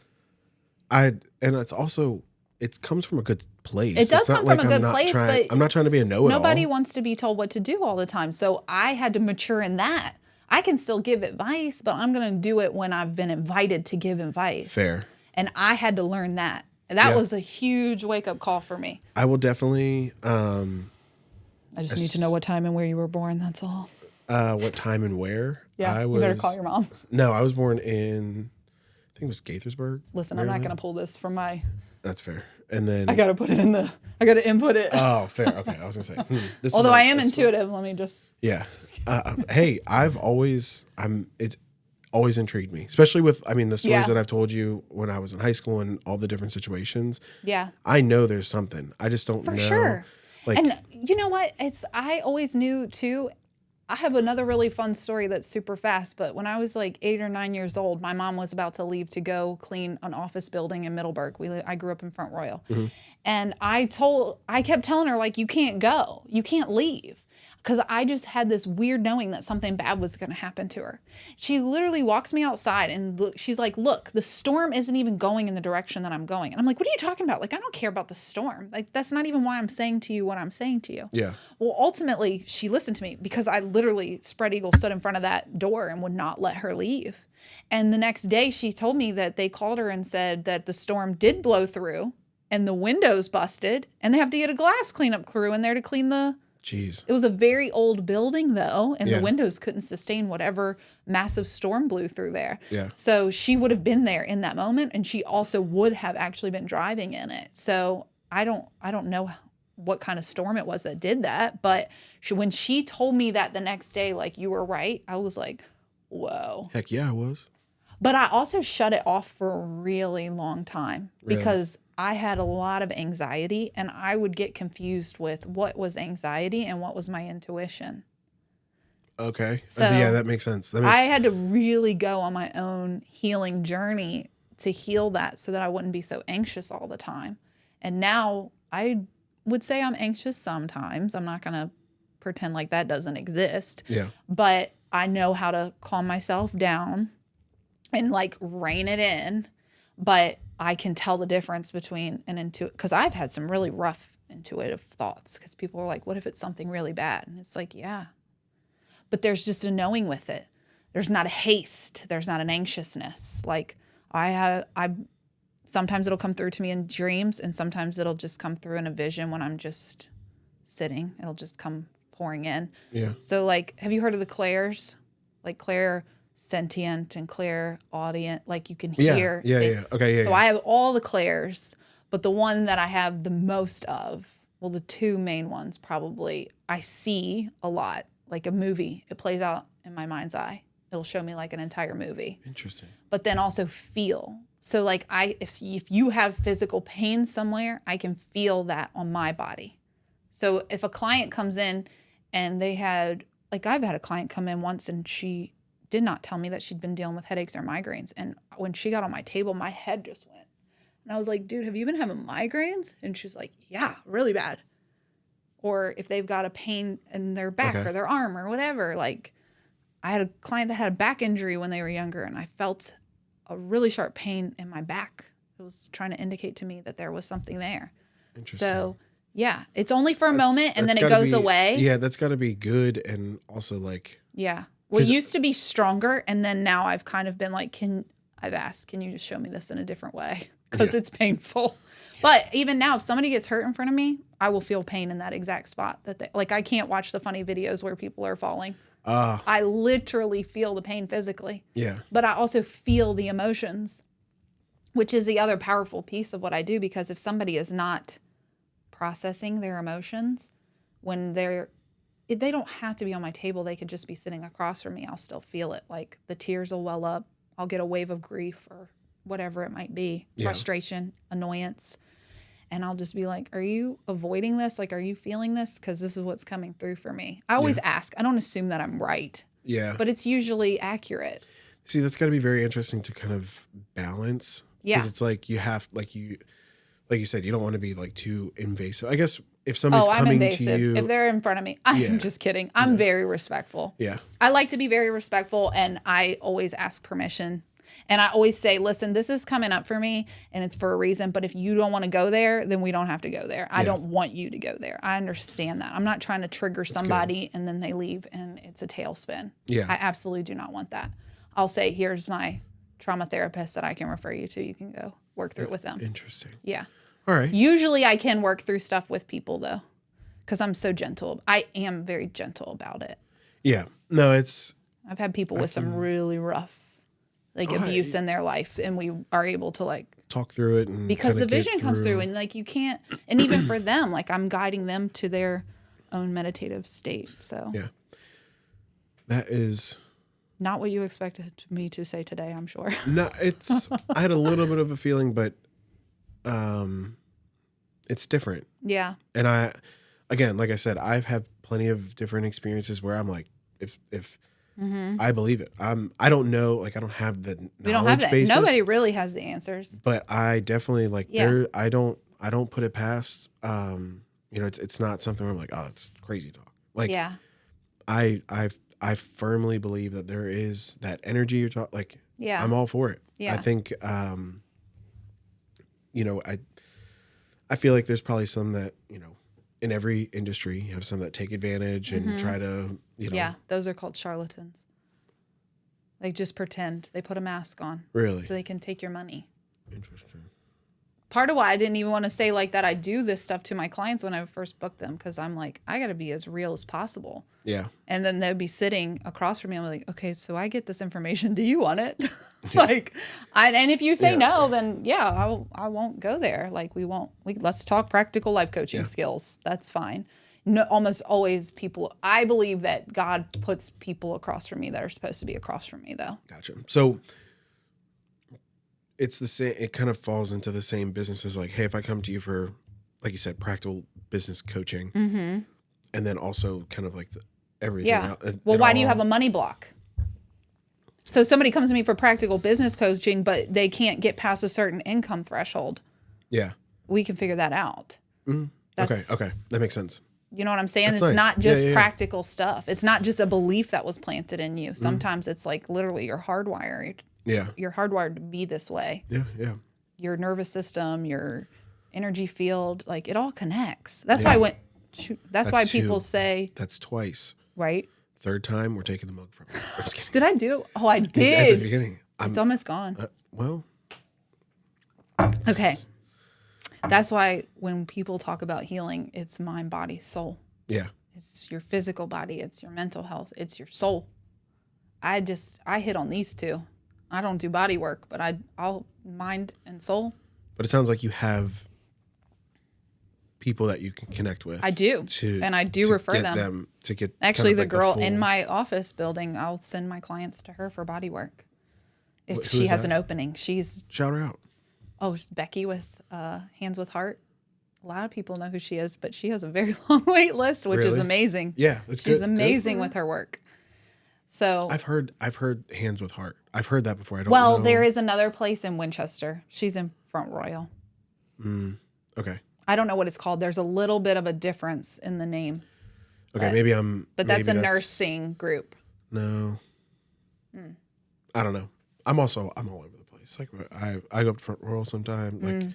it's also, it comes from a good place. It does come from a good place, but I'm not trying to be a know-it-all. Nobody wants to be told what to do all the time. So I had to mature in that. I can still give advice, but I'm going to do it when I've been invited to give advice. Fair. And I had to learn that. And that was a huge wake-up call for me. I will definitely... I just need to know what time and where you were born, that's all. What time and where? Yeah, you better call your mom. No, I was born in, I think it was Gaithersburg. Listen, Maryland. I'm not going to pull this from my... That's fair. And then... I got to put it in the... I got to input it. Oh, fair. Okay, I was going to say... This Although I am intuitive, let me just... Yeah. Hey, it always intrigued me, especially with, the stories that I've told you when I was in high school and all the different situations. Yeah. I know there's something. I just don't know. For sure. Like, and you know what? I always knew too. I have another really fun story that's super fast, but when I was like 8 or 9 years old, my mom was about to leave to go clean an office building in Middleburg. I grew up in Front Royal. Mm-hmm. And I kept telling her, like, you can't go. You can't leave. Because I just had this weird knowing that something bad was going to happen to her. She literally walks me outside and she's like, look, the storm isn't even going in the direction that I'm going. And I'm like, what are you talking about? Like, I don't care about the storm. Like, that's not even why I'm saying to you what I'm saying to you. Yeah. Well, ultimately, she listened to me because I literally spread eagle stood in front of that door and would not let her leave. And the next day she told me that they called her and said that the storm did blow through and the windows busted and they have to get a glass cleanup crew in there to clean the... Jeez. It was a very old building, though, and the windows couldn't sustain whatever massive storm blew through there. Yeah. So she would have been there in that moment, and she also would have actually been driving in it. So I don't know what kind of storm it was that did that, but when she told me that the next day, like, you were right, I was like, whoa. Heck yeah, I was. But I also shut it off for a really long time because I had a lot of anxiety, and I would get confused with what was anxiety and what was my intuition. Okay. So yeah, that makes sense. I had to really go on my own healing journey to heal that so that I wouldn't be so anxious all the time. And now I would say I'm anxious sometimes. I'm not going to pretend like that doesn't exist. Yeah. But I know how to calm myself down and like rein it in. But I can tell the difference between an intuitive, because I've had some really rough intuitive thoughts because people are like, what if it's something really bad? And it's like, yeah. But there's just a knowing with it. There's not a haste. There's not an anxiousness. Like I sometimes it'll come through to me in dreams, and sometimes it'll just come through in a vision when I'm just sitting. It'll just come pouring in. Yeah. So like, have you heard of the clairs? Like clair sentient and clair audient, like you can hear. Yeah. Okay. Yeah. So I have all the clairs, but the one that I have the most of, well, the two main ones probably, I see a lot. Like a movie, it plays out in my mind's eye. It'll show me like an entire movie. Interesting. But then also feel. So like if you have physical pain somewhere, I can feel that on my body. So if a client comes in and they had, like I've had a client come in once and she did not tell me that she'd been dealing with headaches or migraines. And when she got on my table, my head just went. And I was like, dude, have you been having migraines? And she's like, yeah, really bad. Or if they've got a pain in their back or their arm or whatever. Like I had a client that had a back injury when they were younger, and I felt a really sharp pain in my back. It was trying to indicate to me that there was something there. Interesting. So yeah, it's only for a moment and then it goes away. Yeah, that's got to be good, and also like. Yeah. Well, it used to be stronger, and then now I've kind of been like, I've asked, can you just show me this in a different way? Because it's painful. But even now, if somebody gets hurt in front of me, I will feel pain in that exact spot. Like I can't watch the funny videos where people are falling. I literally feel the pain physically. Yeah. But I also feel the emotions, which is the other powerful piece of what I do. Because if somebody is not processing their emotions, when they don't have to be on my table, they could just be sitting across from me. I'll still feel it. Like the tears will well up. I'll get a wave of grief or whatever it might be, frustration, annoyance. And I'll just be like, are you avoiding this? Like, are you feeling this? Because this is what's coming through for me. I always ask. I don't assume that I'm right. Yeah. But it's usually accurate. See, that's got to be very interesting to kind of balance. Yeah. Because it's like you have, like you said, you don't want to be like too invasive. I guess if somebody's coming to you. If they're in front of me, I'm just kidding. I'm very respectful. Yeah. I like to be very respectful, and I always ask permission. And I always say, listen, this is coming up for me and it's for a reason. But if you don't want to go there, then we don't have to go there. I don't want you to go there. I understand that. I'm not trying to trigger somebody and then they leave and it's a tailspin. Yeah. I absolutely do not want that. I'll say, here's my trauma therapist that I can refer you to. You can go work through it with them. Interesting. Yeah. All right. Usually I can work through stuff with people though, because I'm so gentle. I am very gentle about it. Yeah. No, I've had people with some really rough abuse in their life, and we are able to like talk through it, and because the vision comes through, and like you can't, and even for them, like I'm guiding them to their own meditative state. So yeah, that is not what you expected me to say today, I'm sure. No, I had a little bit of a feeling, but it's different. Yeah. And again, like I said, I've had plenty of different experiences where I'm like, if I believe it. I don't know, like I don't have the knowledge we don't have that. basis. Nobody really has the answers. But I definitely I don't put it past. It's not something where I'm like, oh, it's crazy talk. Like I firmly believe that there is that energy you're talking. Like I'm all for it. Yeah. I think I feel like there's probably some that in every industry, you have some that take advantage and try to, Yeah, those are called charlatans. They just pretend. They put a mask on. Really? So they can take your money. Interesting. Part of why I didn't even want to say like that I do this stuff to my clients when I first booked them, because I'm like, I got to be as real as possible. Yeah. And then they'd be sitting across from me. I'm like, okay, so I get this information. Do you want it? And if you say no, then I won't go there. Like let's talk practical life coaching skills. That's fine. No, almost always I believe that God puts people across from me that are supposed to be across from me though. Gotcha. So it's the same. It kind of falls into the same business as like, hey, if I come to you for, like you said, practical business coaching, and then also kind of like everything. Yeah. Well, why do you have a money block? So somebody comes to me for practical business coaching, but they can't get past a certain income threshold. Yeah. We can figure that out. Okay. That makes sense. You know what I'm saying? That's it's nice. not just practical stuff. It's not just a belief that was planted in you. Sometimes it's like literally you're hardwired. Yeah. You're hardwired to be this way. Yeah. Your nervous system, your energy field, like it all connects. That's why that's why people say that's twice. Right? Third time we're taking the mug from you. I'm just kidding. Did I do? Oh, I At did. the beginning. It's almost gone. Well. Okay. That's why when people talk about healing, it's mind, body, soul. Yeah. It's your physical body. It's your mental health. It's your soul. I hit on these two. I don't do body work, but I'll mind and soul. But it sounds like you have people that you can connect with. I do. And I do refer them. To get actually, kind of the girl in my office building, I'll send my clients to her for body work. If she has an opening. Shout her out. Oh, it's Becky with Hands with Heart. A lot of people know who she is, but she has a very long wait list, which is amazing. Yeah, she's amazing with her work. So I've heard Hands with Heart. I've heard that before. I don't know. There is another place in Winchester. She's in Front Royal. Okay. I don't know what it's called. There's a little bit of a difference in the name. Okay, but that's a nursing group. No. I don't know. I'm all over the place. Like I go up to Front Royal sometimes. Like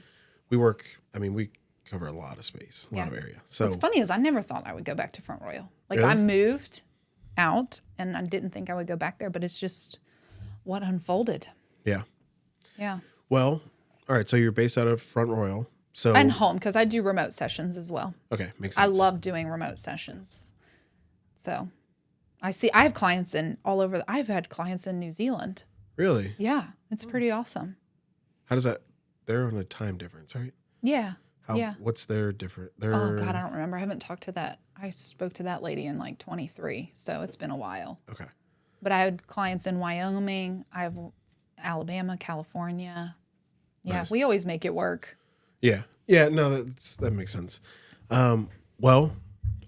we cover a lot of space, a lot of area. So what's funny is I never thought I would go back to Front Royal. Like I moved out and I didn't think I would go back there, but it's just what unfolded. Yeah. Yeah. Well, all right. So you're based out of Front Royal. So and home, because I do remote sessions as well. Okay, makes sense. I love doing remote sessions. So I have clients all over. I've had clients in New Zealand. Really? Yeah. It's pretty awesome. How does that, they're on a time difference, right? Yeah. What's their different? Oh God, I don't remember. I haven't talked to that. I spoke to that lady in like 23, so it's been a while. Okay. But I had clients in Wyoming. I have Alabama, California. Yeah, nice. We always make it work. Yeah. No, that makes sense. Well,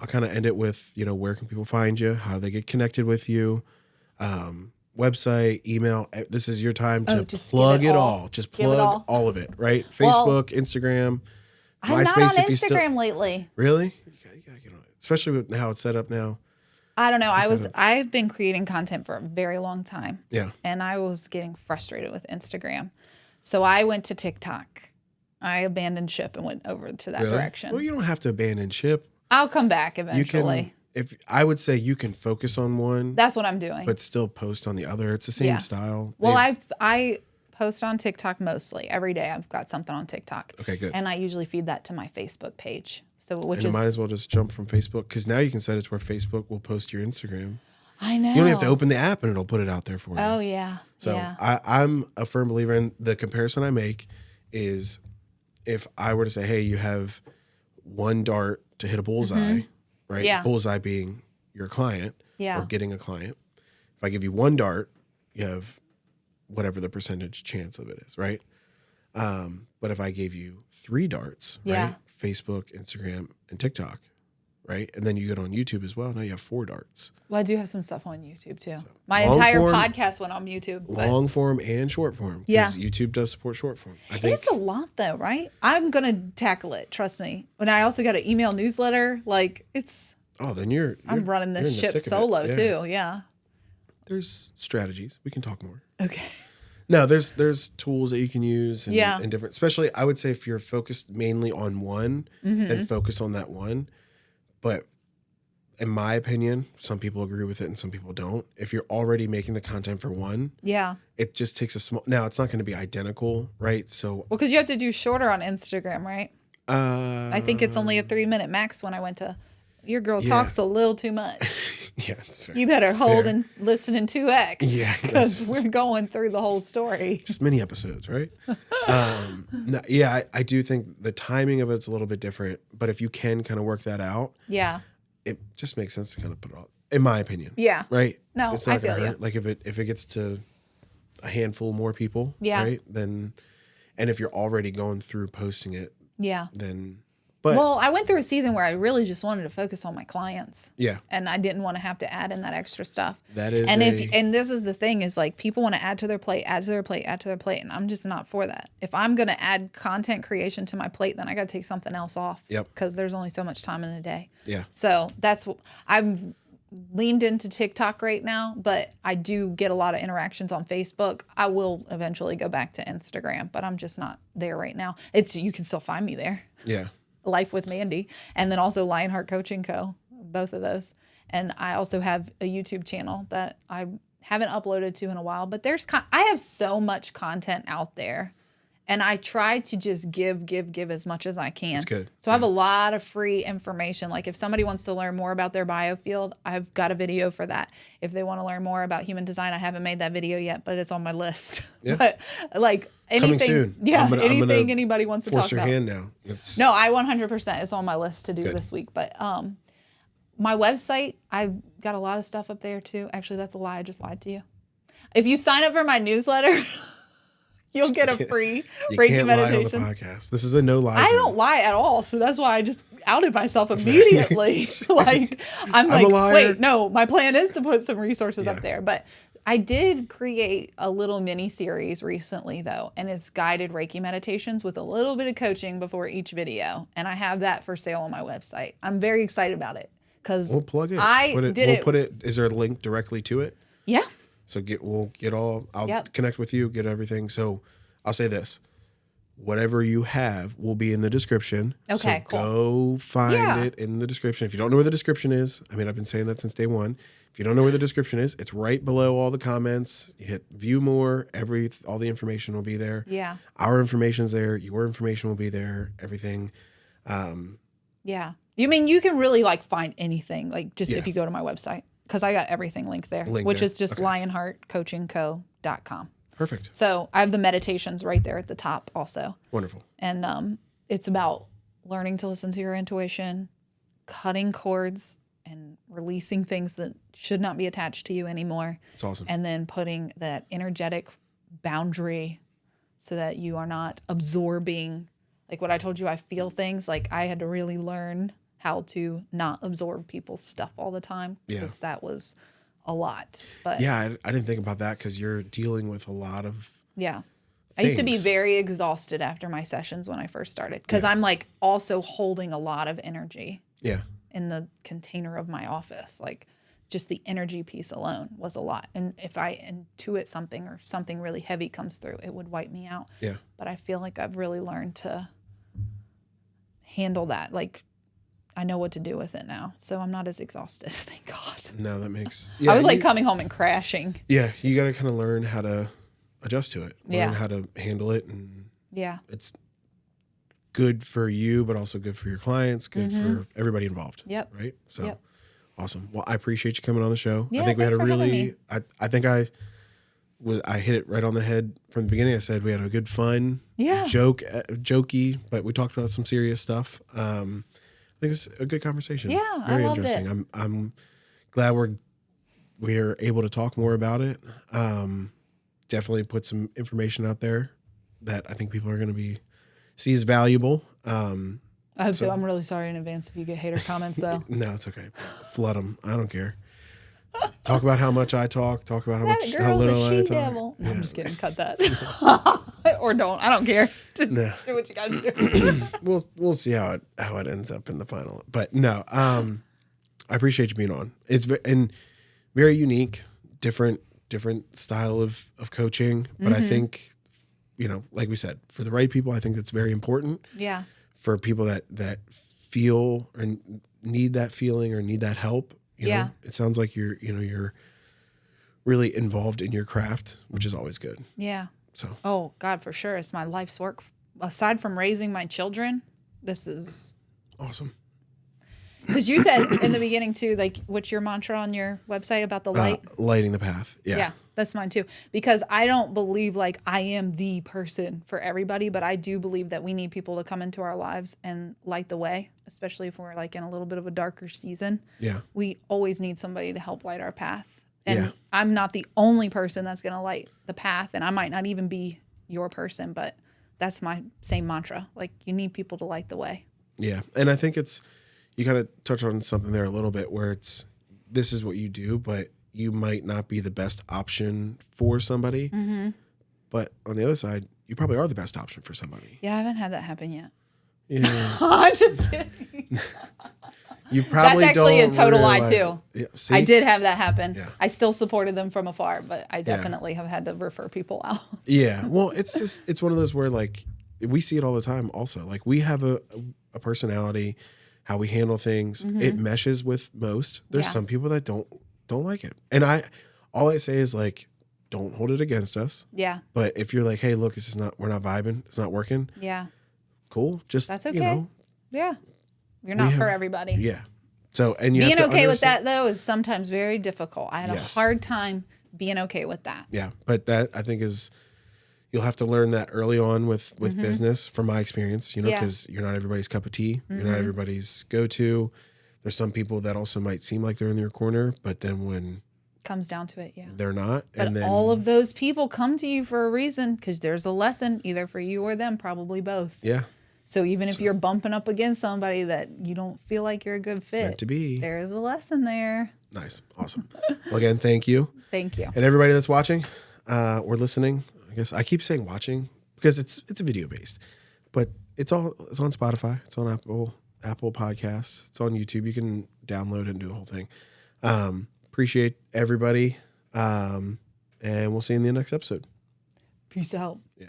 I'll kind of end it with, where can people find you? How do they get connected with you? Website, email. This is your time to plug it all. Just plug all of it, right? Facebook, Instagram, I'm MySpace. Not on Instagram lately. Really? You gotta get on it, especially with how it's set up now. I don't know. I've been creating content for a very long time. Yeah. And I was getting frustrated with Instagram. So I went to TikTok. I abandoned ship and went over to that direction. Well, you don't have to abandon ship. I'll come back eventually. I would say you can focus on one. That's what I'm doing. But still post on the other. It's the same style. Well, I post on TikTok mostly. Every day I've got something on TikTok. Okay, good. And I usually feed that to my Facebook page. So you might as well just jump from Facebook, because now you can set it to where Facebook will post your Instagram. I know. You only have to open the app and it'll put it out there for you. Oh, yeah. So I'm a firm believer in the comparison I make is if I were to say, hey, you have one dart to hit a bullseye, right? Yeah. Bullseye being your client or getting a client. If I give you one dart, you have whatever the percentage chance of it is, right? But if I gave you 3 darts, right? Facebook, Instagram, and TikTok, right? And then you get on YouTube as well. Now you have 4 darts. Well, I do have some stuff on YouTube too. So, my entire podcast went on YouTube. Long form and short form. Because YouTube does support short form. I think it's a lot though, right? I'm going to tackle it. Trust me. But I also got an email newsletter. Like it's... Oh, then you're I'm running this ship solo too. Yeah. There's strategies. We can talk more. Okay. No, there's tools that you can use and different, especially I would say if you're focused mainly on one, then focus on that one. But in my opinion, some people agree with it and some people don't. If you're already making the content for one, it just takes a small, now it's not going to be identical, right? So, because you have to do shorter on Instagram, right? I think it's only a 3-minute max when I went to, your girl talks a little too much. Yeah, it's fair. You better hold and listen in 2X. Yeah. Because we're going through the whole story. Just mini episodes, right? I do think the timing of it's a little bit different, but if you can kind of work that out, it just makes sense to kind of put it all, in my opinion. Yeah. Right? No, it's not I feel gonna hurt. you. Like if it gets to a handful more people, right? And if you're already going through posting it, then. But, well, I went through a season where I really just wanted to focus on my clients. Yeah. And I didn't want to have to add in that extra stuff. That is and this is the thing is like people want to add to their plate. And I'm just not for that. If I'm going to add content creation to my plate, then I got to take something else off. Yep. Because there's only so much time in the day. Yeah. So that's what I've leaned into TikTok right now, but I do get a lot of interactions on Facebook. I will eventually go back to Instagram, but I'm just not there right now. You can still find me there. Yeah. Life with Mandie, and then also Lionheart Coaching Co, both of those. And I also have a YouTube channel that I haven't uploaded to in a while, but I have so much content out there, and I try to just give as much as I can. That's good. So I have a lot of free information. Like if somebody wants to learn more about their biofield, I've got a video for that. If they want to learn more about human design, I haven't made that video yet, but it's on my list. Yeah. But like anything, coming soon. Yeah, anything anybody wants to talk about. Force your hand now. No, I 100%. It's on my list to do this week. But my website, I've got a lot of stuff up there too. Actually, that's a lie. I just lied to you. If you sign up for my newsletter, you'll get a free Reiki meditation. Lie on the podcast. This is a no lie. I don't lie at all, so that's why I just outed myself immediately. Like I'm like, a liar. Wait, no, my plan is to put some resources up there. But I did create a little mini series recently though, and it's guided Reiki meditations with a little bit of coaching before each video, and I have that for sale on my website. I'm very excited about it because we'll plug it. Is there a link directly to it? Yeah. So I'll connect with you, get everything. So I'll say this, whatever you have will be in the description. Okay, so cool. Go find it in the description. If you don't know where the description is, I mean, I've been saying that since day one. If you don't know where the description is, it's right below all the comments. You hit view more, all the information will be there. Yeah. Our information's there. Your information will be there. Everything. Yeah. You mean you can really like find anything, like just if you go to my website. Because I got everything linked there, which is just lionheartcoachingco.com. Perfect. So I have the meditations right there at the top also. Wonderful. And it's about learning to listen to your intuition, cutting cords, and releasing things that should not be attached to you anymore. It's awesome. And then putting that energetic boundary so that you are not absorbing. Like what I told you, I feel things. Like I had to really learn how to not absorb people's stuff all the time because that was a lot. But I didn't think about that because you're dealing with a lot of things. I used to be very exhausted after my sessions when I first started because I'm like also holding a lot of energy in the container of my office. Like just the energy piece alone was a lot. And if I intuit something or something really heavy comes through, it would wipe me out. Yeah. But I feel like I've really learned to handle that. Like I know what to do with it now. So I'm not as exhausted. Thank God. No, that makes... I was like coming home and crashing. Yeah. You got to kind of learn how to adjust to it. Learn how to handle it. And it's good for you, but also good for your clients, good for everybody involved. Yep. Right? So awesome. Well, I appreciate you coming on the show. Yeah, I think we had a really... I think I hit it right on the head from the beginning. I said we had a good fun jokey, but we talked about some serious stuff. I think it's a good conversation. Yeah, very I loved interesting. It. I'm glad we're able to talk more about it. Definitely put some information out there that I think people are going to see as valuable. I hope so. I'm really sorry in advance if you get hater comments though. No, it's okay. Flood them. I don't care. Talk about how much I talk. Talk about how little I talk. Devil. No, I'm just kidding. Cut that. Or don't. I don't care. Just do what you got to do. We'll see how it ends up in the final. But no, I appreciate you being on. It's very unique, different style of coaching. But I think, like we said, for the right people, I think that's very important. Yeah. For people that feel or need that feeling or need that help. You know, it sounds like you're really involved in your craft, which is always good. Yeah. So. Oh God, for sure. It's my life's work. Aside from raising my children, this is awesome. Because you said in the beginning too, like, what's your mantra on your website about the light? Lighting the path. Yeah. Yeah, that's mine too. Because I don't believe like I am the person for everybody, but I do believe that we need people to come into our lives and light the way, especially if we're like in a little bit of a darker season. Yeah. We always need somebody to help light our path. And I'm not the only person that's going to light the path, and I might not even be your person, but that's my same mantra. Like, you need people to light the way. Yeah. And I think you kind of touch on something there a little bit where this is what you do, but you might not be the best option for somebody. Mm-hmm. But on the other side, you probably are the best option for somebody. Yeah, I haven't had that happen yet. Yeah. I'm just kidding. You probably That's actually don't a total lie realize too. Yeah, see? I did have that happen. Yeah. I still supported them from afar, but I definitely have had to refer people out. Yeah. Well, it's one of those where like we see it all the time also. Like we have a personality, how we handle things. Mm-hmm. It meshes with most. There's some people that don't like it. And all I say is like, don't hold it against us. Yeah. But if you're like, hey, look, we're not vibing. It's not working. Yeah. Cool. Just, that's okay. You know, yeah. You're not for everybody. Yeah. So, and being okay with that though is sometimes very difficult. I had a hard time being okay with that. Yeah. But that I think you'll have to learn that early on with mm-hmm. business from my experience, you know, because you're not everybody's cup of tea. Mm-hmm. You're not everybody's go-to. There's some people that also might seem like they're in their corner, but then when comes down to it, they're not. But and then all of those people come to you for a reason because there's a lesson either for you or them, probably both. Yeah. So even if you're bumping up against somebody that you don't feel like you're a good fit, meant to be. There is a lesson there. Nice. Awesome. Well, again, thank you. Thank you. And everybody that's watching or listening, I guess I keep saying watching because it's a video based, but it's on Spotify. It's on Apple Podcasts. It's on YouTube. You can download it and do the whole thing. Appreciate everybody. And we'll see you in the next episode. Peace out. Yeah.